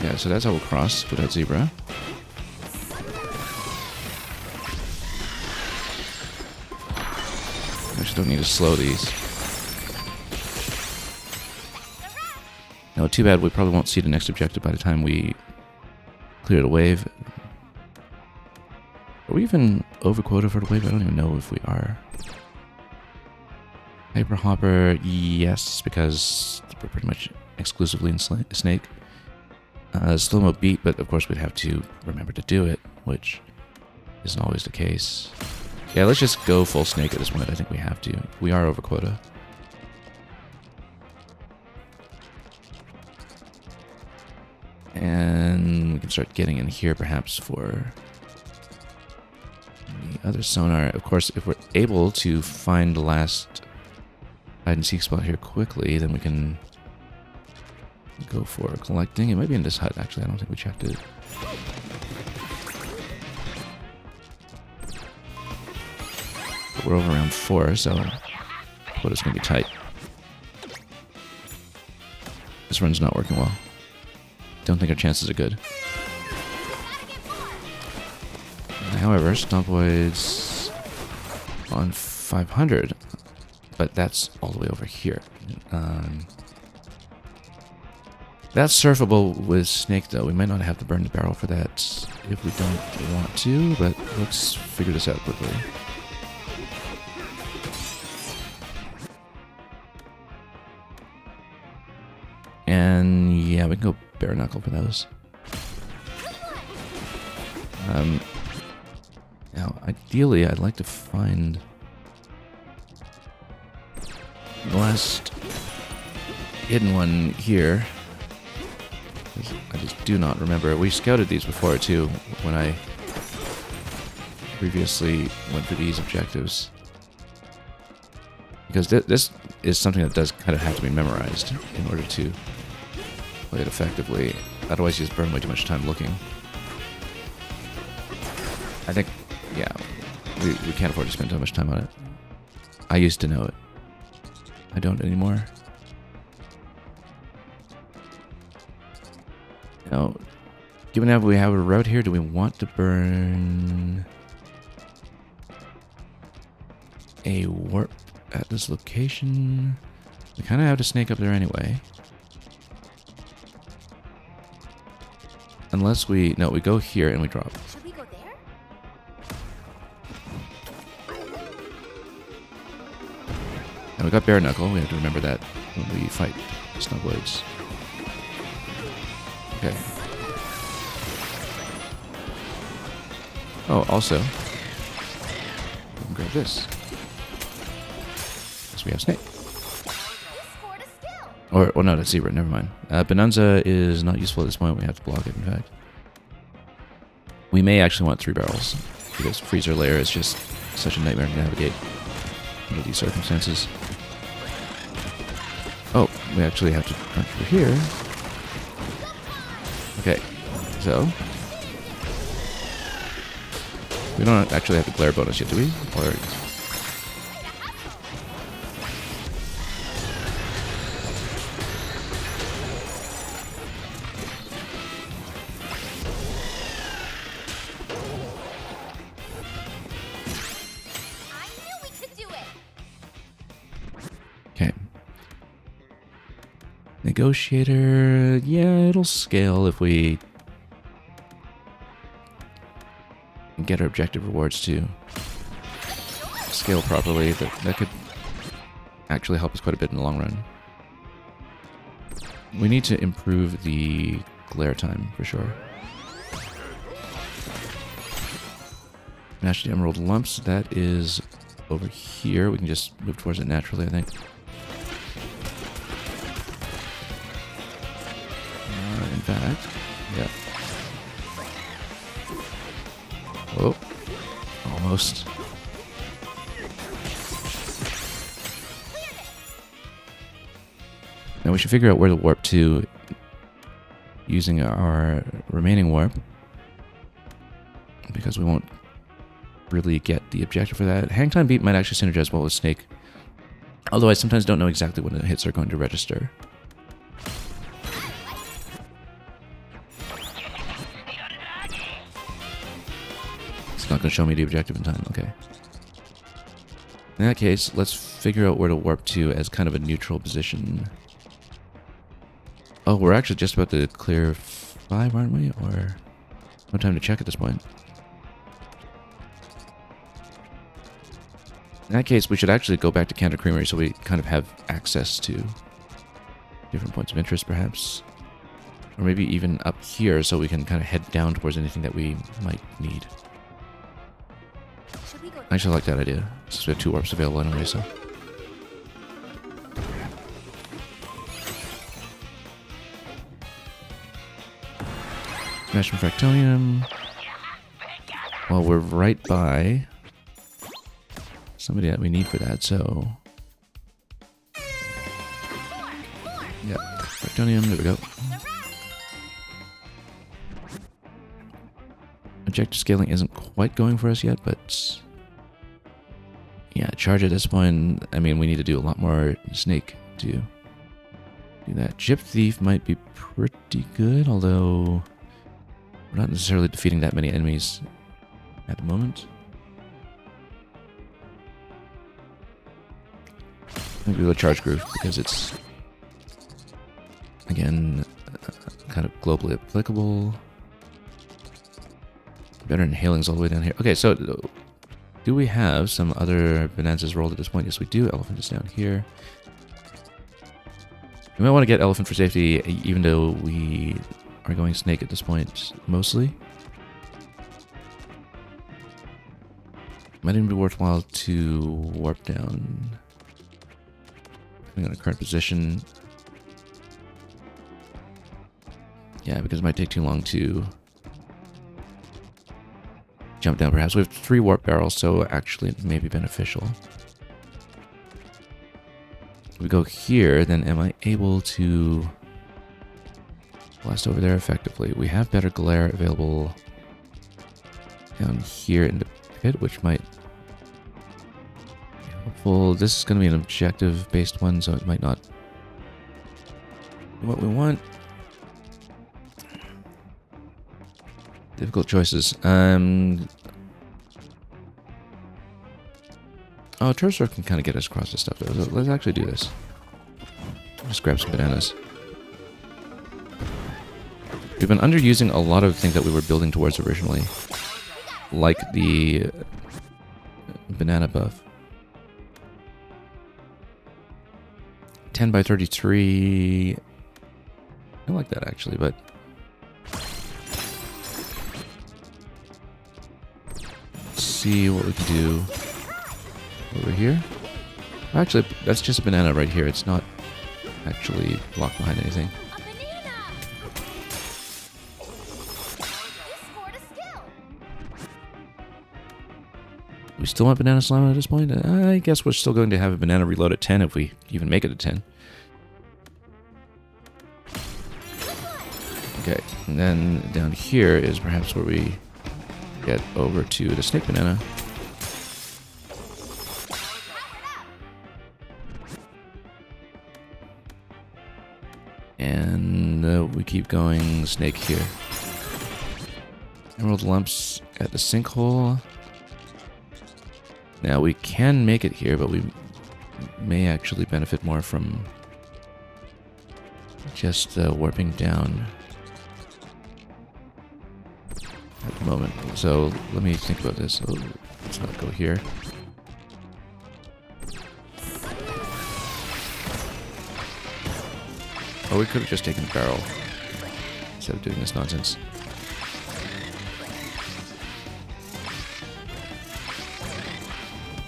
Yeah, so that's how we'll cross without Zebra. Actually, don't need to slow these. No, too bad we probably won't see the next objective by the time we clear the wave. Are we even over quota for the wave? I don't even know if we are. Hyper Hopper, yes, because we're pretty much exclusively in Snake. Slow-mo beat, but of course we'd have to remember to do it, which isn't always the case. Yeah, let's just go full Snake at this point. I think we have to. We are over quota. And we can start getting in here perhaps for the other sonar. Of course, if we're able to find the last hide and seek spot here quickly, then we can go for collecting. It might be in this hut, actually. I don't think we checked it. But we're over around 4, so quota's going to be tight. This run's not working well. Don't think our chances are good. However, Stompoid's on 500, but that's all the way over here. That's surfable with Snake, though. We might not have to burn the barrel for that if we don't want to, but let's figure this out quickly. And yeah, we can go bare knuckle for those. Now, ideally, I'd like to find the last hidden one here. I just do not remember. We scouted these before, too, when I previously went for these objectives. Because this is something that does kind of have to be memorized in order to play it effectively. Otherwise, you just burn way too much time looking. I think, yeah, we can't afford to spend too much time on it. I used to know it. I don't anymore. Now, given that we have a route here, do we want to burn a warp at this location? We kind of have to snake up there anyway. Unless we... No, we go here and we drop. Should we go there? And we got bare knuckle. We have to remember that when we fight Snowblades. Okay. Oh, also, we can grab this. Because we have Snake. You scored a skill. Or, well, no, that's Zebra. Never mind. Bonanza is not useful at this point. We have to block it, in fact. We may actually want 3 barrels, because Freezer Lair is just such a nightmare to navigate under these circumstances. Oh, we actually have to punch through here. Okay, so we don't actually have the glare bonus yet, do we? Or I knew we could do it. okay. Negotiator, yeah, it'll scale if we get our objective rewards to scale properly. That could actually help us quite a bit in the long run. We need to improve the glare time for sure. Smash the emerald lumps. That is over here. We can just move towards it naturally, I think. In fact, yeah. Whoa. Almost. Now we should figure out where to warp to using our remaining warp, because we won't really get the objective for that. Hang Time Beat might actually synergize well with Snake, although I sometimes don't know exactly when the hits are going to register. It's not going to show me the objective in time, okay. In that case, let's figure out where to warp to as kind of a neutral position. Oh, we're actually just about to clear 5, aren't we? Or no time to check at this point. In that case, we should actually go back to Canter Creamery so we kind of have access to different points of interest, perhaps. Or maybe even up here so we can kind of head down towards anything that we might need. Should we go? I actually like that idea, since we have 2 warps available anyway, so. Smash from Fractonium. Well, we're right by somebody that we need for that, so. Yeah, Fractonium, there we go. Objective scaling isn't quite going for us yet, but yeah, charge at this point. I mean, we need to do a lot more Snake to do that. Gyp Thief might be pretty good, although we're not necessarily defeating that many enemies at the moment. Maybe we'll charge Groove because it's, again, kind of globally applicable. Better Inhaling's all the way down here. Okay, so do we have some other Bonanzas rolled at this point? Yes, we do. Elephant is down here. We might want to get Elephant for safety, even though we are going Snake at this point, mostly. Might even be worthwhile to warp down, depending on our current position. Yeah, because it might take too long to jump down, perhaps. We have 3 warp barrels, so actually it may be beneficial. If we go here, then am I able to blast over there effectively? We have better glare available down here in the pit, which might be helpful. This is going to be an objective-based one, so it might not be what we want. Difficult choices. Oh, Turfstorm can kind of get us across this stuff, though. Let's actually do this. Just grab some bananas. We've been underusing a lot of things that we were building towards originally, like the banana buff. 10 by 33. I like that, actually, but see what we can do over here. Actually, that's just a banana right here. It's not actually locked behind anything. A banana! You scored a skill! We still want Banana Slime at this point? I guess we're still going to have a banana reload at 10 if we even make it at 10. Okay, and then down here is perhaps where we get over to the Snake Banana. And we keep going Snake here. Emerald Lumps at the sinkhole. Now we can make it here, but we may actually benefit more from just warping down at the moment. So let me think about this. So let's not go here. Oh, we could have just taken the barrel instead of doing this nonsense.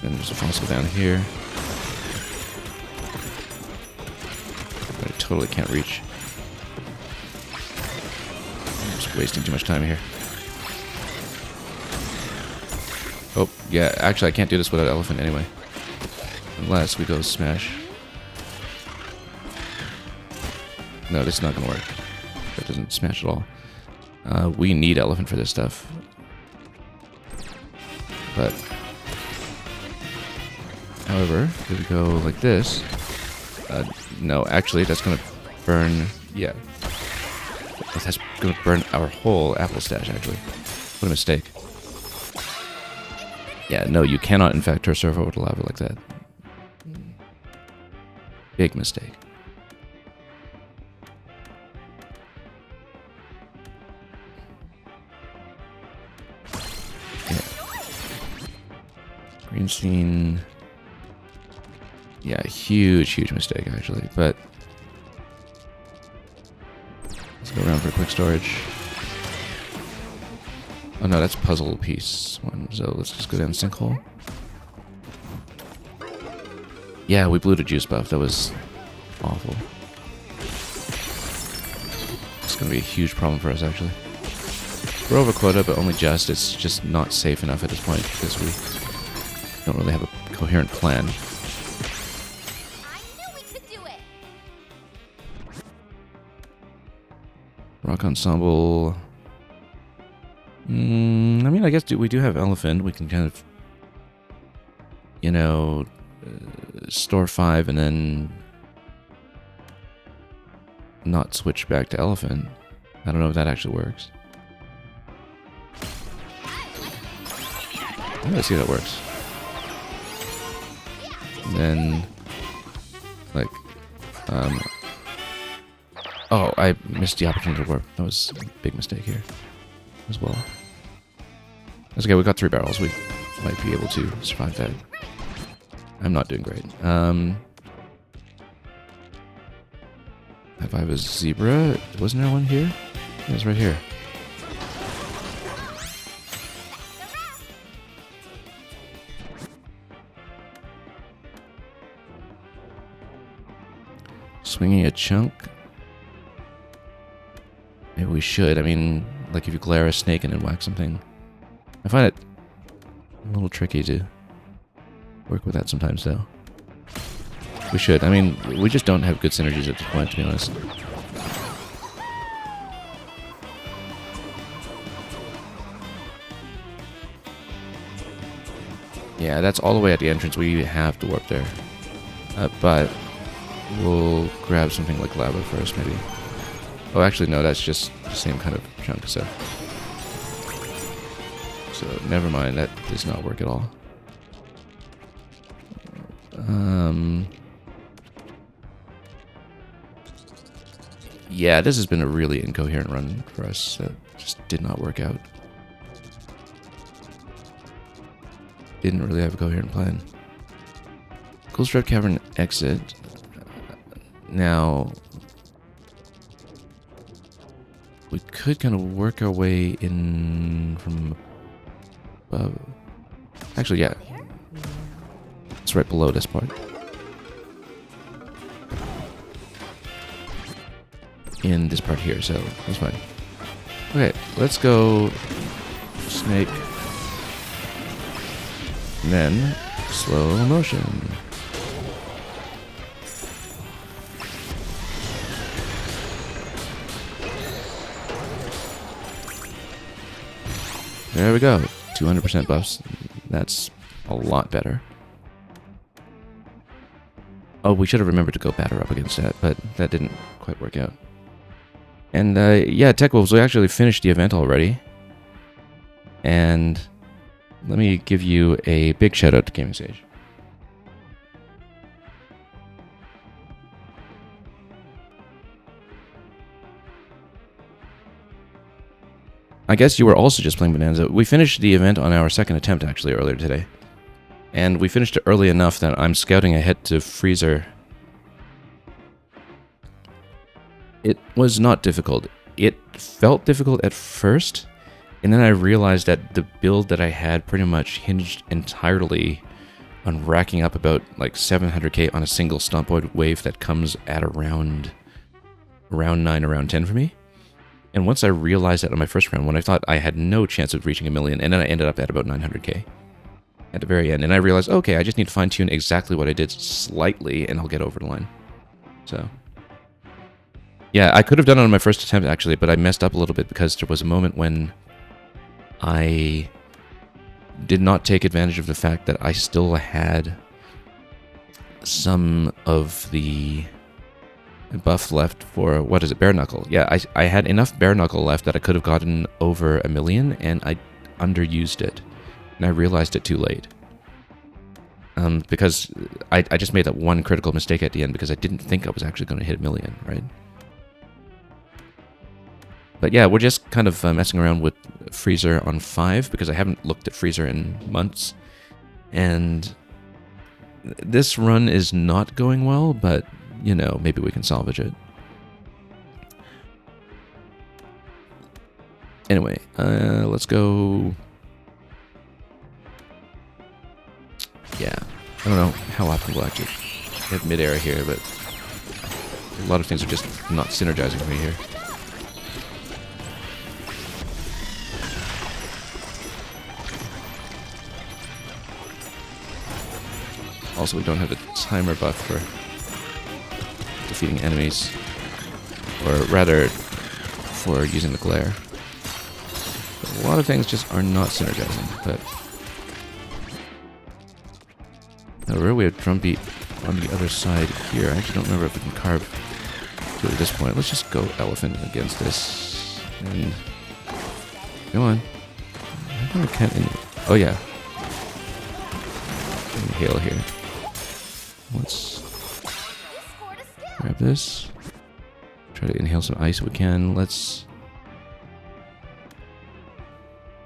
Then there's a fossil down here. But I totally can't reach. I'm just wasting too much time here. Oh, yeah, actually I can't do this without elephant anyway. Unless we go smash. No, this is not gonna work. That doesn't smash at all. We need elephant for this stuff. But, however, if we go like this, no, actually, that's gonna burn, yeah. That's gonna burn our whole apple stash, actually. What a mistake. Yeah, no, you cannot infect her server with lava like that. Big mistake. Yeah. Greenstein. Yeah, huge mistake actually, but let's go around for quick storage. Oh no, that's puzzle piece one, so let's just go down sinkhole. Yeah, we blew the juice buff. That was awful. It's going to be a huge problem for us, actually. We're over quota, but only just. It's just not safe enough at this point because we don't really have a coherent plan. I knew we could do it. Rock Ensemble. I mean, I guess we do have elephant. We can kind of, you know, store 5 and then not switch back to elephant. I don't know if that actually works. Let's see if that works. And then, like, oh, I missed the opportunity to warp. That was a big mistake here as well. That's okay, we got 3 barrels. We might be able to survive that. I'm not doing great. If I have a zebra, wasn't there one here? Yeah, it's right here. Swinging a chunk? Maybe we should. I mean, like if you glare a snake and then whack something. I find it a little tricky to work with that sometimes, though. We should. I mean, we just don't have good synergies at this point, to be honest. Yeah, that's all the way at the entrance. We have to warp there. But we'll grab something like lava first, maybe. Oh, actually, no, that's just the same kind of chunk, so never mind. That does not work at all. Yeah, this has been a really incoherent run for us. That just did not work out. Didn't really have a coherent plan. Coolstrap Cavern exit. Now, we could kind of work our way in from above. Actually, yeah. It's right below this part. In this part here, so that's fine. Okay, let's go snake. And then slow motion. There we go. 200% buffs. That's a lot better. Oh, we should have remembered to go batter up against that, but that didn't quite work out. And yeah, Tech Wolves, we actually finished the event already. And let me give you a big shout out to Gaming Sage. I guess you were also just playing Bonanza. We finished the event on our second attempt, actually, earlier today. And we finished it early enough that I'm scouting ahead to Freezer. It was not difficult. It felt difficult at first, and then I realized that the build that I had pretty much hinged entirely on racking up about like 700k on a single Stompoid wave that comes at around 9, around 10 for me. And once I realized that on my first round, when I thought I had no chance of reaching 1 million, and then I ended up at about 900k at the very end, and I realized, okay, I just need to fine-tune exactly what I did slightly, and I'll get over the line. So, yeah, I could have done it on my first attempt, actually, but I messed up a little bit because there was a moment when I did not take advantage of the fact that I still had some of the buff left for, what is it, Bare Knuckle. Yeah, I had enough Bare Knuckle left that I could have gotten over 1 million, and I underused it. And I realized it too late. Because I just made that one critical mistake at the end because I didn't think I was actually going to hit 1 million, right? But yeah, we're just kind of messing around with Freezer on 5 because I haven't looked at Freezer in months. And this run is not going well, but, you know, maybe we can salvage it. Anyway, let's go... Yeah, I don't know how often we'll actually hit mid-air here, but a lot of things are just not synergizing for me here. Also, we don't have the timer buff for defeating enemies, or rather, for using the glare. But a lot of things just are not synergizing, but... However, we have Drumbeat on the other side here. I actually don't remember if we can carve to at this point. Let's just go Elephant against this. And... Come on. I think we can't... Oh, yeah. Inhale here. Let's grab this. Try to inhale some ice if we can. Let's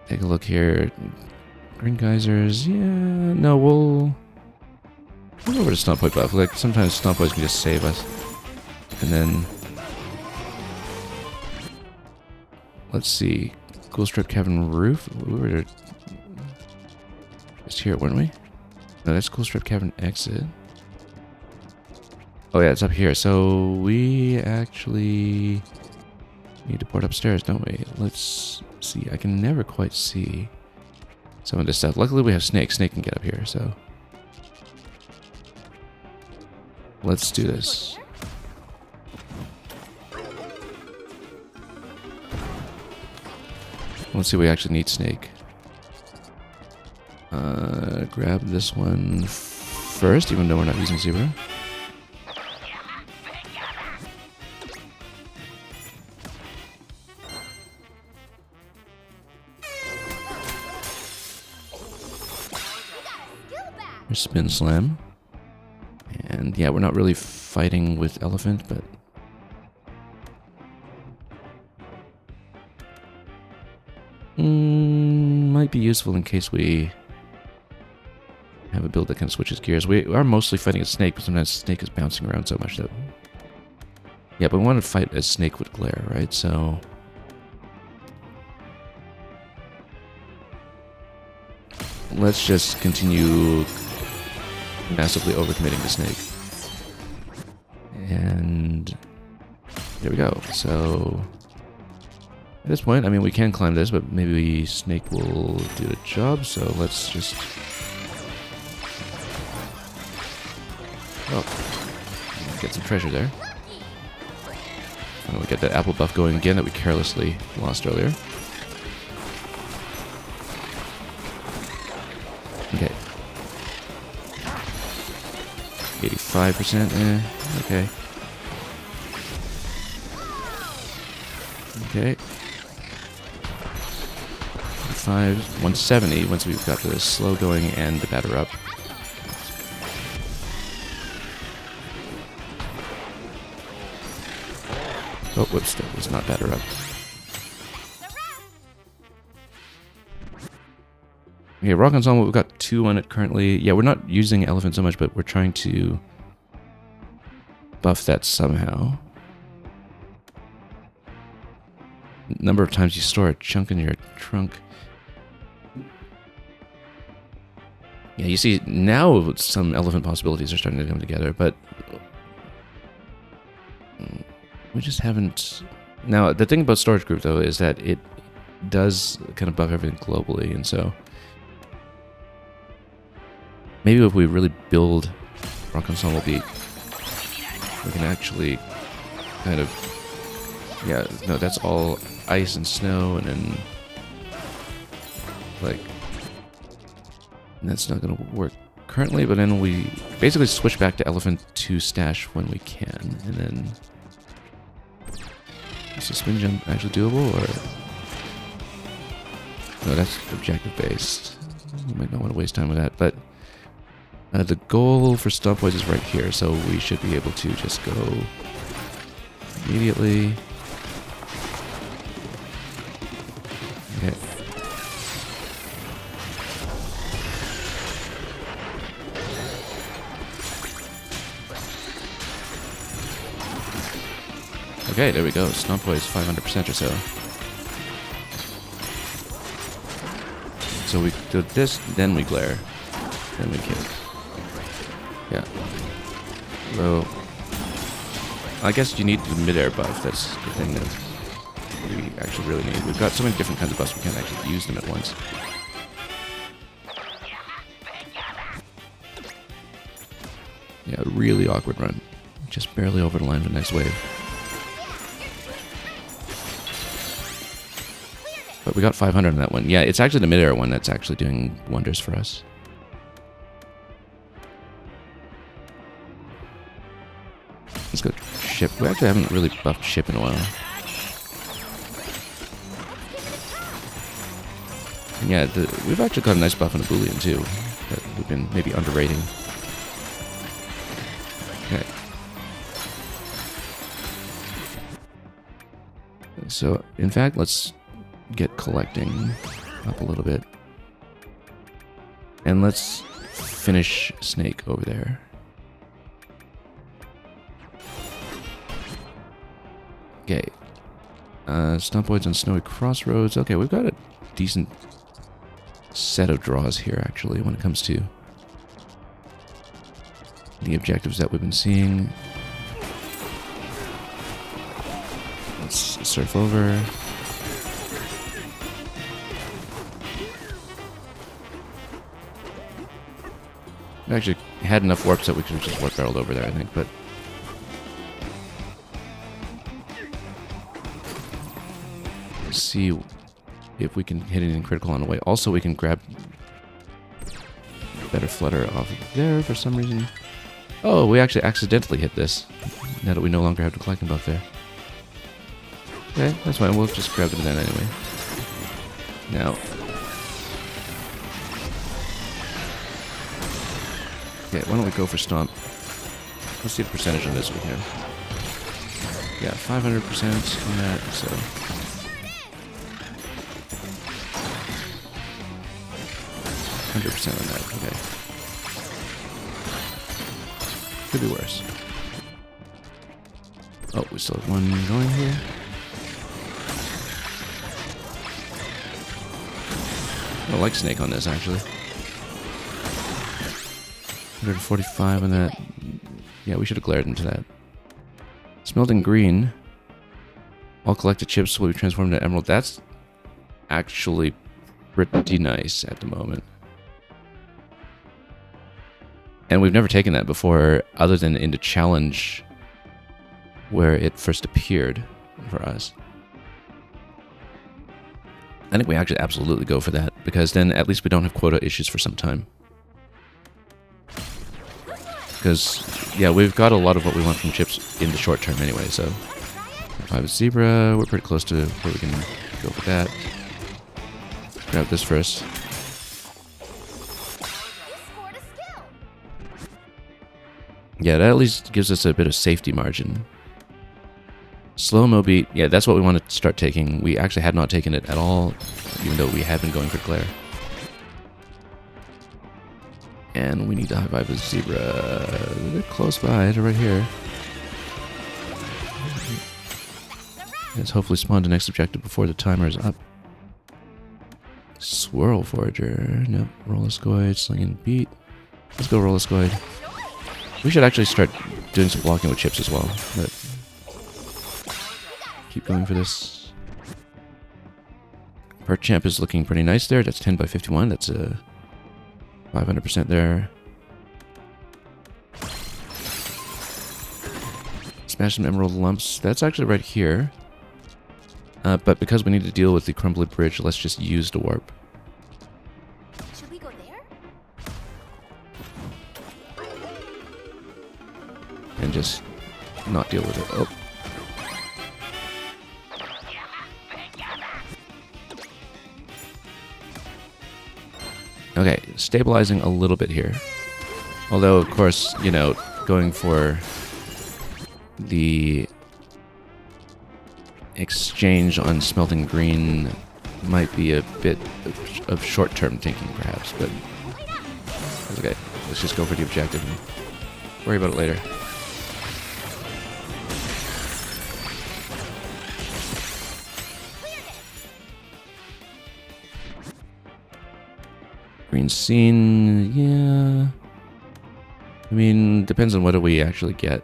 take a look here. Green geysers. Yeah, no, we'll go over to Stompoid buff. Like, sometimes Stompoids can just save us. And then... Let's see. Cool Strip Cavern Roof. We were just here, weren't we? No, that's Cool Strip Cavern Exit. Oh yeah, it's up here. So we actually need to port upstairs, don't we? Let's see. I can never quite see some of this stuff. Luckily we have Snake. Snake can get up here, so... Let's do this. Let's see, we actually need Snake. Grab this one first, even though we're not using Zebra. There's Spin Slam. And yeah, we're not really fighting with Elephant, but... might be useful in case we have a build that kind of switches gears. We are mostly fighting a Snake, but sometimes Snake is bouncing around so much that... Yeah, but we want to fight a Snake with Glare, right? So... let's just continue massively overcommitting to Snake. And... there we go. So... at this point, I mean, we can climb this, but maybe Snake will do the job, so let's just... oh, get some treasure there. And we get that apple buff going again that we carelessly lost earlier. Okay. 85%, okay. Okay. 170 once we've got the slow going and the batter up. Oh, whoops, that was not batter up. Okay, Rock Ensemble, we've got 2 on it currently. Yeah, we're not using Elephant so much, but we're trying to buff that somehow. Number of times you store a chunk in your trunk. Yeah, you see, now some elephant possibilities are starting to come together, but we just haven't... Now, the thing about Storage Group, though, is that it does kind of buff everything globally, and so maybe if we really build Rock Ensemble Beat, we can actually kind of... Yeah, no, that's all ice and snow, and then... Like... That's not going to work currently, but then we basically switch back to Elephant to Stash when we can, and then... Is the spin jump actually doable, or... No, that's objective-based. You might not want to waste time with that, but... the goal for Stompoids is right here, so we should be able to just go... immediately... Okay. Okay, there we go. Stompoids 500% or so. So we do this, then we glare, then we kick. Yeah. So I guess you need the mid-air buff. That's the thing that we actually really need. We've got so many different kinds of buffs we can't actually use them at once. Yeah, really awkward run. Just barely over the line for the next wave. But we got 500 on that one. Yeah, it's actually the mid-air one that's actually doing wonders for us. Let's go ship. We actually haven't really buffed ship in a while. Yeah, we've actually got a nice buff on a Boolean too, that we've been maybe underrating. Okay. So, in fact, let's get collecting up a little bit. And let's finish Snake over there. Okay. Stompoids on Snowy Crossroads. Okay, we've got a decent set of draws here, actually, when it comes to the objectives that we've been seeing. Let's surf over. We actually had enough warps that we could have just warp barreled over there, I think, but... Let's see if we can hit anything critical on the way. Also, we can grab better flutter off of there for some reason. Oh, we actually accidentally hit this, now that we no longer have the collecting buff there. Okay, that's fine. We'll just grab it then anyway. Now... Okay, why don't we go for Stomp? Let's see the percentage on this we have. Yeah, 500% on that, so... %on that, okay. Could be worse. Oh, we still have one going here. I like Snake on this, actually. 145 on that. Yeah, we should have glared into that. Smelting Green. All collected chips will be transformed into Emerald. That's actually pretty nice at the moment. And we've never taken that before, other than in the challenge where it first appeared for us. I think we actually absolutely go for that, because then at least we don't have quota issues for some time. Because, yeah, we've got a lot of what we want from chips in the short term anyway, so... 5 Zebra, we're pretty close to where we can go for that. Grab this first. Yeah, that at least gives us a bit of safety margin. Slow-mo beat, yeah, that's what we want to start taking. We actually had not taken it at all, even though we had been going for glare. And we need to high-five a Zebra. They're close by, they're right here. Let's hopefully spawn the next objective before the timer is up. Swirl Forager. Nope. Rolliscoid, Sling and Beat. Let's go Rolliscoid. We should actually start doing some blocking with chips as well. But keep going for this. Perchamp is looking pretty nice there. That's 10 by 51. That's a 500% there. Smash some Emerald Lumps. That's actually right here. But because we need to deal with the Crumbly Bridge, let's just use the warp. Should we go there? And just not deal with it. Oh. Okay, stabilizing a little bit here. Although, of course, you know, going for the exchange on Smelting Green might be a bit of short-term thinking, perhaps, but that's okay. Let's just go for the objective and worry about it later. Green Scene, yeah. I mean, depends on whether we actually get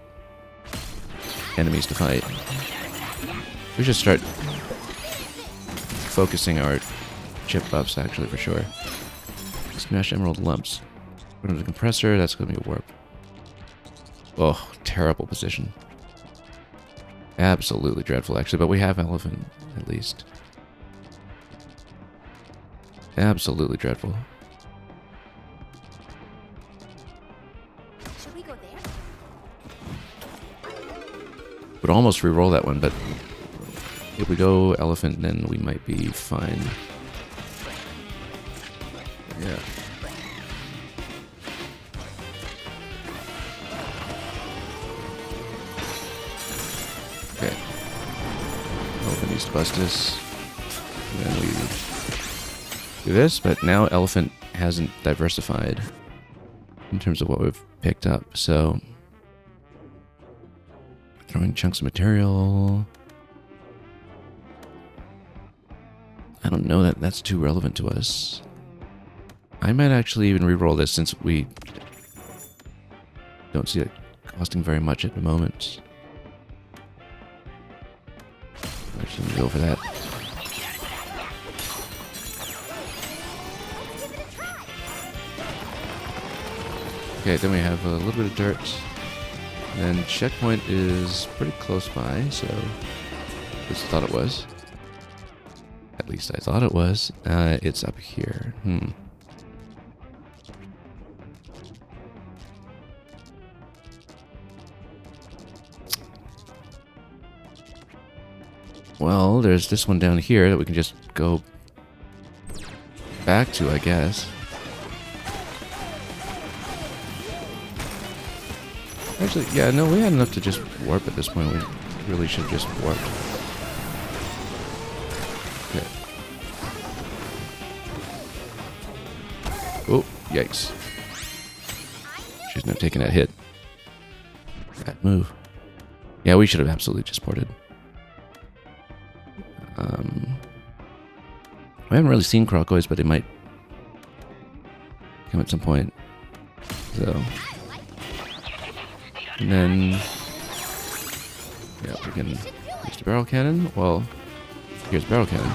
enemies to fight. We should start focusing our chip buffs, actually, for sure. Smash Emerald Lumps. Go to the compressor, that's going to be a warp. Oh, terrible position. Absolutely dreadful, actually, but we have Elephant, at least. Absolutely dreadful. Should we go there? Would almost re-roll that one, but if we go Elephant, then we might be fine. Yeah. Okay. Elephant needs to bust this. And then we do this, but now Elephant hasn't diversified in terms of what we've picked up, so throwing chunks of material. I don't know that that's too relevant to us. I might actually even re-roll this since we don't see it costing very much at the moment. Actually, go for that. Okay, then we have a little bit of dirt. And checkpoint is pretty close by, so at least I thought it was. At least I thought it was. It's up here. Well, there's this one down here that we can just go back to, I guess. Actually, yeah, no, we had enough to just warp at this point. We really should just warp. Okay. Oh, yikes. Shouldn't have taken that hit. Bad move. Yeah, we should have absolutely just ported. We haven't really seen Crocois, but they might come at some point. So... And then, yeah, we can use the barrel cannon. Well, here's barrel cannon.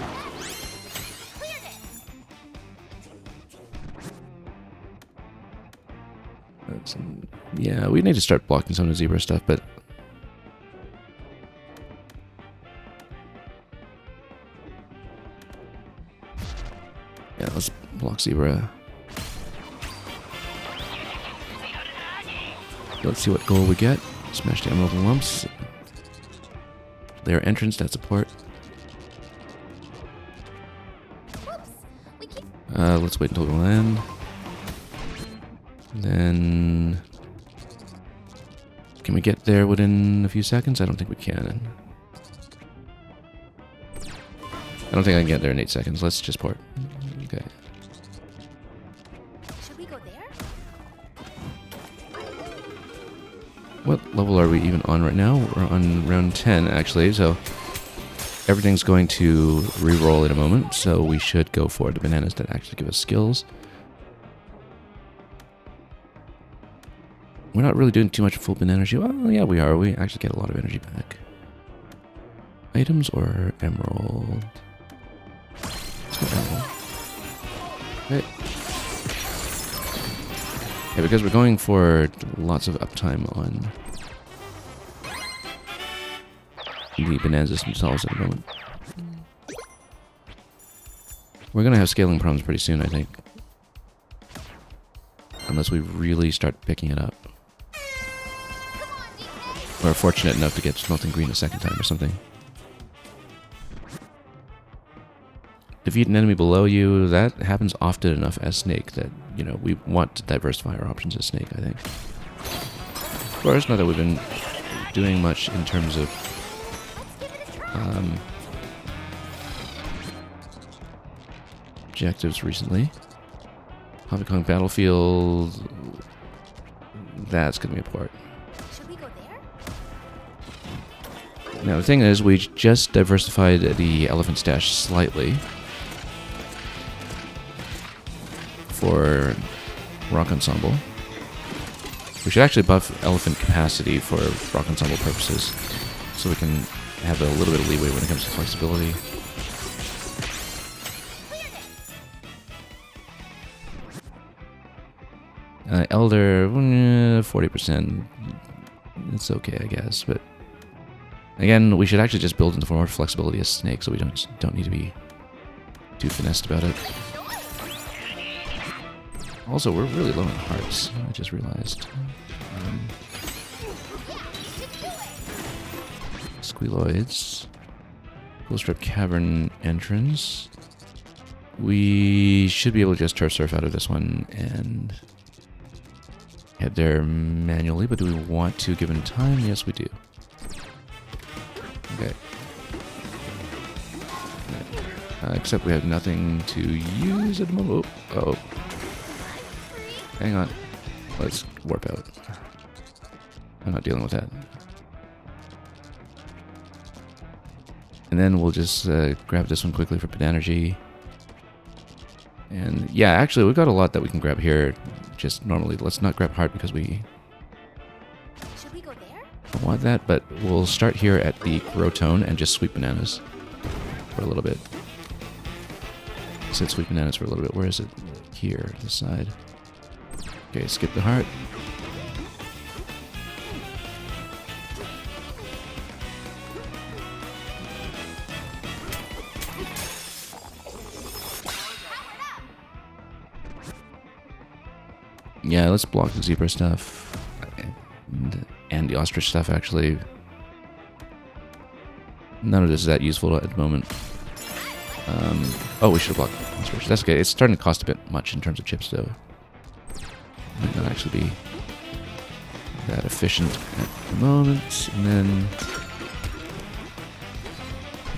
Yeah, we need to start blocking some of the zebra stuff, but yeah, let's block zebra. Let's see what goal we get. Smash the Emerald Lumps. Their entrance, that's a port. Let's wait until we land. Then... Can we get there within a few seconds? I don't think we can. I don't think I can get there in 8 seconds. Let's just port. Okay. Should we go there? What level are we even on right now? We're on round 10, actually, so Everything's going to re-roll in a moment, so we should go for the bananas that actually give us skills. We're not really doing too much full banana energy. Well, yeah, we are. We actually get a lot of energy back. Items or emerald? Let's go emerald. Okay. Yeah, because we're going for lots of uptime on the bananas themselves at the moment. We're going to have scaling problems pretty soon, I think. Unless we really start picking it up. We're fortunate enough to get smelting green a second time or something. Defeat an enemy below you. That happens often enough as Snake that, you know, we want to diversify our options as Snake, I think. Of course, not that we've been doing much in terms of objectives recently. Hong Kong Battlefield. That's going to be a part. Should we go there? Now, the thing is, we just diversified the elephant stash slightly for Rock Ensemble. We should actually buff elephant capacity for Rock Ensemble purposes, so we can have a little bit of leeway when it comes to flexibility. Elder, 40%. It's okay, I guess, but again, we should actually just build into more flexibility as Snake, so we don't need to be too finessed about it. Also, we're really low on hearts. I just realized. Squealoids. Cool Strip Cavern entrance. We should be able to just turf surf out of this one and head there manually, but do we want to given time? Yes, we do. Okay. Except we have nothing to use at the moment. Oh. Hang on. Let's warp out. I'm not dealing with that. And then we'll just grab this one quickly for Energy. And yeah, actually, we've got a lot that we can grab here just normally. Let's not grab Heart because we Should we go there? don't want that, but we'll start here at the Grotone and just sweep bananas for a little bit. I said sweep bananas for a little bit. Where is it? Here, this side. Okay, skip the Heart. Yeah, let's block the zebra stuff and the ostrich stuff, actually. None of this is that useful at the moment. Oh, we should have blocked the ostrich. That's okay. It's starting to cost a bit much in terms of chips, though. Might not actually be that efficient at the moment. And then...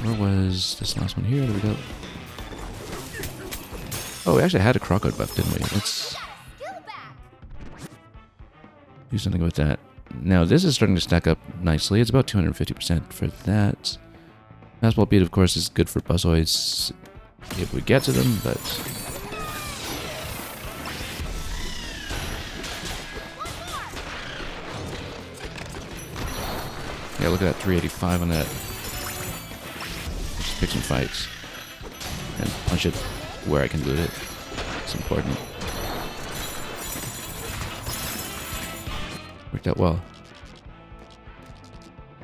where was this last one? Here, there we go. Oh, we actually had a Crocodile buff, didn't we? Let's do something with that. Now, this is starting to stack up nicely. It's about 250% for that. Fastball beat, of course, is good for Buzzoids if we get to them, but... yeah, look at that 385 on that. Just pick some fights. And punch it where I can loot it. It's important. Worked out well.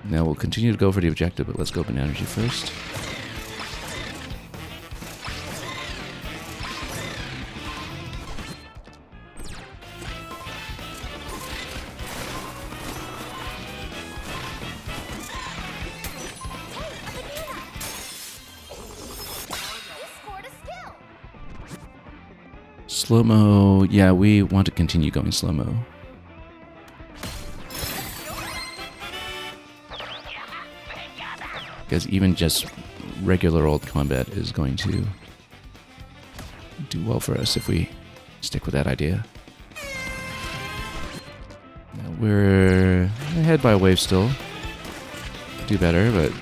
Now we'll continue to go for the objective, but let's go Banana Energy first. Slow-mo, yeah, we want to continue going slow-mo. Because even just regular old combat is going to do well for us if we stick with that idea. Now we're ahead by a wave still. Do better, but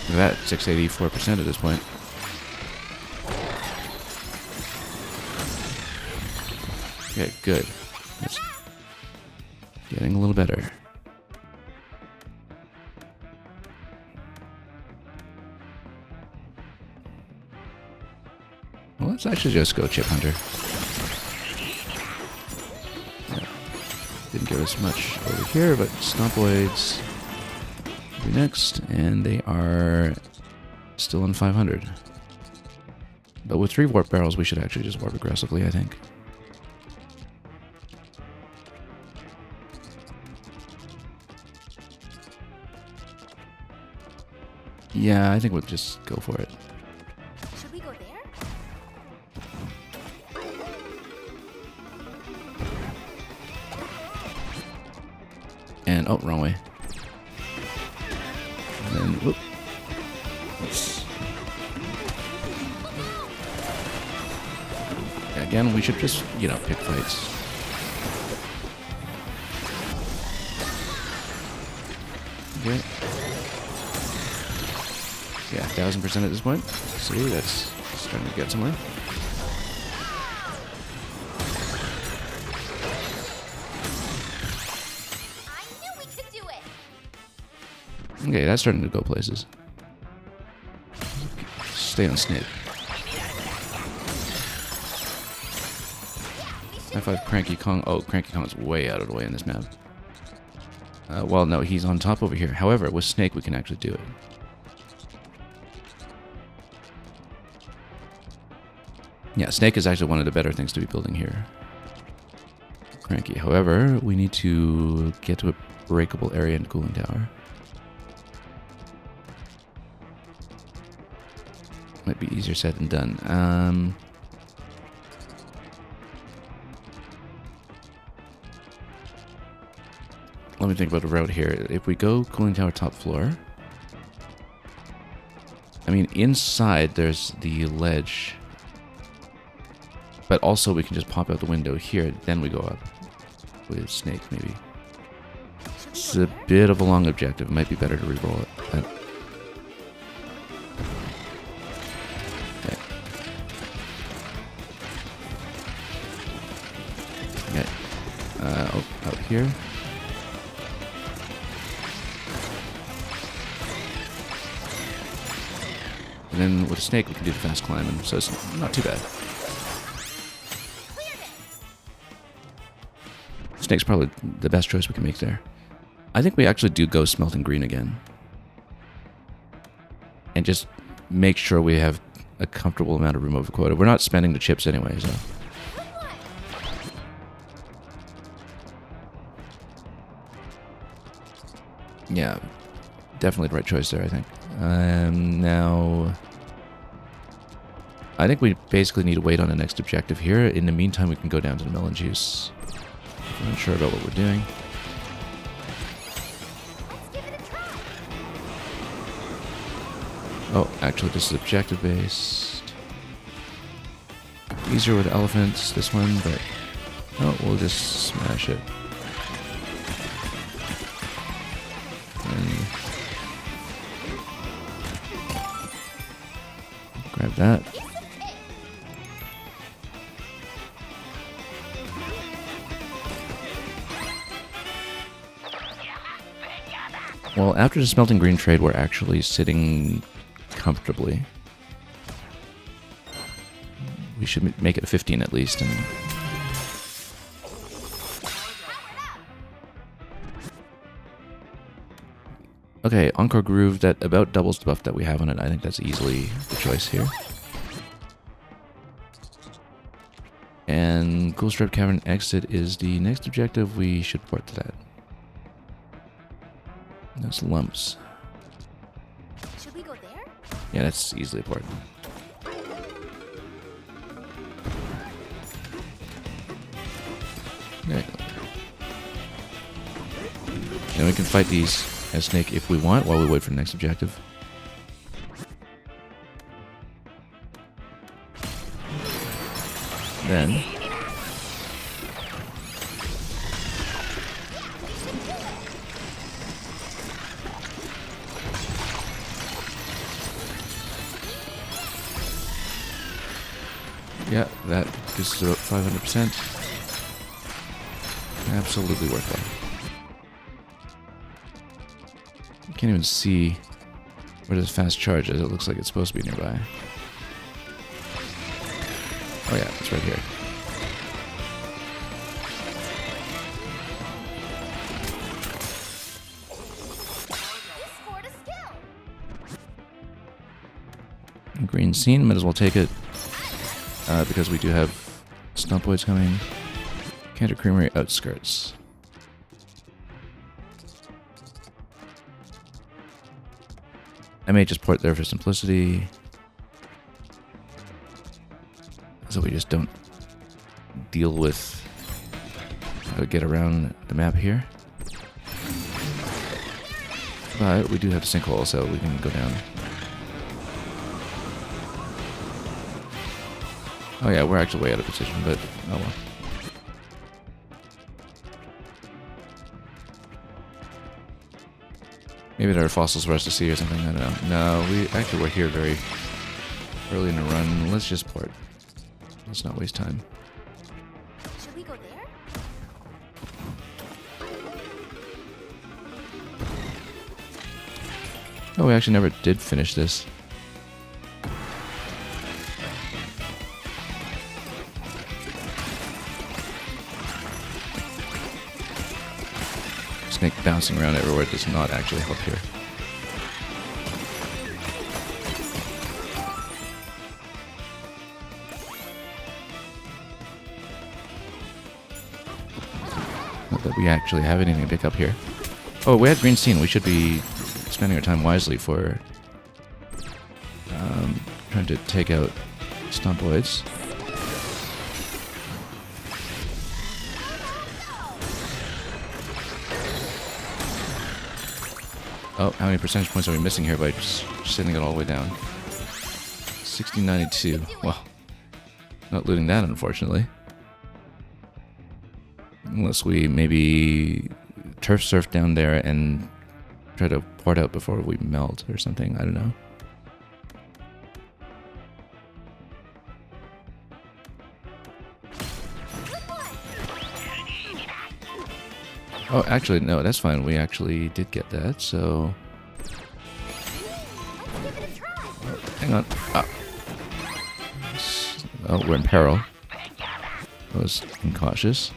Look at that, 684% at this point. Okay, good. That's getting a little better. Well, let's actually just go Chip Hunter. Yeah. Didn't give us much over here, but Stompoids will be next, and they are still in 500. But with 3 warp barrels, we should actually just warp aggressively, I think. Yeah, I think we'll just go for it. Should we go there? And, oh, wrong way. And then, whoop. Let's... Again, we should just, you know, pick fights. Okay. Yeah, 1000% at this point. See, that's starting to get somewhere. I knew we could do it. Okay, that's starting to go places. Stay on Snake. High five Cranky Kong. Oh, Cranky Kong's way out of the way in this map. Well, no, he's on top over here. However, with Snake, we can actually do it. Yeah, Snake is actually one of the better things to be building here. Cranky. However, we need to get to a breakable area in Cooling Tower. Might be easier said than done. Let me think about the route here. If we go Cooling Tower top floor... I mean, inside there's the ledge... But also we can just pop out the window here, then we go up with Snake, maybe. It's a bit of a long objective. It might be better to re-roll it. But... Okay. Okay. Oh, out here. And then with a Snake we can do the fast climbing, so it's not too bad. Snake's probably the best choice we can make there. I think we actually do go Smelting Green again. And just make sure we have a comfortable amount of room over quota. We're not spending the chips anyway, so... Yeah, definitely the right choice there, I think. Now... I think we basically need to wait on the next objective here. In the meantime, we can go down to the Melon Juice. I'm not sure about what we're doing. Oh, actually this is objective based. Easier with elephants, this one, but... Oh, we'll just smash it. And grab that. Well, after the Smelting Green trade, we're actually sitting comfortably. We should make it a 15 at least. And okay, Encore Groove, that about doubles the buff that we have on it. I think that's easily the choice here. And Ghoulstrap Cavern Exit is the next objective. We should port to that. Those lumps. Should we go there? Yeah, that's easily important. Okay. And we can fight these as Snake if we want while we wait for the next objective. Then... Yeah, that gives us about 500%. Absolutely worthwhile. You can't even see where this fast charge is. It looks like it's supposed to be nearby. Oh yeah, it's right here. You scored a skill. Green scene, might as well take it. Because we do have Stompoids coming. Canter Creamery outskirts. I may just port there for simplicity. So we just don't deal with how to get around the map here. But we do have Sinkhole, so we can go down. Oh yeah, we're actually way out of position, but oh well. Maybe there are fossils for us to see or something, I don't know. No, we're here very early in the run. Let's just port. Let's not waste time. Should we go there? Oh, we actually never did finish this. Snake bouncing around everywhere does not actually help here. Not that we actually have anything to pick up here. Oh, we had green scene. We should be spending our time wisely for trying to take out Stompoids. Oh, how many percentage points are we missing here by just sending it all the way down? 1692. Well, not looting that, unfortunately. Unless we maybe turf surf down there and try to port out before we melt or something. I don't know. Oh, actually, no, that's fine. We actually did get that, so... Let's give it a try. Oh, hang on. Ah. Oh, we're in peril. I was incautious.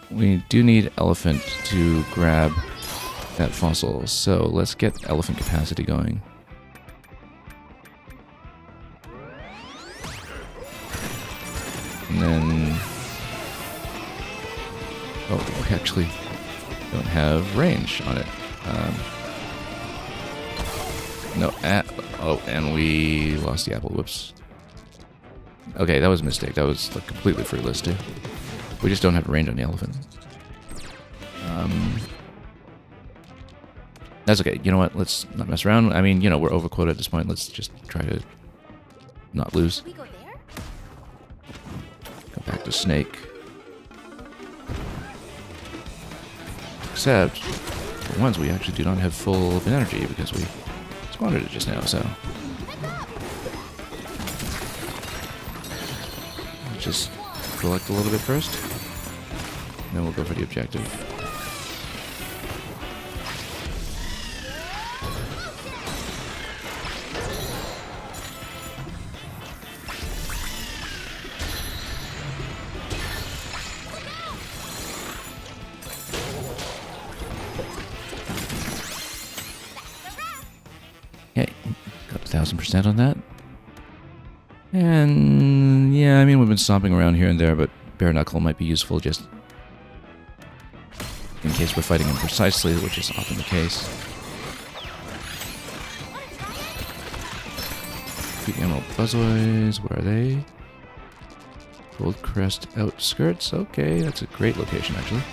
We do need Elephant to grab that fossil, so let's get Elephant capacity going. And then... Oh, we actually don't have range on it. No, oh, and we lost the apple. Whoops. Okay, that was a mistake. That was like completely fruitless too. We just don't have range on the elephant. That's okay. You know what? Let's not mess around. I mean, you know, we're overquoted at this point. Let's just try to not lose. Should we go there? Go back to Snake. Except, for once, we actually do not have full of energy because we squandered it just now, so... Let's just collect a little bit first. Then we'll go for the objective. Okay, got 1000% on that. And yeah, I mean, we've been stomping around here and there, but Bare Knuckle might be useful just in case we're fighting him precisely, which is often the case. The Emerald Buzzoids, where are they? Gold Crest outskirts. Okay, that's a great location, actually.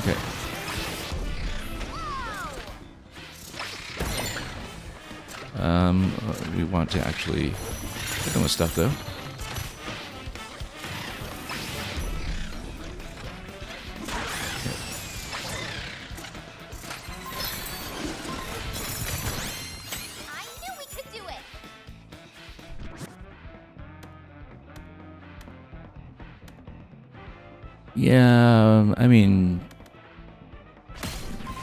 Okay. We want to actually Cooking with stuff, though. I knew we could do it. Yeah, I mean,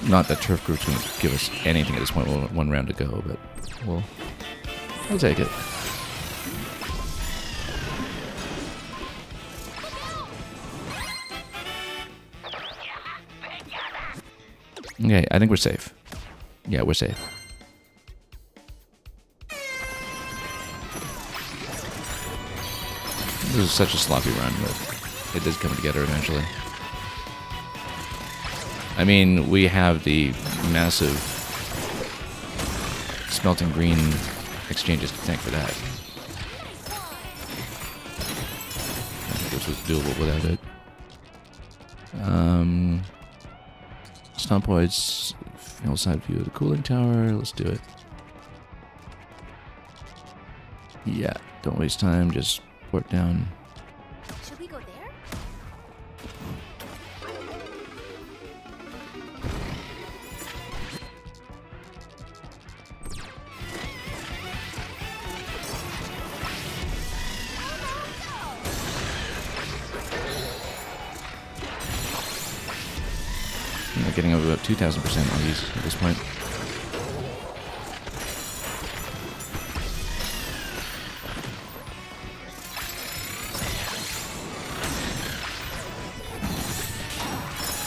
not that Turf Group's going to give us anything at this point. One round to go, but we'll take it. Okay, I think we're safe. Yeah, we're safe. This is such a sloppy run, but it does come together eventually. I mean, we have the massive smelting green exchanges to thank for that. I think this was doable without it. Stompoids, hillside view of the cooling tower. Let's do it. Yeah, don't waste time. Just port down. Should we go there? I'm getting over about 2,000% on these at this point.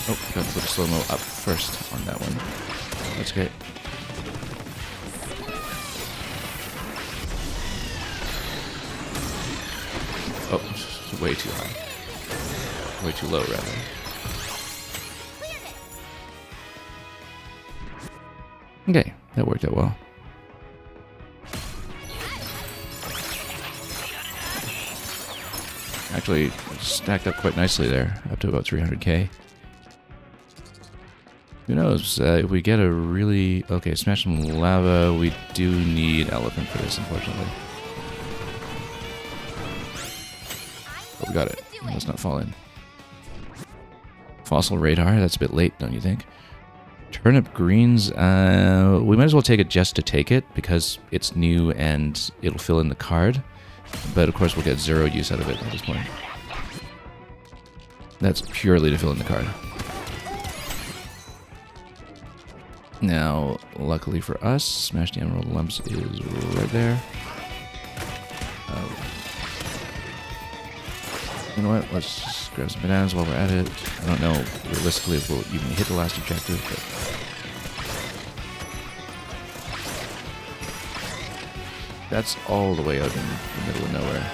Oh, got to put a slow-mo up first on that one. That's okay. Oh, it's way too high. Way too low, rather. Okay, that worked out well. Actually, stacked up quite nicely there, up to about 300k. Who knows, if we get a really... Okay, smash some lava. We do need elephant for this, unfortunately. But we got it. Let's not fall in. Fossil radar, that's a bit late, don't you think? Turnip greens, we might as well take it just to take it, because it's new and it'll fill in the card. But of course we'll get zero use out of it at this point. That's purely to fill in the card. Now, luckily for us, Smash the Emerald Lumps is right there. You know what, let's just grab some bananas while we're at it. I don't know realistically if we'll even hit the last objective, but... That's all the way out in the middle of nowhere.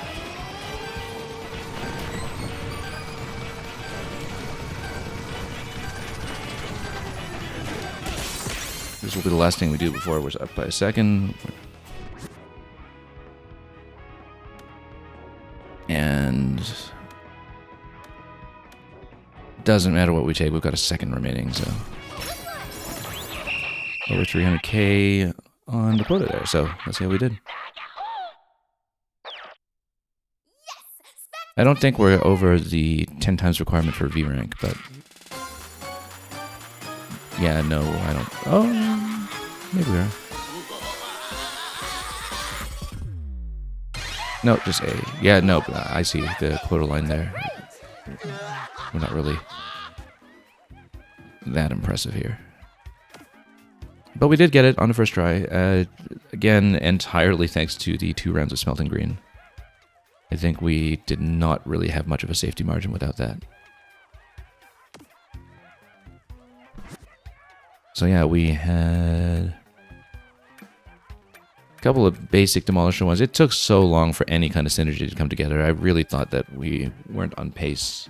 This will be the last thing we do before we're up by a second. And... doesn't matter what we take, we've got a second remaining, so... Over 300k on the quota there, so let's see how we did. I don't think we're over the 10 times requirement for V rank, but... Yeah, no, I don't... Oh, maybe we are. No, just A. Yeah, no, I see the quota line there. We're not really that impressive here. But we did get it on the first try. Again, entirely thanks to the 2 rounds of Smelting Green. I think we did not really have much of a safety margin without that. So yeah, we had a couple of basic Demolisher ones. It took so long for any kind of synergy to come together. I really thought that we weren't on pace.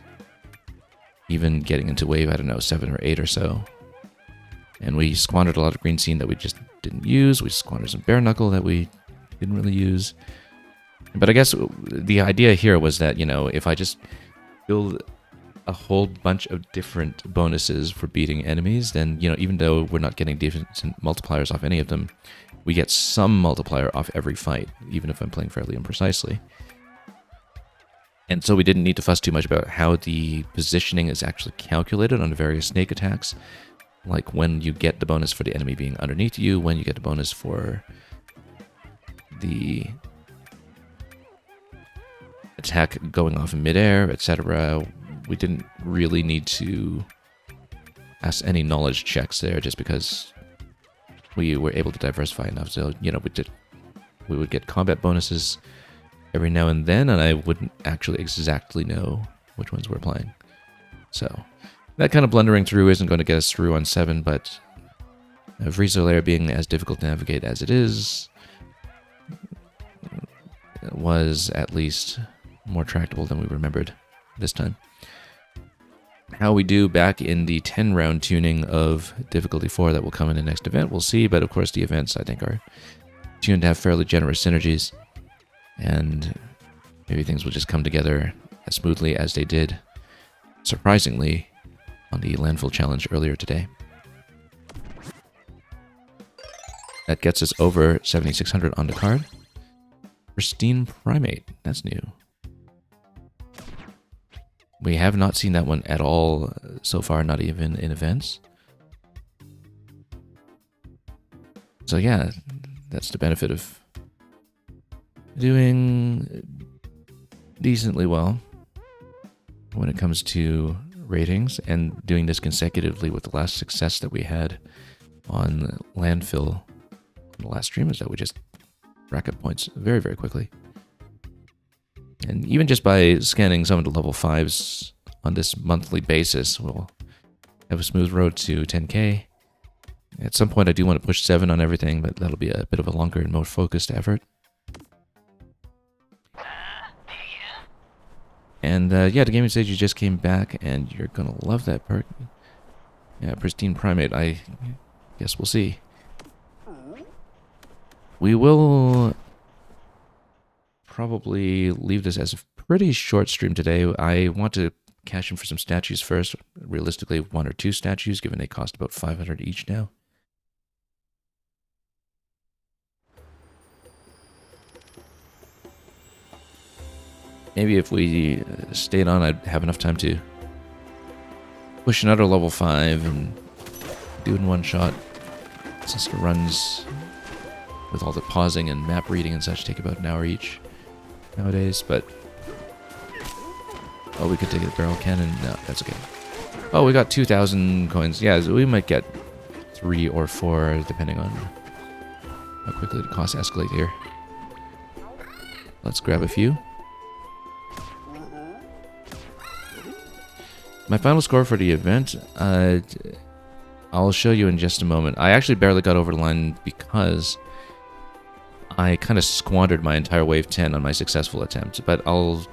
Even getting into wave, I don't know, 7 or 8 or so. And we squandered a lot of green scene that we just didn't use. We squandered some bare knuckle that we didn't really use. But I guess the idea here was that, you know, if I just build a whole bunch of different bonuses for beating enemies, then, you know, even though we're not getting decent multipliers off any of them, we get some multiplier off every fight, even if I'm playing fairly imprecisely. And so we didn't need to fuss too much about how the positioning is actually calculated on various snake attacks. Like when you get the bonus for the enemy being underneath you, when you get the bonus for the attack going off in midair, etc. We didn't really need to ask any knowledge checks there just because we were able to diversify enough. So, you know, we would get combat bonuses every now and then, and I wouldn't actually exactly know which ones we're playing. So that kind of blundering through isn't going to get us through on 7, but Vrizo Lair being as difficult to navigate as it is, was at least more tractable than we remembered this time. How we do back in the 10-round tuning of difficulty 4 that will come in the next event, we'll see, but of course the events, I think, are tuned to have fairly generous synergies, and maybe things will just come together as smoothly as they did, surprisingly, on the Landfill Challenge earlier today. That gets us over 7,600 on the card. Pristine Primate, that's new. We have not seen that one at all so far, not even in events. So yeah, that's the benefit of doing decently well when it comes to ratings, and doing this consecutively with the last success that we had on Landfill in the last stream is that we just rack up points very, very quickly. And even just by scanning some of the level 5s on this monthly basis, we'll have a smooth road to 10k. At some point I do want to push 7 on everything, but that'll be a bit of a longer and more focused effort. And yeah, the gaming stage, you just came back, and you're gonna love that perk. Yeah, Pristine Primate, I guess we'll see. We will probably leave this as a pretty short stream today. I want to cash in for some statues first. Realistically, 1 or 2 statues, given they cost about 500 each now. Maybe if we stayed on, I'd have enough time to push another level 5 and do it in one shot, since the runs with all the pausing and map reading and such take about an hour each nowadays. But oh, we could take a barrel cannon. No, that's okay. Oh, we got 2,000 coins. Yeah, so we might get 3 or 4 depending on how quickly the costs escalate here. Let's grab a few. My final score for the event, I'll show you in just a moment. I actually barely got over the line because I kind of squandered my entire wave 10 on my successful attempt, but I'll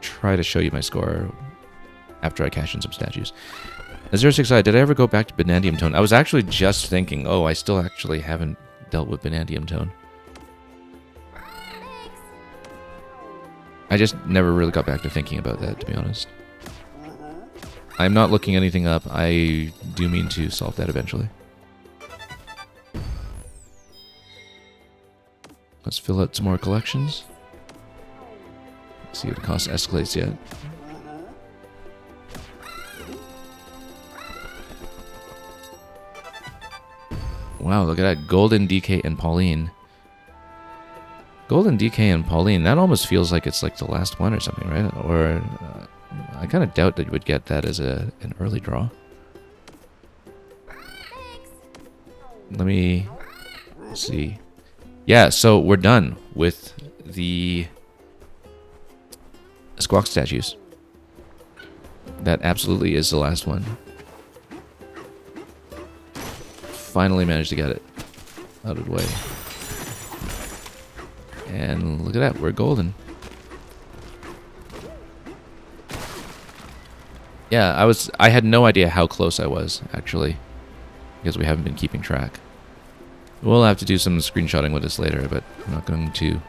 try to show you my score after I cash in some statues. 065, did I ever go back to Banandium Tone? I was actually just thinking, oh, I still actually haven't dealt with Banandium Tone. I just never really got back to thinking about that, to be honest. I'm not looking anything up. I do mean to solve that eventually. Let's fill out some more collections. See if the cost escalates yet. Wow, look at that. Golden, DK, and Pauline. Golden, DK, and Pauline. That almost feels like it's like the last one or something, right? Or I kind of doubt that you would get that as an early draw. Let me see. Yeah, so we're done with the Squawk statues. That absolutely is the last one. Finally managed to get it out of the way. And look at that, we're golden. Yeah, I had no idea how close I was, actually, because we haven't been keeping track. We'll have to do some screenshotting with this later, but I'm not going to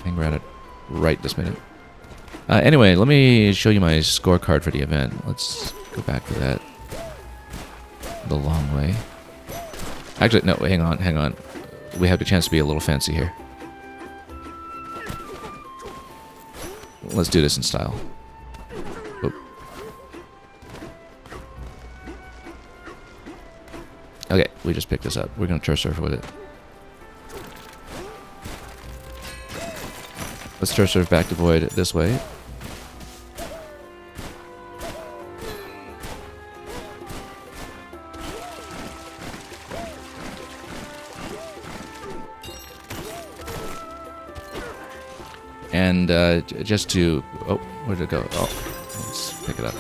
hang around it right this minute. Anyway, let me show you my scorecard for the event. Let's go back to that the long way. Actually, no, hang on, hang on. We have the chance to be a little fancy here. Let's do this in style. Oop. Okay, we just picked this up. We're going to turf surf with it. Let's turf surf back to Void this way. And just to... Oh, where did it go? Oh, let's pick it up.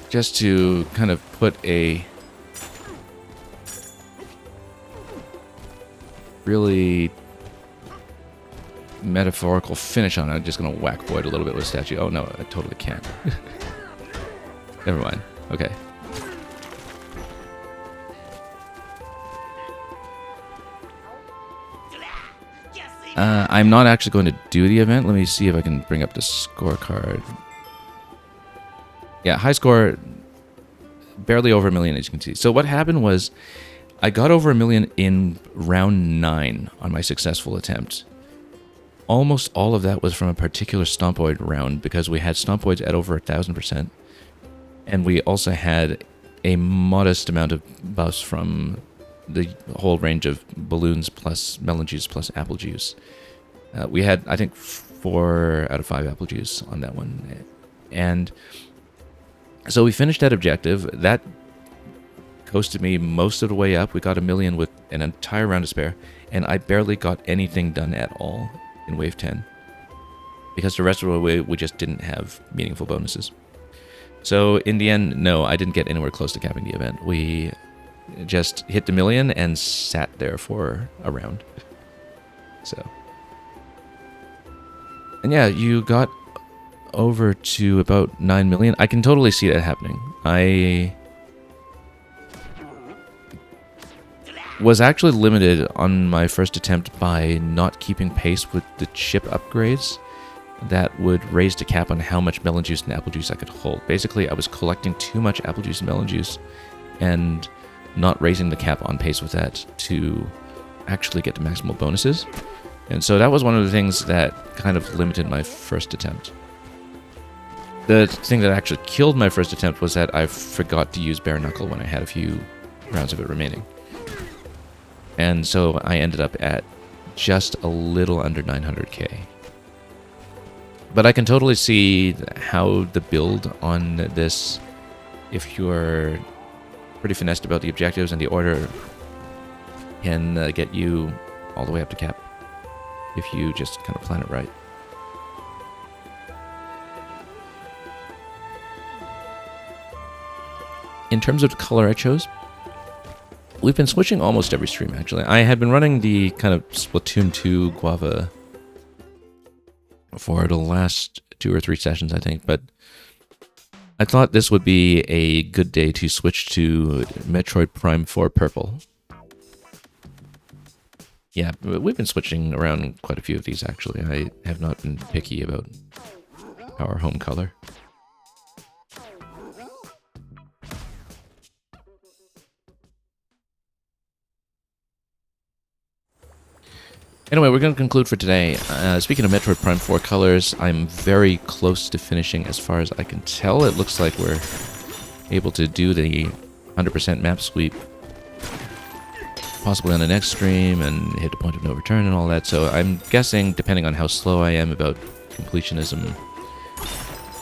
Just to kind of put a really metaphorical finish on it, I'm just going to whack Void a little bit with a statue. Oh, no, I totally can't. Never mind. Okay. I'm not actually going to do the event. Let me see if I can bring up the scorecard. Yeah, high score, barely over 1 million, as you can see. So what happened was I got over 1 million in round 9 on my successful attempt. Almost all of that was from a particular Stompoid round because we had Stompoids at over 1,000%. And we also had a modest amount of buffs from the whole range of balloons plus melon juice plus apple juice. We had, I think, 4 out of 5 apple juice on that one. And so we finished that objective. That coasted me most of the way up. We got 1 million with an entire round of spare, and I barely got anything done at all in Wave 10. Because the rest of the way, we just didn't have meaningful bonuses. So in the end, no, I didn't get anywhere close to capping the event. We just hit the 1 million and sat there for a round. So. And yeah, you got over to about 9 million. I can totally see that happening. I was actually limited on my first attempt by not keeping pace with the chip upgrades that would raise the cap on how much melon juice and apple juice I could hold. Basically, I was collecting too much apple juice and melon juice and not raising the cap on pace with that to actually get the maximal bonuses. And so that was one of the things that kind of limited my first attempt. The thing that actually killed my first attempt was that I forgot to use Bare Knuckle when I had a few rounds of it remaining. And so I ended up at just a little under 900k. But I can totally see how the build on this, if you're pretty finessed about the objectives and the order, can get you all the way up to cap if you just kind of plan it right. In terms of the color I chose, we've been switching almost every stream, actually. I had been running the kind of Splatoon 2 Guava for the last 2 or 3 sessions, I think, but I thought this would be a good day to switch to Metroid Prime 4 Purple. Yeah, we've been switching around quite a few of these, actually. I have not been picky about our home color. Anyway, we're going to conclude for today. Speaking of Metroid Prime 4 colors, I'm very close to finishing as far as I can tell. It looks like we're able to do the 100% map sweep possibly on the next stream and hit the point of no return and all that. So I'm guessing, depending on how slow I am about completionism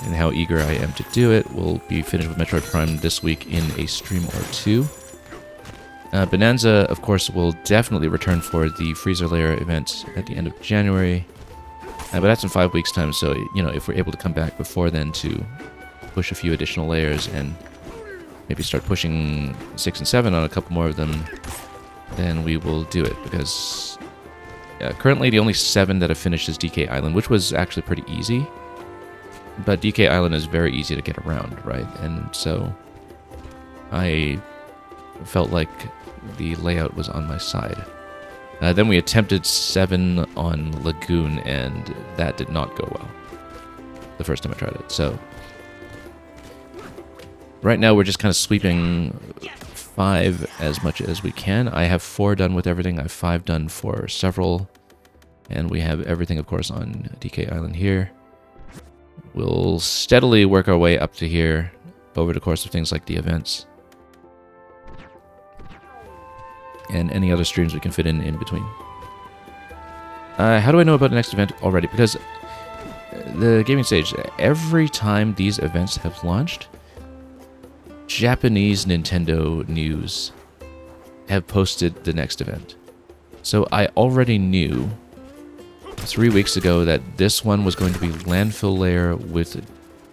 and how eager I am to do it, we'll be finished with Metroid Prime this week in a stream or 2. Bonanza, of course, will definitely return for the Freezer Layer event at the end of January. But that's in 5 weeks' time, so, you know, if we're able to come back before then to push a few additional layers and maybe start pushing 6 and 7 on a couple more of them, then we will do it, because currently the only 7 that have finished is DK Island, which was actually pretty easy. But DK Island is very easy to get around, right? And so I felt like the layout was on my side. Then we attempted 7 on Lagoon, and that did not go well the first time I tried it. So Right now, we're just kind of sweeping 5 as much as we can. I have 4 done with everything. I have 5 done for several. And we have everything, of course, on DK Island here. We'll steadily work our way up to here over the course of things like the events. And any other streams we can fit in between. How do I know about the next event already? Because the gaming stage, every time these events have launched, Japanese Nintendo news have posted the next event. So I already knew 3 weeks ago that this one was going to be Landfill Lair with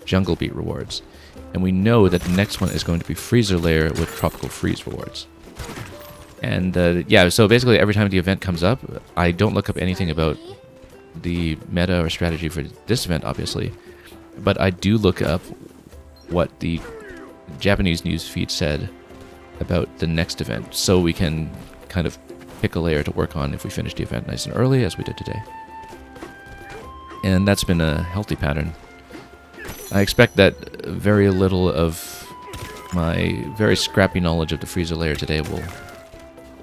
Jungle Beat rewards. And we know that the next one is going to be Freezer Lair with Tropical Freeze rewards. And yeah, so basically every time the event comes up, I don't look up anything about the meta or strategy for this event, obviously. But I do look up what the Japanese news feed said about the next event, so we can kind of pick a layer to work on if we finish the event nice and early, as we did today. And that's been a healthy pattern. I expect that very little of my very scrappy knowledge of the Freezer layer today will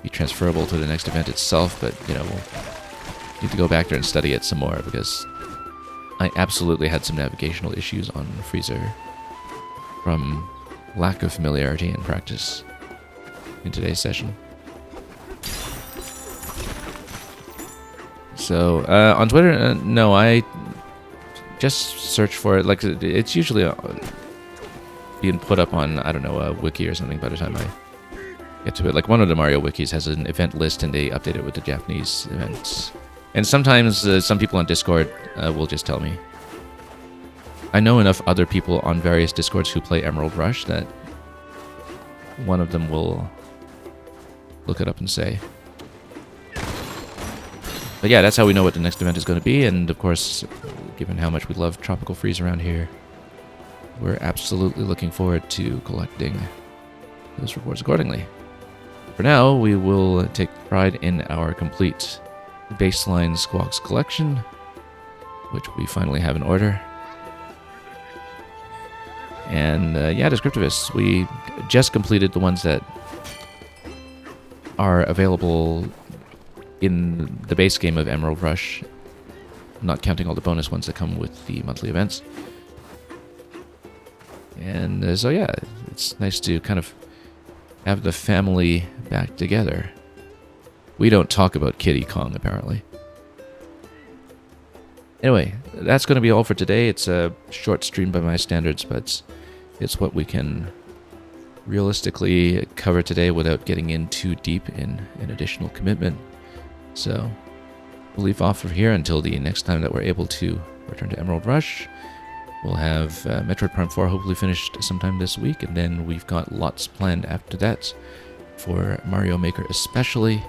be transferable to the next event itself, but, you know, we'll need to go back there and study it some more, because I absolutely had some navigational issues on Freezer from lack of familiarity and practice in today's session. So, on Twitter, no, I just search for it. Like, it's usually being put up on, I don't know, a wiki or something by the time I get to it. Like, one of the Mario wikis has an event list, and they update it with the Japanese events. And sometimes some people on Discord will just tell me. I know enough other people on various Discords who play Emerald Rush that one of them will look it up and say. But yeah, that's how we know what the next event is going to be, and of course, given how much we love Tropical Freeze around here, we're absolutely looking forward to collecting those rewards accordingly. For now, we will take pride in our complete baseline Squawks collection, which we finally have in order. And yeah, Descriptivists, we just completed the ones that are available in the base game of Emerald Rush, not counting all the bonus ones that come with the monthly events. And so yeah, it's nice to kind of have the family back together. We don't talk about Kiddy Kong, apparently. Anyway, that's going to be all for today. It's a short stream by my standards, but it's what we can realistically cover today without getting in too deep in an additional commitment. So we'll leave off from here until the next time that we're able to return to Emerald Rush. We'll have Metroid Prime 4 hopefully finished sometime this week, and then we've got lots planned after that for Mario Maker especially,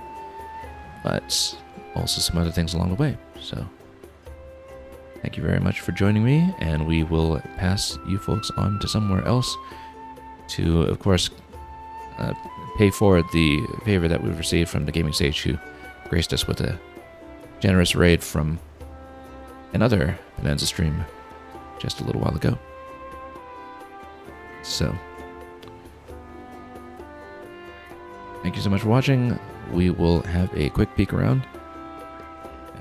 but also some other things along the way. So thank you very much for joining me, and we will pass you folks on to somewhere else to, of course, pay forward the favor that we've received from the Gaming Sage, who graced us with a generous raid from another Bonanza stream just a little while ago. So, thank you so much for watching. We will have a quick peek around,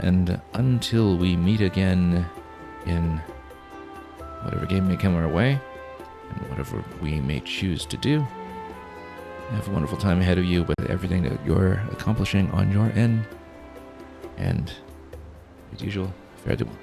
and until we meet again in whatever game may come our way, and whatever we may choose to do, have a wonderful time ahead of you with everything that you're accomplishing on your end, and as usual, fare thee well.